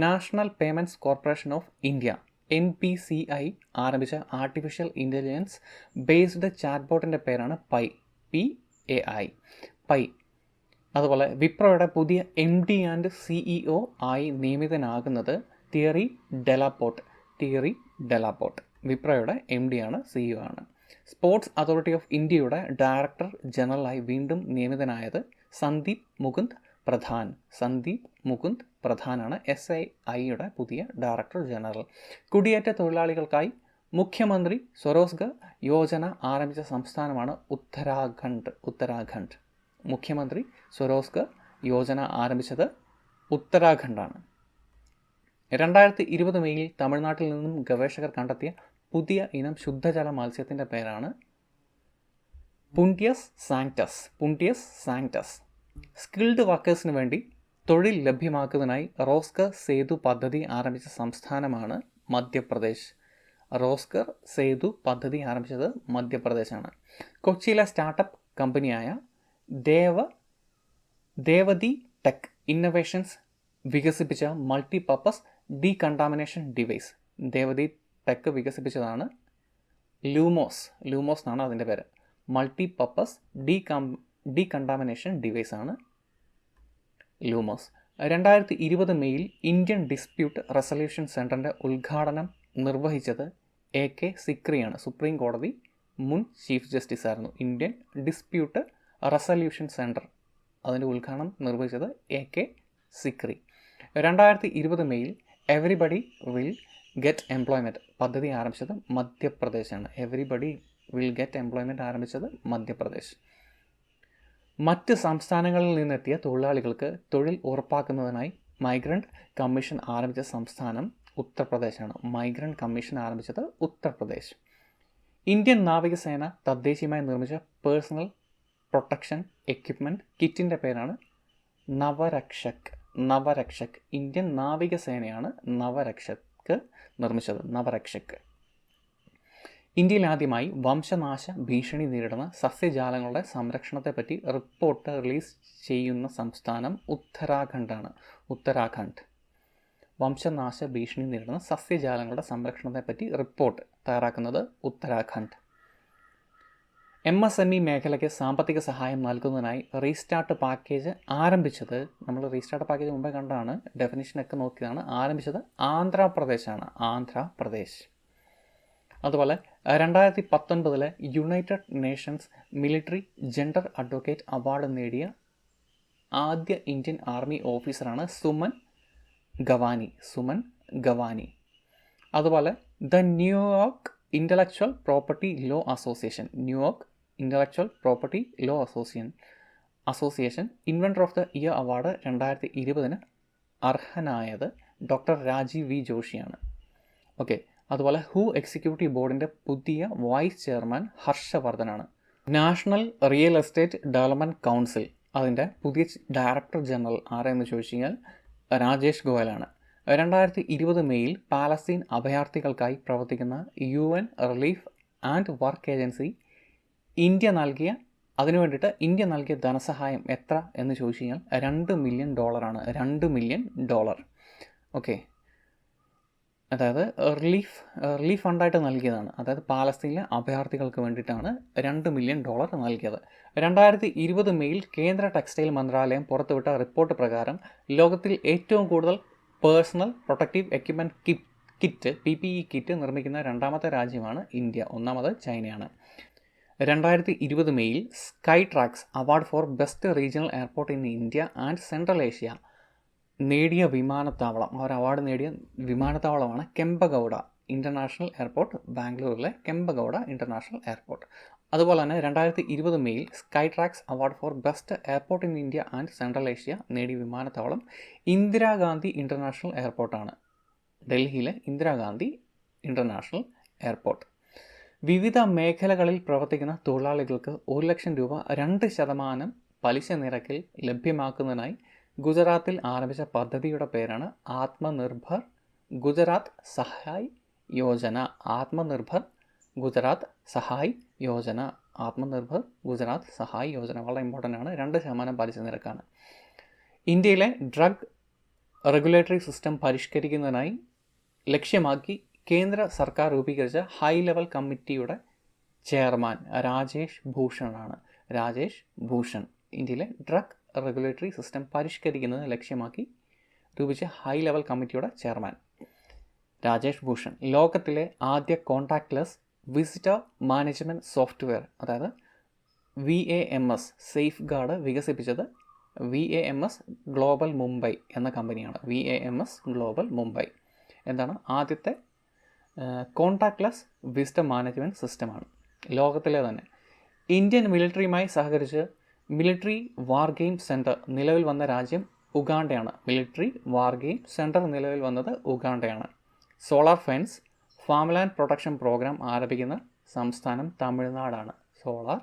National Payments Corporation of India NPCI ആരംഭിച്ച ആർട്ടിഫിഷ്യൽ ഇൻ്റലിജൻസ് ബേസ്ഡ് ചാറ്റ്ബോട്ടിൻ്റെ പേരാണ് പൈ. അതുപോലെ വിപ്രോയുടെ പുതിയ MD ആൻഡ് CEO ആയി നിയമിതനാകുന്നത് തിയറി ഡെലാപോർട്ട്. വിപ്രോയുടെ MD ആണ്, CEO ആണ്. സ്പോർട്സ് അതോറിറ്റി ഓഫ് ഇന്ത്യയുടെ ഡയറക്ടർ ജനറലായി വീണ്ടും നിയമിതനായത് സന്ദീപ് മുകുന്ദ് പ്രധാനാണ് SIയുടെ പുതിയ ഡയറക്ടർ ജനറൽ. കുടിയേറ്റ തൊഴിലാളികൾക്കായി മുഖ്യമന്ത്രി സ്വരോസ്ഗർ യോജന ആരംഭിച്ച സംസ്ഥാനമാണ് ഉത്തരാഖണ്ഡ്. മുഖ്യമന്ത്രി സ്വരോസ്ഗർ യോജന ആരംഭിച്ചത് ഉത്തരാഖണ്ഡാണ്. 2020 മെയ്യിൽ തമിഴ്നാട്ടിൽ നിന്നും ഗവേഷകർ കണ്ടെത്തിയ പുതിയ ഇനം ശുദ്ധജല മത്സ്യത്തിൻ്റെ പേരാണ് പുണ്ടിയസ് സാങ്ക്ടസ്. സ്കിൽഡ് വർക്കേഴ്സിന് വേണ്ടി തൊഴിൽ ലഭ്യമാക്കുന്നതിനായി റോസ്കർ സേതു പദ്ധതി ആരംഭിച്ച സംസ്ഥാനമാണ് മധ്യപ്രദേശ്. റോസ്കർ സേതു പദ്ധതി ആരംഭിച്ചത് മധ്യപ്രദേശാണ്. കൊച്ചിയിലെ സ്റ്റാർട്ടപ്പ് കമ്പനിയായ ദേവതി ടെക് ഇന്നൊവേഷൻസ് വികസിപ്പിച്ച multipurpose decontamination device. Devathi tech വികസിപ്പിച്ചതാണ് Lumos എന്നാണ് അതിൻ്റെ പേര്. മൾട്ടിപർപ്പസ് ഡീകണ്ടാമിനേഷൻ ഡിവൈസ് ആണ് ലൂമോസ്. 2020 മെയ്യിൽ ഇന്ത്യൻ ഡിസ്പ്യൂട്ട് റെസൊല്യൂഷൻ സെൻറ്ററിൻ്റെ ഉദ്ഘാടനം നിർവഹിച്ചത് AK സിക്രിയാണ്. സുപ്രീം കോടതി മുൻ ചീഫ് ജസ്റ്റിസ് ആയിരുന്നു. ഇന്ത്യൻ ഡിസ്പ്യൂട്ട് റെസൊല്യൂഷൻ സെൻറ്റർ അതിൻ്റെ ഉദ്ഘാടനം നിർവഹിച്ചത് AK സിക്രി. 2020 മെയ്യിൽ എവരിബഡി വിൽ ഗെറ്റ് എംപ്ലോയ്മെൻറ്റ് പദ്ധതി ആരംഭിച്ചത് മധ്യപ്രദേശാണ്. എവരിബഡി വിൽ ഗെറ്റ് എംപ്ലോയ്മെൻറ്റ് ആരംഭിച്ചത് മധ്യപ്രദേശ്. മറ്റ് സംസ്ഥാനങ്ങളിൽ നിന്നെത്തിയ തൊഴിലാളികൾക്ക് തൊഴിൽ ഉറപ്പാക്കുന്നതിനായി മൈഗ്രൻ്റ് കമ്മീഷൻ ആരംഭിച്ച സംസ്ഥാനം ഉത്തർപ്രദേശാണ്. മൈഗ്രൻ്റ് കമ്മീഷൻ ആരംഭിച്ചത് ഉത്തർപ്രദേശ്. ഇന്ത്യൻ നാവികസേന തദ്ദേശീയമായി നിർമ്മിച്ച പേഴ്സണൽ പ്രൊട്ടക്ഷൻ എക്യുപ്മെൻറ്റ് കിറ്റിൻ്റെ പേരാണ് നവരക്ഷക്. ഇന്ത്യൻ നാവികസേനയാണ് നവരക്ഷക് നിർമ്മിച്ചത്. നവരക്ഷക്. ഇന്ത്യയിൽ ആദ്യമായി വംശനാശ ഭീഷണി നേരിടുന്ന സസ്യജാലങ്ങളുടെ സംരക്ഷണത്തെപ്പറ്റി റിപ്പോർട്ട് റിലീസ് ചെയ്യുന്ന സംസ്ഥാനം ഉത്തരാഖണ്ഡാണ്. ഉത്തരാഖണ്ഡ്. വംശനാശ ഭീഷണി നേരിടുന്ന സസ്യജാലങ്ങളുടെ സംരക്ഷണത്തെപ്പറ്റി റിപ്പോർട്ട് തയ്യാറാക്കുന്നത് ഉത്തരാഖണ്ഡ്. MSME മേഖലയ്ക്ക് സാമ്പത്തിക സഹായം നൽകുന്നതിനായി റീസ്റ്റാർട്ട് പാക്കേജ് ആരംഭിച്ചത്, നമ്മൾ റീസ്റ്റാർട്ട് പാക്കേജ് മുമ്പേ കണ്ടാണ്, ഡെഫിനിഷനൊക്കെ നോക്കിയതാണ്, ആരംഭിച്ചത് ആന്ധ്രാപ്രദേശ്. അതുപോലെ 2019 united nations military gender advocate award നേടിയ ആദ്യ ഇന്ത്യൻ ആർമി ഓഫീസറാണ് സുമൻ ഗവാനി. അതുപോലെ New York intellectual property law association inventor of the year award 2020 അർഹനായത് ഡോക്ടർ രാജീവ് വി ജോഷിയാണ്. ഓക്കെ. അതുപോലെ എക്സിക്യൂട്ടീവ് ബോർഡിൻ്റെ പുതിയ വൈസ് ചെയർമാൻ ഹർഷവർദ്ധനാണ്. National real estate development council അതിൻ്റെ പുതിയ ഡയറക്ടർ ജനറൽ ആരെന്ന് ചോദിച്ചു കഴിഞ്ഞാൽ രാജേഷ് ഗോയലാണ്. 2020 മെയ്യിൽ പാലസ്തീൻ അഭയാർത്ഥികൾക്കായി പ്രവർത്തിക്കുന്ന UN relief and work agency അതിനു വേണ്ടിയിട്ട് ഇന്ത്യ നൽകിയ ധനസഹായം എത്ര എന്ന് ചോദിച്ചു കഴിഞ്ഞാൽ $2 മില്യൺ ആണ്. $2 മില്യൺ. ഓക്കെ. അതായത് റിലീഫ് ഫണ്ടായിട്ട് നൽകിയതാണ്. അതായത് പാലസ്തീനിലെ അഭയാർത്ഥികൾക്ക് വേണ്ടിയിട്ടാണ് $2 മില്യൺ നൽകിയത്. 2020 മെയ്യിൽ കേന്ദ്ര ടെക്സ്റ്റൈൽ മന്ത്രാലയം പുറത്തുവിട്ട റിപ്പോർട്ട് പ്രകാരം ലോകത്തിൽ ഏറ്റവും കൂടുതൽ personal protective equipment kit PPE kit നിർമ്മിക്കുന്ന രണ്ടാമത്തെ രാജ്യമാണ് ഇന്ത്യ. ഒന്നാമത് ചൈനയാണ്. 2020 മെയ്യിൽ Skytrax award for best regional airport in India and central Asia നേടിയ വിമാനത്താവളം, അവാർഡ് നേടിയ വിമാനത്താവളമാണ് കെമ്പഗൌഡ ഇൻ്റർനാഷണൽ എയർപോർട്ട്, ബാംഗ്ലൂരിലെ കെമ്പഗൌഡ ഇൻ്റർനാഷണൽ എയർപോർട്ട്. അതുപോലെ തന്നെ 2020 മെയ്യിൽ Skytrax award for best airport in India and central Asia നേടിയ വിമാനത്താവളം ഇന്ദിരാഗാന്ധി ഇൻ്റർനാഷണൽ എയർപോർട്ടാണ്. ഡൽഹിയിലെ ഇന്ദിരാഗാന്ധി ഇൻ്റർനാഷണൽ എയർപോർട്ട്. വിവിധ മേഖലകളിൽ പ്രവർത്തിക്കുന്ന തൊഴിലാളികൾക്ക് 1 ലക്ഷം രൂപ 2% പലിശ നിരക്കിൽ ലഭ്യമാക്കുന്നതിനായി ഗുജറാത്തിൽ ആരംഭിച്ച പദ്ധതിയുടെ പേരാണ് ആത്മനിർഭർ ഗുജറാത്ത് സഹായ് യോജന. വളരെ ഇമ്പോർട്ടൻ്റ് ആണ്. 2% പലിശ നിരക്കാണ്. ഇന്ത്യയിലെ ഡ്രഗ് റെഗുലേറ്ററി സിസ്റ്റം പരിഷ്കരിക്കുന്നതിനായി ലക്ഷ്യമാക്കി കേന്ദ്ര സർക്കാർ രൂപീകരിച്ച ഹൈ ലെവൽ കമ്മിറ്റിയുടെ ചെയർമാൻ രാജേഷ് ഭൂഷൺ. ഇന്ത്യയിലെ ഡ്രഗ് റെഗുലേറ്ററി സിസ്റ്റം പരിഷ്കരിക്കുന്നതിന് ലക്ഷ്യമാക്കി രൂപിച്ച ഹൈ ലെവൽ കമ്മിറ്റിയുടെ ചെയർമാൻ രാജേഷ് ഭൂഷൺ. ലോകത്തിലെ ആദ്യ കോൺടാക്ട്ലെസ് വിസിറ്റർ മാനേജ്മെൻറ്റ് സോഫ്റ്റ്വെയർ, അതായത് VAMS സേഫ് ഗാർഡ് വികസിപ്പിച്ചത് VAMS ഗ്ലോബൽ മുംബൈ എന്ന കമ്പനിയാണ്. VAMS ഗ്ലോബൽ മുംബൈ എന്താണ് ആദ്യത്തെ കോൺടാക്ട്ലെസ് വിസിറ്റർ മാനേജ്മെൻറ്റ് സിസ്റ്റമാണ് ലോകത്തിലെ തന്നെ. ഇന്ത്യൻ മിലിറ്ററിയുമായി സഹകരിച്ച് മിലിറ്ററി വാർ ഗെയിം സെൻറ്റർ നിലവിൽ വന്ന രാജ്യം ഉഗാണ്ടയാണ്. നിലവിൽ വന്നത് ഉഗാണ്ടയാണ്. സോളാർ ഫെൻസ് ഫാംലാൻഡ് പ്രൊട്ടക്ഷൻ പ്രോഗ്രാം ആരംഭിക്കുന്ന സംസ്ഥാനം തമിഴ്നാടാണ്. സോളാർ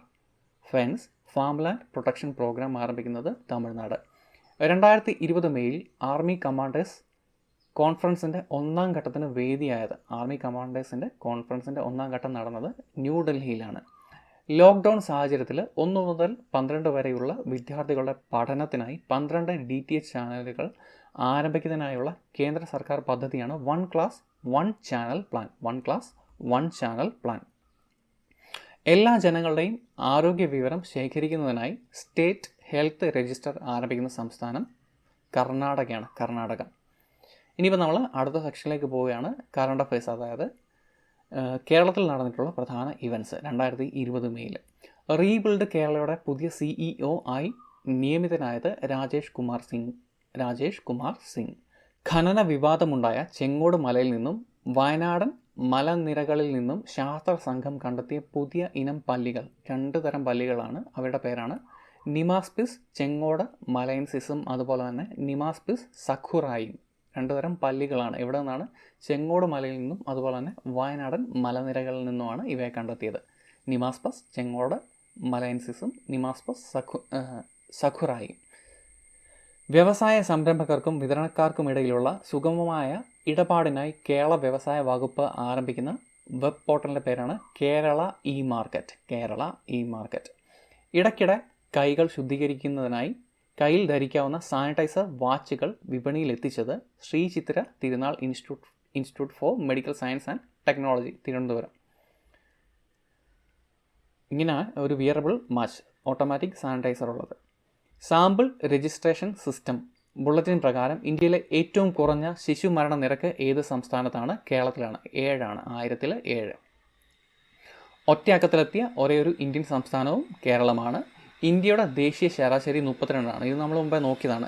ഫെൻസ് ഫാംലാൻഡ് പ്രൊട്ടക്ഷൻ പ്രോഗ്രാം ആരംഭിക്കുന്നത് തമിഴ്നാട്. 2020 മെയ്യിൽ ആർമി കമാൻഡേഴ്സ് കോൺഫറൻസിൻ്റെ ഒന്നാം ഘട്ടത്തിന് വേദിയായത്, ആർമി കമാൻഡേഴ്സിൻ്റെ കോൺഫറൻസിൻ്റെ ഒന്നാം ഘട്ടം നടന്നത് ന്യൂഡൽഹിയിലാണ്. ലോക്ക്ഡൗൺ സാഹചര്യത്തിൽ 1 മുതൽ 12 വരെയുള്ള വിദ്യാർത്ഥികളുടെ പഠനത്തിനായി 12 DTH ചാനലുകൾ ആരംഭിക്കുന്നതിനായുള്ള കേന്ദ്ര സർക്കാർ പദ്ധതിയാണ് one class one channel plan. One class one channel plan. എല്ലാ ജനങ്ങളുടെയും ആരോഗ്യ വിവരം ശേഖരിക്കുന്നതിനായി സ്റ്റേറ്റ് ഹെൽത്ത് രജിസ്റ്റർ ആരംഭിക്കുന്ന സംസ്ഥാനം കർണാടകയാണ്. കർണാടക. ഇനിയിപ്പോൾ നമ്മൾ അടുത്ത സെക്ഷനിലേക്ക് പോവുകയാണ്. കറണ്ട് അഫയേഴ്സ്, അതായത് കേരളത്തിൽ നടന്നിട്ടുള്ള പ്രധാന ഇവൻറ്റ്സ്. 2020 മെയ്യിൽ റീബിൽഡ് കേരളയുടെ പുതിയ CEO ആയി നിയമിതനായത് രാജേഷ് കുമാർ സിംഗ്. ഖനന വിവാദമുണ്ടായ ചെങ്ങോട് മലയിൽ നിന്നും വയനാടൻ മലനിരകളിൽ നിന്നും ശാസ്ത്ര സംഘം കണ്ടെത്തിയ പുതിയ ഇനം പല്ലികൾ, 2 തരം പല്ലികളാണ്. അവരുടെ പേരാണ് നിമാസ്പിസ് ചെങ്ങോട് മലയൻസിസും അതുപോലെ തന്നെ നിമാസ്പിസ് സഖുറായും. 2 തരം പല്ലികളാണ്. ഇവിടെ നിന്നാണ്? ചെങ്ങോട് മലയിൽ നിന്നും അതുപോലെ തന്നെ വയനാടൻ മലനിരകളിൽ നിന്നുമാണ് ഇവയെ കണ്ടെത്തിയത്. നിമാസ്പസ് ചെങ്ങോട് മലയൻസിസും നിമാസ്പസ് സഖുറായും. വ്യവസായ സംരംഭകർക്കും വിതരണക്കാർക്കും ഇടയിലുള്ള സുഗമമായ ഇടപാടിനായി കേരള വ്യവസായ വകുപ്പ് ആരംഭിക്കുന്ന വെബ് പോർട്ടലിൻ്റെ പേരാണ് കേരള ഇ-മാർക്കറ്റ്. കേരള ഇ-മാർക്കറ്റ്. ഇടയ്ക്കിടെ കൈകൾ ശുദ്ധീകരിക്കുന്നതിനായി കയ്യിൽ ധരിക്കാവുന്ന സാനിറ്റൈസർ വാച്ചുകൾ വിപണിയിൽ എത്തിച്ചത് ശ്രീ ചിത്ര തിരുനാൾ institute four medical science and technology, Thiruvananthapuram. ഇങ്ങനെ ഒരു വിയറബിൾ മാച്ച് ഓട്ടോമാറ്റിക് സാനിറ്റൈസർ ഉള്ളത്. സാമ്പിൾ രജിസ്ട്രേഷൻ സിസ്റ്റം ബുള്ളറ്റിൻ പ്രകാരം ഇന്ത്യയിലെ ഏറ്റവും കുറഞ്ഞ ശിശു മരണ നിരക്ക് ഏത് സംസ്ഥാനത്താണ്? കേരളത്തിലാണ്. 7 1000-ൽ 7. ഒറ്റയക്കത്തിലെത്തിയ ഒരേ ഒരു ഇന്ത്യൻ സംസ്ഥാനവും കേരളമാണ്. ഇന്ത്യയുടെ ദേശീയ ശരാശരി 32. ഇത് നമ്മൾ മുമ്പേ നോക്കിയതാണ്.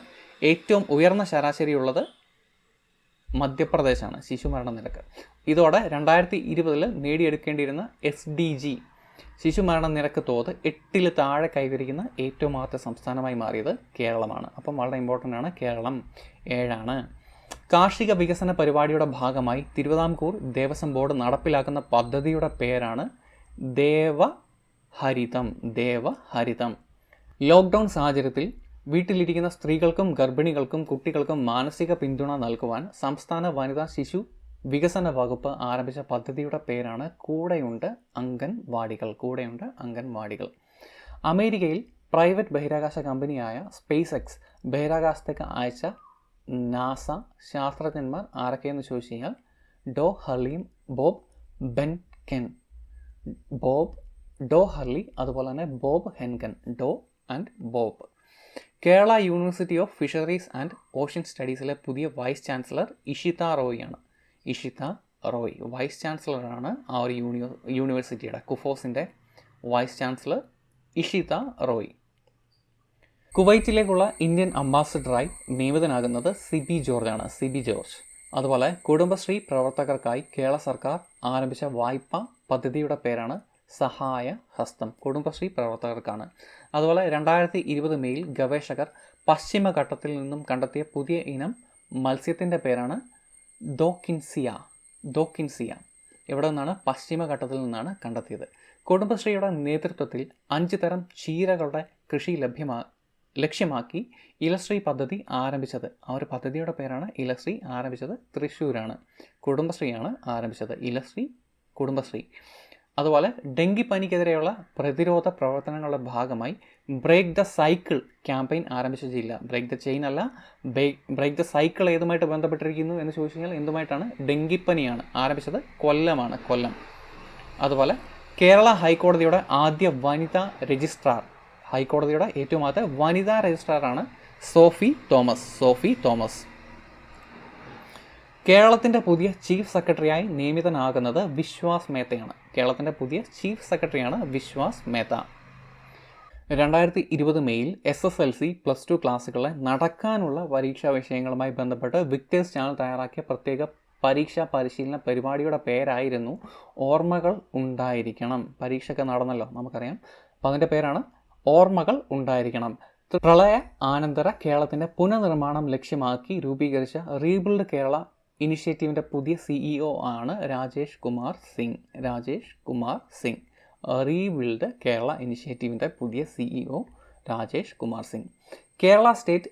ഏറ്റവും ഉയർന്ന ശരാശരി ഉള്ളത് മധ്യപ്രദേശാണ്, ശിശുമരണ നിരക്ക്. ഇതോടെ 2020 നേടിയെടുക്കേണ്ടിയിരുന്ന SDG ശിശുമരണ നിരക്ക് തോത് 8-ൽ താഴെ കൈവരിക്കുന്ന ഏറ്റവും ആദ്യത്തെ സംസ്ഥാനമായി മാറിയത് കേരളമാണ്. അപ്പം വളരെ ഇമ്പോർട്ടൻ്റ് ആണ്. കേരളം 7. കാർഷിക വികസന പരിപാടിയുടെ ഭാഗമായി തിരുവിതാംകൂർ ദേവസ്വം ബോർഡ് നടപ്പിലാക്കുന്ന പദ്ധതിയുടെ പേരാണ് ദേവഹരിതം. ലോക്ക്ഡൗൺ സാഹചര്യത്തിൽ വീട്ടിലിരിക്കുന്ന സ്ത്രീകൾക്കും ഗർഭിണികൾക്കും കുട്ടികൾക്കും മാനസിക പിന്തുണ നൽകുവാൻ സംസ്ഥാന വനിതാ ശിശു വികസന വകുപ്പ് ആരംഭിച്ച പദ്ധതിയുടെ പേരാണ് കൂടെയുണ്ട് അംഗൻവാടികൾ. അമേരിക്കയിൽ പ്രൈവറ്റ് ബഹിരാകാശ കമ്പനിയായ സ്പേസ് എക്സ് ബഹിരാകാശത്തേക്ക് അയച്ച നാസ ശാസ്ത്രജ്ഞന്മാർ ആരൊക്കെയെന്ന് ചോദിച്ചു കഴിഞ്ഞാൽ ഡോ ഹർലി അതുപോലെ തന്നെ Bob Henken. Doe and Bob. Kerala university of fisheries and ocean സ്റ്റഡീസിലെ പുതിയ vice chancellor Ishita Roy vice ചാൻസലറാണ് ആ ഒരു യൂണിവേഴ്സിറ്റിയുടെ. കുഫോസിൻ്റെ വൈസ് ചാൻസലർ ഇഷിത റോയ്. കുവൈറ്റിലേക്കുള്ള ഇന്ത്യൻ അംബാസഡറായി നിയമിതനാകുന്നത് സിബി ജോർജ്. അതുപോലെ കുടുംബശ്രീ പ്രവർത്തകർക്കായി കേരള സർക്കാർ ആരംഭിച്ച വായ്പാ പദ്ധതിയുടെ പേരാണ് സഹായ ഹസ്തം. കുടുംബശ്രീ പ്രവർത്തകർക്കാണ്. അതുപോലെ 2020 മെയ്യിൽ ഗവേഷകർ പശ്ചിമഘട്ടത്തിൽ നിന്നും കണ്ടെത്തിയ പുതിയ ഇനം മത്സ്യത്തിൻ്റെ പേരാണ് ദോക്കിൻസിയ. ഇവിടെ നിന്നാണ്? പശ്ചിമഘട്ടത്തിൽ നിന്നാണ് കണ്ടെത്തിയത്. കുടുംബശ്രീയുടെ നേതൃത്വത്തിൽ 5 തരം ചീരകളുടെ കൃഷി ലക്ഷ്യമാക്കി ഇലശ്രീ പദ്ധതി ആരംഭിച്ചത്. ആ ഒരു പദ്ധതിയുടെ പേരാണ് ഇലശ്രീ. ആരംഭിച്ചത് തൃശ്ശൂരാണ്. കുടുംബശ്രീയാണ് ആരംഭിച്ചത്. കുടുംബശ്രീ. അതുപോലെ ഡെങ്കിപ്പനിക്കെതിരെയുള്ള പ്രതിരോധ പ്രവർത്തനങ്ങളുടെ ഭാഗമായി ബ്രേക്ക് ദ സൈക്കിൾ ക്യാമ്പയിൻ ആരംഭിച്ച ജില്ല. ബ്രേക്ക് ദ ചെയിൻ അല്ല, ബ്രേക്ക് ദ സൈക്കിൾ ഏതുമായിട്ട് ബന്ധപ്പെട്ടിരിക്കുന്നു എന്ന് ചോദിച്ചു കഴിഞ്ഞാൽ എന്തുമായിട്ടാണ്? ഡെങ്കിപ്പനിയാണ്. ആരംഭിച്ചത് കൊല്ലം. അതുപോലെ കേരള ഹൈക്കോടതിയുടെ ആദ്യ വനിതാ രജിസ്ട്രാർ, ഹൈക്കോടതിയുടെ ഏറ്റവും ആദ്യ വനിതാ രജിസ്ട്രാറാണ് സോഫി തോമസ്. കേരളത്തിൻ്റെ പുതിയ ചീഫ് സെക്രട്ടറിയായി നിയമിതനാകുന്നത് വിശ്വാസ് മേത്തയാണ്. കേരളത്തിൻ്റെ പുതിയ ചീഫ് സെക്രട്ടറിയാണ് വിശ്വാസ് മേത്ത. 2020 മെയ്യിൽ SSLC +2 ക്ലാസ്സുകളിലെ നടക്കാനുള്ള പരീക്ഷാ വിഷയങ്ങളുമായി ബന്ധപ്പെട്ട് വിക്ടേഴ്സ് ചാനൽ തയ്യാറാക്കിയ പ്രത്യേക പരീക്ഷാ പരിശീലന പരിപാടിയുടെ പേരായിരുന്നു ഓർമ്മകൾ ഉണ്ടായിരിക്കണം. പരീക്ഷയൊക്കെ നടന്നല്ലോ, നമുക്കറിയാം. അപ്പോൾ അതിൻ്റെ പേരാണ് ഓർമ്മകൾ ഉണ്ടായിരിക്കണം. പ്രളയ ആനന്തര കേരളത്തിൻ്റെ പുനർനിർമ്മാണം ലക്ഷ്യമാക്കി രൂപീകരിച്ച റീബിൽഡ് കേരള ഇനിഷ്യേറ്റീവിൻ്റെ പുതിയ CEO ആണ് രാജേഷ് കുമാർ സിംഗ്. റീബിൽഡ് കേരള ഇനിഷ്യേറ്റീവിൻ്റെ പുതിയ CEO Rajesh Kumar Singh. Kerala state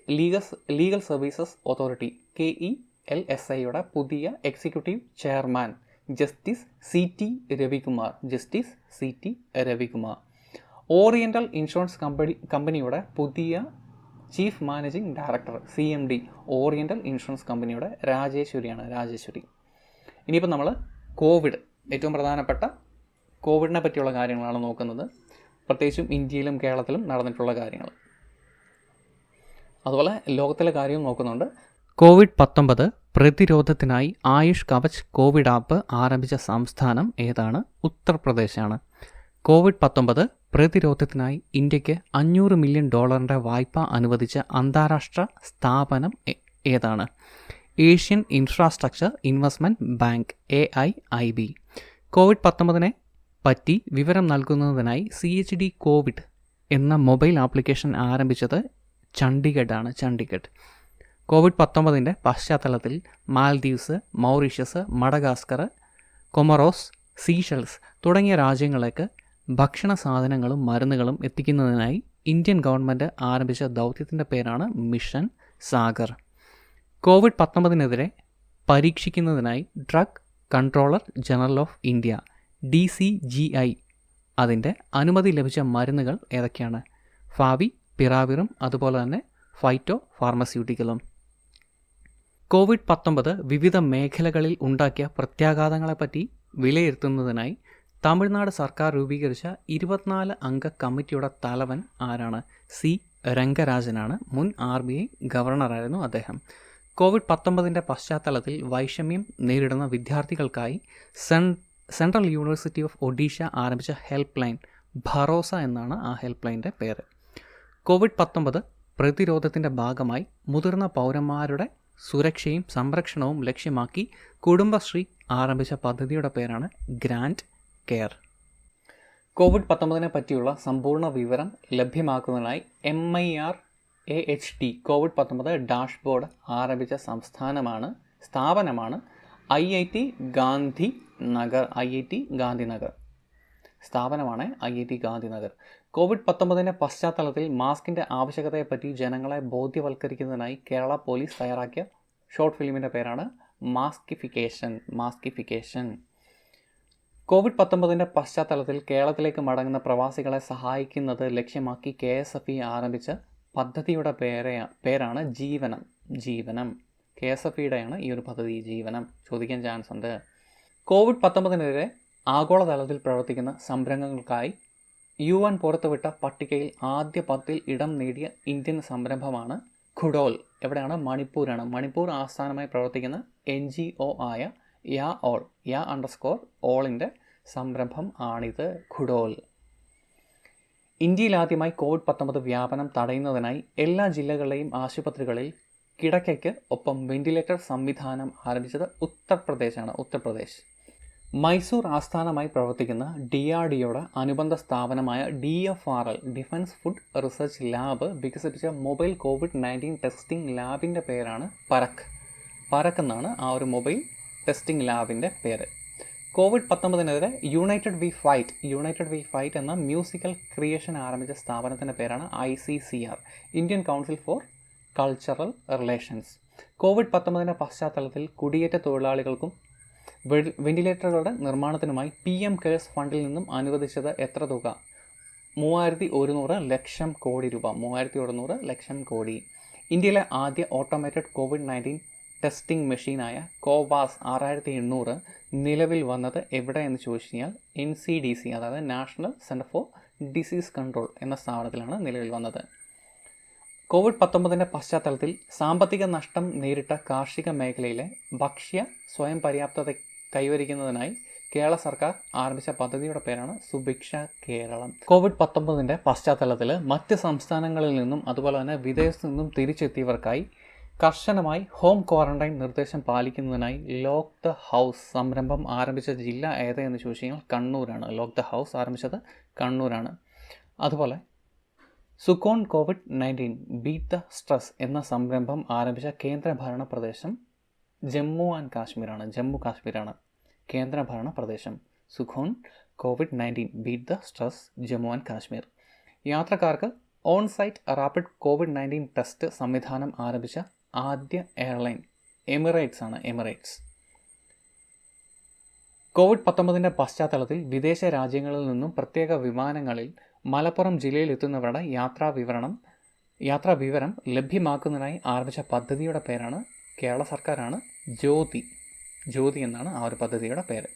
legal services authority KELSIയുടെ പുതിയ executive chairman justice CT Ravikumar. Oriental insurance കമ്പനിയുടെ പുതിയ chief managing director CMD oriental insurance കമ്പനിയുടെ രാജേശ്വരി. ഇനിയിപ്പോൾ നമ്മൾ കോവിഡ്, ഏറ്റവും പ്രധാനപ്പെട്ട കോവിഡിനെ പറ്റിയുള്ള കാര്യങ്ങളാണ് നോക്കുന്നത്, പ്രത്യേകിച്ചും ഇന്ത്യയിലും കേരളത്തിലും നടന്നിട്ടുള്ള കാര്യങ്ങൾ. അതുപോലെ ലോകത്തിലെ കാര്യവും നോക്കുന്നുണ്ട്. COVID-19 പ്രതിരോധത്തിനായി ആയുഷ് കവച് കോവിഡ് ആപ്പ് ആരംഭിച്ച സംസ്ഥാനം ഏതാണ്? ഉത്തർപ്രദേശാണ്. COVID-19 പ്രതിരോധത്തിനായി ഇന്ത്യക്ക് $500 മില്യൺ വായ്പ അനുവദിച്ച അന്താരാഷ്ട്ര സ്ഥാപനം ഏതാണ്? Asian infrastructure investment bank AIIB. COVID-19 പറ്റി വിവരം നൽകുന്നതിനായി CHD കോവിഡ് എന്ന മൊബൈൽ ആപ്ലിക്കേഷൻ ആരംഭിച്ചത് ചണ്ഡീഗഡ്. COVID-19 പശ്ചാത്തലത്തിൽ Maldives, Mauritius, Madagascar, Comoros, Seychelles തുടങ്ങിയ രാജ്യങ്ങളിലേക്ക് ഭക്ഷണ സാധനങ്ങളും മരുന്നുകളും എത്തിക്കുന്നതിനായി ഇന്ത്യൻ ഗവൺമെൻറ് ആരംഭിച്ച ദൗത്യത്തിൻ്റെ പേരാണ് മിഷൻ സാഗർ. COVID-19 പരീക്ഷിക്കുന്നതിനായി drug controller general of India DCGI അതിൻ്റെ അനുമതി ലഭിച്ച മരുന്നുകൾ ഏതൊക്കെയാണ്? ഫാവിപിറാവിറും അതുപോലെ തന്നെ ഫൈറ്റോ ഫാർമസ്യൂട്ടിക്കലും. COVID-19 വിവിധ മേഖലകളിൽ ഉണ്ടാക്കിയ പ്രത്യാഘാതങ്ങളെപ്പറ്റി വിലയിരുത്തുന്നതിനായി തമിഴ്നാട് സർക്കാർ രൂപീകരിച്ച 24 അംഗ കമ്മിറ്റിയുടെ തലവൻ ആരാണ്? C. രംഗരാജനാണ്. മുൻ RBI ഗവർണറായിരുന്നു അദ്ദേഹം. COVID-19 പശ്ചാത്തലത്തിൽ വൈഷമ്യം നേരിടുന്ന വിദ്യാർത്ഥികൾക്കായി സെൻട്രൽ യൂണിവേഴ്സിറ്റി ഓഫ് ഒഡീഷ ആരംഭിച്ച ഹെൽപ്പ് ലൈൻ ഭറോസ എന്നാണ് ആ ഹെൽപ്പ് ലൈൻ്റെ പേര്. COVID-19 പ്രതിരോധത്തിൻ്റെ ഭാഗമായി മുതിർന്ന പൗരന്മാരുടെ സുരക്ഷയും സംരക്ഷണവും ലക്ഷ്യമാക്കി കുടുംബശ്രീ ആരംഭിച്ച പദ്ധതിയുടെ പേരാണ് ഗ്രാൻഡ് കെയർ. COVID-19 പറ്റിയുള്ള സമ്പൂർണ്ണ വിവരം ലഭ്യമാക്കുന്നതിനായി MIRAHT COVID-19 ഡാഷ്ബോർഡ് ആരംഭിച്ച സ്ഥാപനമാണ് IIT ഗാന്ധിനഗർ. COVID-19 പശ്ചാത്തലത്തിൽ മാസ്കിൻ്റെ ആവശ്യകതയെപ്പറ്റി ജനങ്ങളെ ബോധ്യവൽക്കരിക്കുന്നതിനായി കേരള പോലീസ് തയ്യാറാക്കിയ ഷോർട്ട് ഫിലിമിൻ്റെ പേരാണ് മാസ്കിഫിക്കേഷൻ. COVID-19 പശ്ചാത്തലത്തിൽ കേരളത്തിലേക്ക് മടങ്ങുന്ന പ്രവാസികളെ സഹായിക്കുന്നത് ലക്ഷ്യമാക്കി KSFE ആരംഭിച്ച പദ്ധതിയുടെ പേരാണ് ജീവനം. KSFEയുടെയാണ് ഈ ഒരു പദ്ധതി, ജീവനം. ചോദിക്കാൻ ചാൻസ് ഉണ്ട്. COVID-19 ആഗോളതലത്തിൽ പ്രവർത്തിക്കുന്ന സംരംഭങ്ങൾക്കായി UN പുറത്തുവിട്ട പട്ടികയിൽ ആദ്യ 10 ഇടം നേടിയ ഇന്ത്യൻ സംരംഭമാണ് ഖുഡോൽ. എവിടെയാണ്? മണിപ്പൂരാണ്. മണിപ്പൂർ ആസ്ഥാനമായി പ്രവർത്തിക്കുന്ന NGO ആയ _all സംരംഭം ആണിത്, ഖുഡോൽ. ഇന്ത്യയിലാദ്യമായി COVID-19 വ്യാപനം തടയുന്നതിനായി എല്ലാ ജില്ലകളിലെയും ആശുപത്രികളിൽ കിടക്കയ്ക്ക് ഒപ്പം വെന്റിലേറ്റർ സംവിധാനം ആരംഭിച്ചത് ഉത്തർപ്രദേശ്. മൈസൂർ ആസ്ഥാനമായി പ്രവർത്തിക്കുന്ന DRDOയുടെ അനുബന്ധ സ്ഥാപനമായ DFRL defence food research lab വികസിപ്പിച്ച മൊബൈൽ COVID-19 ടെസ്റ്റിംഗ് ലാബിൻ്റെ പേരാണ് പരക്ക് എന്നാണ് ആ ഒരു മൊബൈൽ ടെസ്റ്റിംഗ് ലാബിൻ്റെ പേര്. COVID-19 യുണൈറ്റഡ് വി ഫൈറ്റ് എന്ന മ്യൂസിക്കൽ ക്രിയേഷൻ ആരംഭിച്ച സ്ഥാപനത്തിൻ്റെ പേരാണ് ICCR Indian council for cultural relations. COVID-19 പശ്ചാത്തലത്തിൽ കുടിയേറ്റ തൊഴിലാളികൾക്കും വെന്റിലേറ്ററുകളുടെ നിർമ്മാണത്തിനുമായി PM കെയർസ് ഫണ്ടിൽ നിന്നും അനുവദിച്ചത് എത്ര തുക? 3100 ലക്ഷം കോടി രൂപ. 3100 ലക്ഷം കോടി. ഇന്ത്യയിലെ ആദ്യ ഓട്ടോമേറ്റഡ് COVID-19 ടെസ്റ്റിംഗ് മെഷീനായ കോവാസ് 6800 നിലവിൽ വന്നത് എവിടെ എന്ന് ചോദിച്ചു കഴിഞ്ഞാൽ NCDC അതായത് national centre for disease control എന്ന സ്ഥാപനത്തിലാണ് നിലവിൽ വന്നത്. COVID-19 പശ്ചാത്തലത്തിൽ സാമ്പത്തിക നഷ്ടം നേരിട്ട കാർഷിക മേഖലയിലെ ഭക്ഷ്യ സ്വയം പര്യാപ്തത കൈവരിക്കുന്നതിനായി കേരള സർക്കാർ ആരംഭിച്ച പദ്ധതിയുടെ പേരാണ് സുഭിക്ഷ കേരളം. COVID-19 പശ്ചാത്തലത്തിൽ മറ്റ് സംസ്ഥാനങ്ങളിൽ നിന്നും അതുപോലെ തന്നെ വിദേശത്തു നിന്നും തിരിച്ചെത്തിയവർക്കായി കർശനമായി ഹോം ക്വാറന്റൈൻ നിർദ്ദേശം പാലിക്കുന്നതിനായി ലോക്ക് ദ ഹൗസ് സംരംഭം ആരംഭിച്ച ജില്ല ഏതെന്ന് ചോദിച്ചു കഴിഞ്ഞാൽ കണ്ണൂരാണ്. ലോക്ക് ദ ഹൗസ് ആരംഭിച്ചത് കണ്ണൂരാണ്. അതുപോലെ സുക്കോൺ COVID-19 ബീറ്റ് ദ സ്ട്രെസ് എന്ന സംരംഭം ആരംഭിച്ച കേന്ദ്രഭരണ പ്രദേശം ജമ്മു കാശ്മീരാണ്. കേന്ദ്രഭരണ പ്രദേശം സുഖോൺ COVID-19 beat the stress Jammu and Kashmir. യാത്രക്കാർക്ക് on site rapid COVID-19 test സംവിധാനം ആരംഭിച്ച ആദ്യ എയർലൈൻ എമിറേറ്റ്സ് ആണ്. എമിറേറ്റ്സ്. COVID-19 പശ്ചാത്തലത്തിൽ വിദേശ രാജ്യങ്ങളിൽ നിന്നും പ്രത്യേക വിമാനങ്ങളിൽ മലപ്പുറം ജില്ലയിൽ എത്തുന്നവരുടെ യാത്രാവിവരം ലഭ്യമാക്കുന്നതിനായി ആരംഭിച്ച പദ്ധതിയുടെ പേരാണ്, കേരള സർക്കാരാണ്, ജ്യോതി എന്നാണ് ആ ഒരു പദ്ധതിയുടെ പേര്.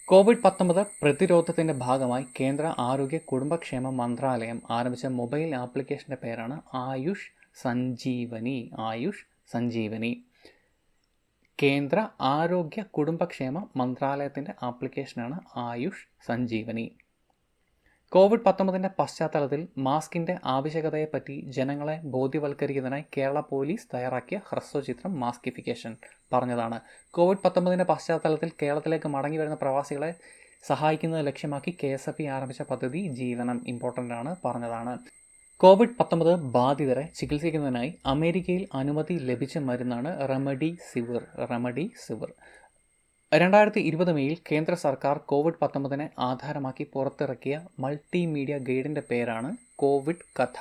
COVID-19 പ്രതിരോധത്തിൻ്റെ ഭാഗമായി കേന്ദ്ര ആരോഗ്യ കുടുംബക്ഷേമ മന്ത്രാലയം ആരംഭിച്ച മൊബൈൽ ആപ്ലിക്കേഷൻ്റെ പേരാണ് ആയുഷ് സഞ്ജീവനി. കേന്ദ്ര ആരോഗ്യ കുടുംബക്ഷേമ മന്ത്രാലയത്തിൻ്റെ ആപ്ലിക്കേഷനാണ് ആയുഷ് സഞ്ജീവനി. COVID-19 പശ്ചാത്തലത്തിൽ മാസ്കിൻ്റെ ആവശ്യകതയെപ്പറ്റി ജനങ്ങളെ ബോധ്യവൽക്കരിക്കുന്നതിനായി കേരള പോലീസ് തയ്യാറാക്കിയ ഹ്രസ്വചിത്രം മാസ്കിഫിക്കേഷൻ പറഞ്ഞതാണ്. COVID-19 പശ്ചാത്തലത്തിൽ കേരളത്തിലേക്ക് മടങ്ങി വരുന്ന പ്രവാസികളെ സഹായിക്കുന്നത് ലക്ഷ്യമാക്കി KSFE ആരംഭിച്ച പദ്ധതി ജീവനം ഇമ്പോർട്ടൻ്റ് ആണ് പറഞ്ഞതാണ്. COVID-19 ബാധിതരെ ചികിത്സിക്കുന്നതിനായി അമേരിക്കയിൽ അനുമതി ലഭിച്ച മരുന്നാണ് റെമഡിസിവിർ. 2020 മെയ്യിൽ കേന്ദ്ര സർക്കാർ COVID-19 ആധാരമാക്കി പുറത്തിറക്കിയ മൾട്ടിമീഡിയ ഗൈഡിൻ്റെ പേരാണ് കോവിഡ് കഥ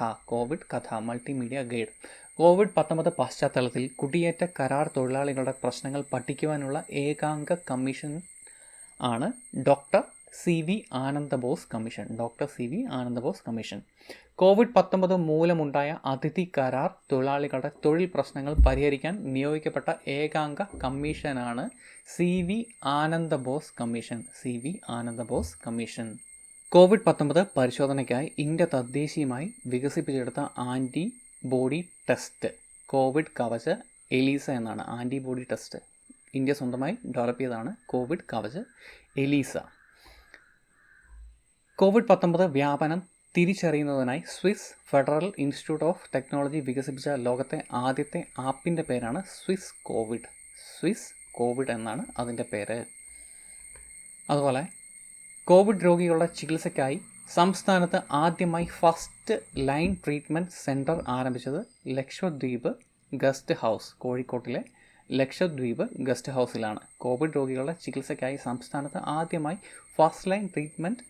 മൾട്ടിമീഡിയ ഗൈഡ്. COVID-19 പശ്ചാത്തലത്തിൽ കുടിയേറ്റ കരാർ തൊഴിലാളികളുടെ പ്രശ്നങ്ങൾ പഠിക്കുവാനുള്ള ഏകാംഗ കമ്മീഷൻ ആണ് doctor CV Ananda Bose commission. COVID-19 മൂലമുണ്ടായ അതിഥി കരാർ തൊഴിലാളികളുടെ തൊഴിൽ പ്രശ്നങ്ങൾ പരിഹരിക്കാൻ നിയോഗിക്കപ്പെട്ട ഏകാംഗ കമ്മീഷനാണ് CV ആനന്ദബോസ് കമ്മീഷൻ. COVID-19 പരിശോധനയ്ക്കായി ഇന്ത്യ തദ്ദേശീയമായി വികസിപ്പിച്ചെടുത്ത antibody test Covid Kavach ELISA എന്നാണ്. ആൻറ്റിബോഡി ടെസ്റ്റ് ഇന്ത്യ സ്വന്തമായി ഡെവലപ്പ് ചെയ്തതാണ് കോവിഡ് കവച് എലീസ. COVID-19 വ്യാപനം തിരിച്ചറിയുന്നതിനായി Swiss federal institute of technology വികസിപ്പിച്ച ലോകത്തെ ആദ്യത്തെ ആപ്പിൻ്റെ പേരാണ് സ്വിസ് കോവിഡ് എന്നാണ് അതിൻ്റെ പേര്. അതുപോലെ കോവിഡ് രോഗികളുടെ ചികിത്സയ്ക്കായി സംസ്ഥാനത്ത് ആദ്യമായി ഫസ്റ്റ് ലൈൻ ട്രീറ്റ്മെൻറ്റ് സെൻറ്റർ ആരംഭിച്ചത് ലക്ഷദ്വീപ് ഗസ്റ്റ് ഹൗസ്, കോഴിക്കോട്ടിലെ ലക്ഷദ്വീപ് ഗസ്റ്റ് ഹൗസിലാണ്. കോവിഡ് രോഗികളുടെ ചികിത്സയ്ക്കായി സംസ്ഥാനത്ത് ആദ്യമായി ഫസ്റ്റ് ലൈൻ ട്രീറ്റ്മെൻറ്റ്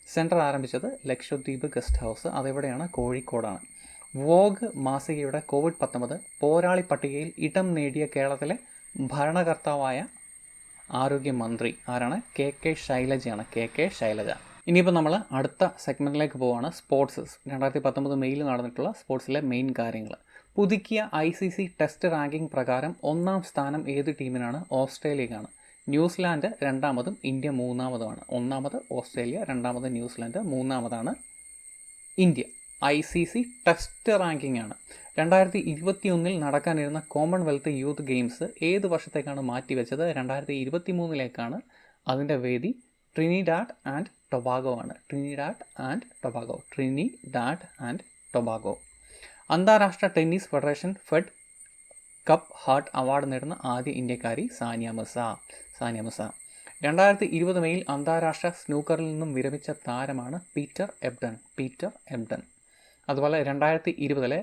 സെൻറ്റർ ആരംഭിച്ചത് ലക്ഷദ്വീപ് ഗസ്റ്റ് ഹൗസ്. അതെവിടെയാണ്? കോഴിക്കോടാണ്. വോഗ് മാസികയുടെ COVID-19 പോരാളി പട്ടികയിൽ ഇടം നേടിയ കേരളത്തിലെ ഭരണകർത്താവായ ആരോഗ്യമന്ത്രി ആരാണ്? KK ശൈലജ. ഇനിയിപ്പോൾ നമ്മൾ അടുത്ത സെഗ്മെൻറ്റിലേക്ക് പോവുകയാണ്. സ്പോർട്സ്. 2019 മെയ്യിൽ നടന്നിട്ടുള്ള സ്പോർട്സിലെ മെയിൻ കാര്യങ്ങൾ. പുതുക്കിയ ICC ടെസ്റ്റ് റാങ്കിംഗ് പ്രകാരം 1-ാം സ്ഥാനം ഏത് ടീമിനാണ്? ഓസ്ട്രേലിയക്കാണ്. ന്യൂസിലാൻഡ് 2-മതും ഇന്ത്യ 3-മതുമാണ്. 1-മത് ഓസ്ട്രേലിയ, 2-മത് ന്യൂസിലാൻഡ്, 3-മതാണ് ഇന്ത്യ. ICC ടെസ്റ്റ് റാങ്കിംഗ് ആണ്. 2021 നടക്കാനിരുന്ന കോമൺവെൽത്ത് യൂത്ത് ഗെയിംസ് ഏത് വർഷത്തേക്കാണ് മാറ്റിവെച്ചത്? 2023 അതിൻ്റെ വേദി ട്രിനിഡാഡ് ആൻഡ് ടൊബാഗോ. അന്താരാഷ്ട്ര tennis federation fed Cup heart award നേടുന്ന ആദ്യ ഇന്ത്യക്കാരി സാനിയ മിർസ. 2020 മെയ്യിൽ അന്താരാഷ്ട്ര സ്നൂക്കറിൽ നിന്നും വിരമിച്ച താരമാണ് പീറ്റർ എബ്ഡൺ. അതുപോലെ 2020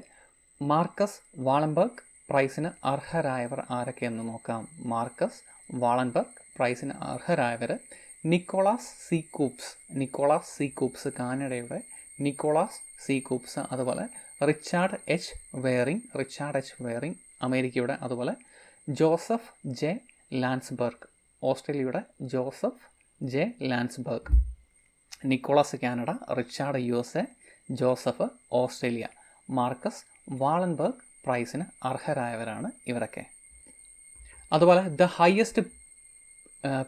മാർക്കസ് വാളൻബർഗ് പ്രൈസിന് അർഹരായവർ ആരൊക്കെയെന്ന് നോക്കാം. മാർക്കസ് വാളൻബർഗ് പ്രൈസിന് അർഹരായവർ നിക്കോളാസ് സി കൂപ്സ് കാനഡയുടെ നിക്കോളാസ് സി കൂപ്സ്, അതുപോലെ റിച്ചാർഡ് എച്ച് വേറിംഗ് അമേരിക്കയുടെ, അതുപോലെ ജോസഫ് ജെ ലാൻസ്ബർഗ് ഓസ്ട്രേലിയയുടെ. Nicholas Canada, Richard USA, Joseph Australia. Marcus Wallenberg പ്രൈസിന് അർഹരായവരാണ് ഇവരൊക്കെ. അതുപോലെ the highest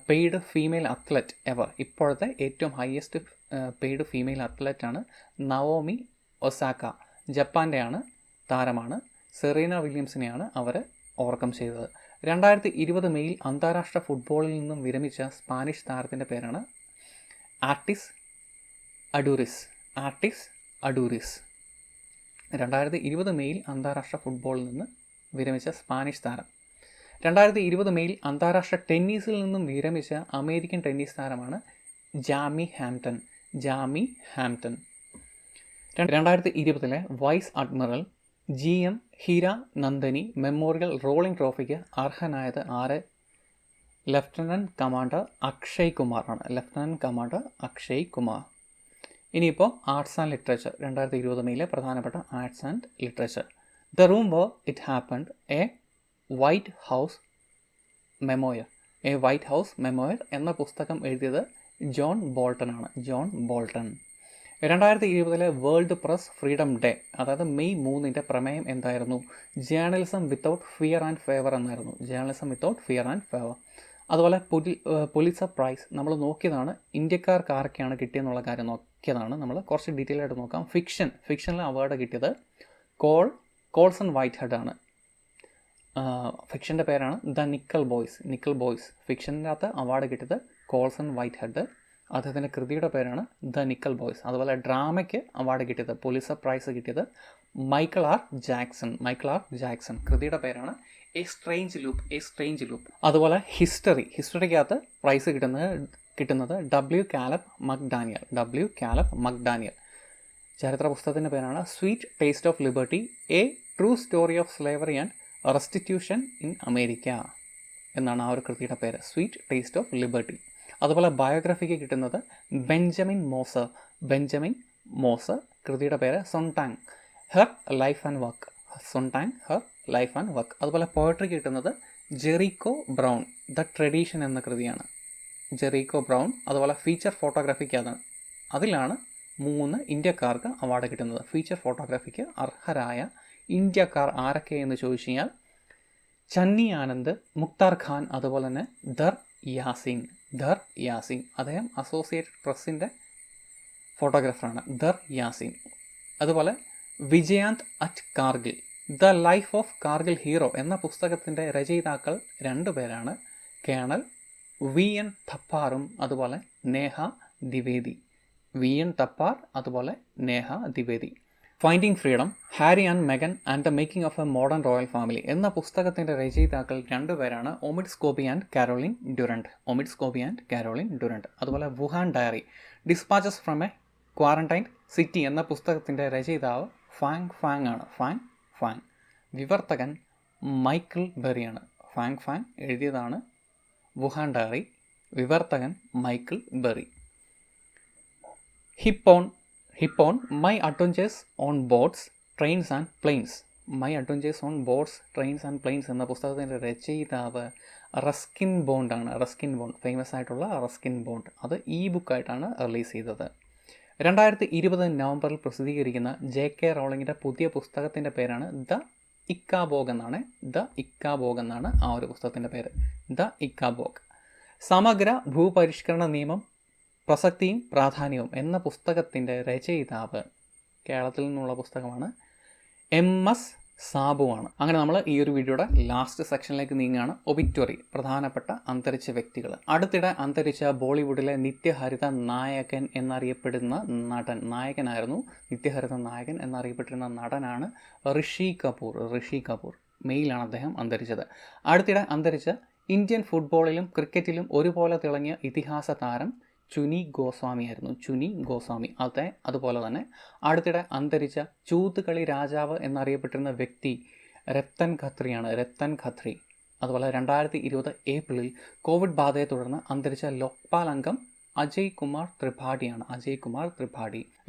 paid female athlete ever, ഇപ്പോഴത്തെ ഏറ്റവും ഹയസ്റ്റ് പെയ്ഡ് ഫീമെയിൽ അത്ലറ്റാണ് നവോമി ഒസാക്ക. ജപ്പാൻ്റെയാണ് താരമാണ്. സെറീന വില്യംസിനെയാണ് അവർ ഓവർകം ചെയ്തത്. 2020 മെയ്യിൽ അന്താരാഷ്ട്ര ഫുട്ബോളിൽ നിന്നും വിരമിച്ച സ്പാനിഷ് താരത്തിൻ്റെ പേരാണ് ആർട്ടിസ് അഡൂറിസ്. 2020 മെയ്യിൽ അന്താരാഷ്ട്ര ഫുട്ബോളിൽ നിന്ന് വിരമിച്ച സ്പാനിഷ് താരം. 2020 മെയ്യിൽ അന്താരാഷ്ട്ര ടെന്നീസിൽ നിന്നും വിരമിച്ച അമേരിക്കൻ ടെന്നീസ് താരമാണ് Jamie Hampton. 2020 vice admiral GM Hira Nandani memorial rolling ട്രോഫിക്ക് അർഹനായത് ആര്? Lieutenant commander Akshay Kumar. ഇനിയിപ്പോൾ ആർട്സ് ആൻഡ് ലിറ്ററേച്ചർ 2020 മെയിലെ പ്രധാനപ്പെട്ട arts and literature. The room where it happened a white house memoir എന്ന പുസ്തകം എഴുതിയത് ജോൺ ബോൾട്ടൺ ആണ്. John Bolton. 2020 world press freedom day, അതായത് മെയ് 3 പ്രമേയം എന്തായിരുന്നു? Journalism without fear and favour എന്നായിരുന്നു. Journalism without fear and favour. അതുപോലെ Pulitzer prize നമ്മൾ നോക്കിയതാണ്, ഇന്ത്യക്കാർക്ക് ആരൊക്കെയാണ് കിട്ടിയെന്നുള്ള കാര്യം നോക്കിയതാണ്. നമ്മൾ കുറച്ച് ഡീറ്റെയിൽ ആയിട്ട് നോക്കാം. ഫിക്ഷനിൽ അവാർഡ് കിട്ടിയത് കോൾസൺ വൈറ്റ് ഹെഡ് ആണ്. ഫിക്ഷൻ്റെ പേരാണ് ദ നിക്കൽ ബോയ്സ്. ഫിക്ഷൻ്റെ അകത്ത് അവാർഡ് കിട്ടിയത് കോൾസൺ വൈറ്റ് ഹെഡ്. അദ്ദേഹത്തിൻ്റെ കൃതിയുടെ പേരാണ് ദ നിക്കൽ ബോയ്സ്. അതുപോലെ ഡ്രാമയ്ക്ക് അവാർഡ് കിട്ടിയത്, പുലിറ്റ്സർ പ്രൈസ് കിട്ടിയത് മൈക്കിൾ ആർ ജാക്സൺ. കൃതിയുടെ പേരാണ് എ സ്ട്രേഞ്ച് ലൂപ്പ്. അതുപോലെ ഹിസ്റ്ററിക്കകത്ത് പ്രൈസ് കിട്ടുന്നത് ഡബ്ല്യു കാലബ് മക്ഡാനിയൽ. ചരിത്ര പുസ്തകത്തിൻ്റെ പേരാണ് sweet taste of liberty, A true story of slavery and restitution in America എന്നാണ് ആ ഒരു കൃതിയുടെ പേര്, സ്വീറ്റ് ടേസ്റ്റ് ഓഫ് ലിബർട്ടി. അതുപോലെ ബയോഗ്രഫിക്ക് കിട്ടുന്നത് ബെഞ്ചമിൻ മോസർ. കൃതിയുടെ പേര് സൊൺടാങ് ഹെർ ലൈഫ് ആൻഡ് വർക്ക്. അതുപോലെ പോയട്രിക്ക് കിട്ടുന്നത് ജെറിക്കോ ബ്രൗൺ, ദ ട്രഡീഷൻ എന്ന കൃതിയാണ്. Jericho brown. അതുപോലെ ഫീച്ചർ ഫോട്ടോഗ്രാഫിക്ക് അതിലാണ് 3 ഇന്ത്യക്കാർക്ക് അവാർഡ് കിട്ടുന്നത്. ഫീച്ചർ ഫോട്ടോഗ്രാഫിക്ക് അർഹരായ ഇന്ത്യക്കാർ ആരൊക്കെ എന്ന് ചോദിച്ചു കഴിഞ്ഞാൽ ചന്നി ആനന്ദ്, മുക്താർ ഖാൻ, അതുപോലെ തന്നെ ദർ യാസിൻ. അദ്ദേഹം അസോസിയേറ്റഡ് പ്രസ്സിൻ്റെ ഫോട്ടോഗ്രാഫറാണ്, ദർ യാസിൻ. അതുപോലെ Vijyant at Kargil, the life of Kargil hero എന്ന പുസ്തകത്തിൻ്റെ രചയിതാക്കൾ 2 പേരാണ്, കേണൽ വി എൻ തപ്പാറും അതുപോലെ Neha Dwivedi. Finding freedom, Harry and മെഗൻ and the making of a modern royal family എന്ന പുസ്തകത്തിൻ്റെ രചയിതാക്കൾ 2 പേരാണ്, Omid Scobie and Carolyn Durand. അതുപോലെ Wuhan diary, dispatches from a quarantine city എന്ന പുസ്തകത്തിൻ്റെ രചയിതാവ് ഫാങ് ആണ്. വിവർത്തകൻ മൈക്കിൾ ബെറിയാണ്. ഫാങ് എഴുതിയതാണ് വുഹാൻ ഡയറി, വിവർത്തകൻ Michael Berry. Hop on my adventures on boats trains and planes എന്ന പുസ്തകത്തിൻ്റെ രചയിതാവ് റസ്കിൻ ബോണ്ട് ആണ്. ഫേമസ് ആയിട്ടുള്ള റസ്കിൻ ബോണ്ട്. അത് ബുക്കായിട്ടാണ് റിലീസ് ചെയ്തത്. 2020 നവംബറിൽ പ്രസിദ്ധീകരിക്കുന്ന JK റോളിങ്ങിൻ്റെ പുതിയ പുസ്തകത്തിൻ്റെ പേരാണ് ദ ഇക്കാബോഗ് എന്നാണ് ആ ഒരു പുസ്തകത്തിൻ്റെ പേര്, ദ ഇക്കാബോഗ്. സമഗ്ര ഭൂപരിഷ്കരണ നിയമം, പ്രസക്തിയും പ്രാധാന്യവും എന്ന പുസ്തകത്തിൻ്റെ രചയിതാവ് കേരളത്തിൽ നിന്നുള്ള പുസ്തകമാണ് MS സാബുവാണ്. അങ്ങനെ നമ്മൾ ഈ ഒരു വീഡിയോയുടെ ലാസ്റ്റ് സെക്ഷനിലേക്ക് നീങ്ങുകയാണ്. ഒബിറ്റ്വറി, പ്രധാനപ്പെട്ട അന്തരിച്ച വ്യക്തികൾ. അടുത്തിടെ അന്തരിച്ച ബോളിവുഡിലെ നിത്യഹരിത നായകൻ എന്നറിയപ്പെടുന്ന നായകനായിരുന്നു. നിത്യഹരിത നായകൻ എന്നറിയപ്പെട്ടിരുന്ന നടനാണ് ഋഷി കപൂർ. മെയിലാണ് അദ്ദേഹം അന്തരിച്ചത്. അടുത്തിടെ അന്തരിച്ച ഇന്ത്യൻ ഫുട്ബോളിലും ക്രിക്കറ്റിലും ഒരുപോലെ തിളങ്ങിയ ഇതിഹാസ താരം ചുനി ഗോസ്വാമി. അതുപോലെ തന്നെ അടുത്തിടെ അന്തരിച്ച ചൂതുകളി രാജാവ് എന്നറിയപ്പെട്ടിരുന്ന വ്യക്തി രത്തൻ ഖത്രി. അതുപോലെ 2020 ഏപ്രിലിൽ കോവിഡ് ബാധയെ തുടർന്ന് അന്തരിച്ച ലോക്പാൽ അംഗം അജയ് കുമാർ ത്രിപാഠിയാണ്.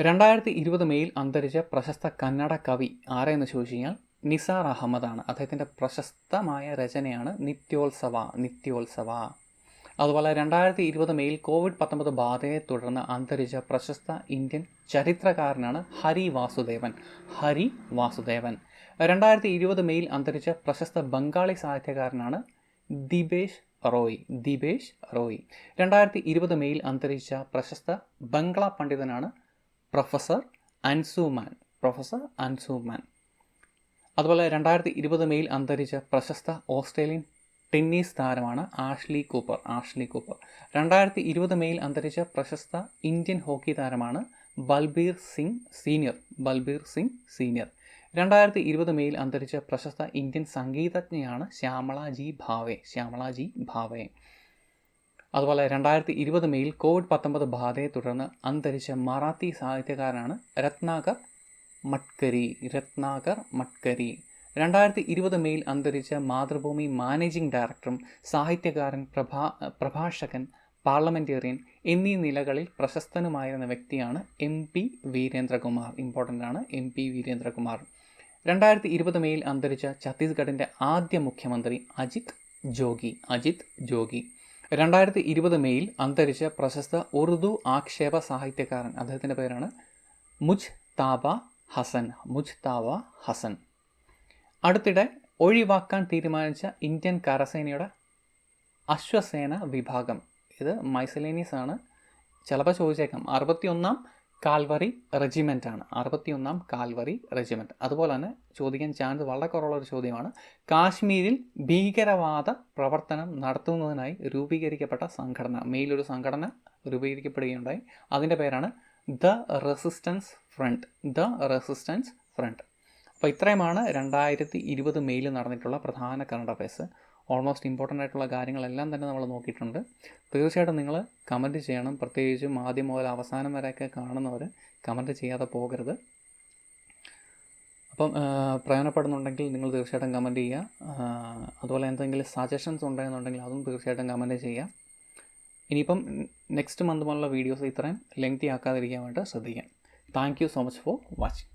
2020 മെയിൽ അന്തരിച്ച പ്രശസ്ത കന്നഡ കവി ആരെന്ന് ചോദിച്ചു കഴിഞ്ഞാൽ നിസാർ അഹമ്മദാണ്. അദ്ദേഹത്തിൻ്റെ പ്രശസ്തമായ രചനയാണ് നിത്യോത്സവ. അതുപോലെ 2020 മെയിൽ COVID-19 ബാധയെ തുടർന്ന് അന്തരിച്ച പ്രശസ്ത ഇന്ത്യൻ ചരിത്രകാരനാണ് ഹരി വാസുദേവൻ. 2020 മെയിൽ അന്തരിച്ച പ്രശസ്ത ബംഗാളി സാഹിത്യകാരനാണ് ദിബേഷ് റോയ്. 2020 മെയിൽ അന്തരിച്ച പ്രശസ്ത ബംഗ്ല പണ്ഡിതനാണ് പ്രൊഫസർ അൻസുമാൻ. അതുപോലെ 2020 മെയിൽ അന്തരിച്ച പ്രശസ്ത ഓസ്ട്രേലിയൻ ടെന്നീസ് താരമാണ് ആഷ്ലി കൂപ്പർ. 2020 മെയിൽ അന്തരിച്ച പ്രശസ്ത ഇന്ത്യൻ ഹോക്കി താരമാണ് ബൽബീർ സിംഗ് സീനിയർ. 2020 മെയിൽ അന്തരിച്ച പ്രശസ്ത ഇന്ത്യൻ സംഗീതജ്ഞയാണ് ശ്യാമളാജി ഭാവെ. അതുപോലെ 2020 മെയിൽ COVID-19 ബാധയെ തുടർന്ന് അന്തരിച്ച മറാത്തി സാഹിത്യകാരനാണ് രത്നാകർ മട്കരി. 2020 മെയിൽ അന്തരിച്ച മാതൃഭൂമി മാനേജിംഗ് ഡയറക്ടറും സാഹിത്യകാരൻ പ്രഭാഷകൻ പാർലമെൻറ്റേറിയൻ എന്നീ നിലകളിൽ പ്രശസ്തനുമായിരുന്ന വ്യക്തിയാണ് MP വീരേന്ദ്രകുമാർ. ഇമ്പോർട്ടൻ്റ് ആണ് MP വീരേന്ദ്രകുമാർ. 2020 മെയ്യിൽ അന്തരിച്ച ഛത്തീസ്ഗഡിൻ്റെ ആദ്യ മുഖ്യമന്ത്രി അജിത് ജോഗി. 2020 മെയ്യിൽ അന്തരിച്ച പ്രശസ്ത ഉറുദു ആക്ഷേപ സാഹിത്യകാരൻ, അദ്ദേഹത്തിൻ്റെ പേരാണ് മുജ്താബ ഹസൻ. അടുത്തിടെ ഒഴിവാക്കാൻ തീരുമാനിച്ച ഇന്ത്യൻ കരസേനയുടെ അശ്വസേന വിഭാഗം, ഇത് മൈസലേനിയസ് ആണ്, ചിലപ്പോൾ ചോദിച്ചേക്കാം. 61ാം കാൽവറി റെജിമെൻ്റ് ആണ്. 61ാം കാൽവറി റെജിമെൻറ്റ്. അതുപോലെ തന്നെ ചോദിക്കാൻ ചാൻസ് വളരെ കുറവുള്ളൊരു ചോദ്യമാണ്. കാശ്മീരിൽ ഭീകരവാദ പ്രവർത്തനം നടത്തുന്നതിനായി രൂപീകരിക്കപ്പെട്ട സംഘടന, മെയിലൊരു സംഘടന രൂപീകരിക്കപ്പെടുകയുണ്ടായി. അതിൻ്റെ പേരാണ് ദ റെസിസ്റ്റൻസ് ഫ്രണ്ട്. അപ്പോൾ ഇത്രയുമാണ് 2020 മെയ്യിൽ നടന്നിട്ടുള്ള പ്രധാന കറണ്ട് അഫയേഴ്സ്. ഓൾമോസ്റ്റ് ഇമ്പോർട്ടൻ്റ് ആയിട്ടുള്ള കാര്യങ്ങളെല്ലാം തന്നെ നമ്മൾ നോക്കിയിട്ടുണ്ട്. തീർച്ചയായിട്ടും നിങ്ങൾ കമൻറ്റ് ചെയ്യണം. പ്രത്യേകിച്ചും ആദ്യം മുതൽ അവസാനം വരെയൊക്കെ കാണുന്നവർ കമൻറ്റ് ചെയ്യാതെ പോകരുത്. അപ്പം പ്രയോജനപ്പെടുന്നുണ്ടെങ്കിൽ നിങ്ങൾ തീർച്ചയായിട്ടും കമൻറ്റ് ചെയ്യുക. അതുപോലെ എന്തെങ്കിലും സജഷൻസ് ഉണ്ടെന്നുണ്ടെങ്കിൽ അതും തീർച്ചയായിട്ടും കമൻറ്റ് ചെയ്യുക. ഇനിയിപ്പം നെക്സ്റ്റ് മന്ത് പോലുള്ള വീഡിയോസ് ഇത്രയും ലെങ്തി ആക്കാതിരിക്കാൻ വേണ്ടി ശ്രദ്ധിക്കാം. Thank you so much for watching.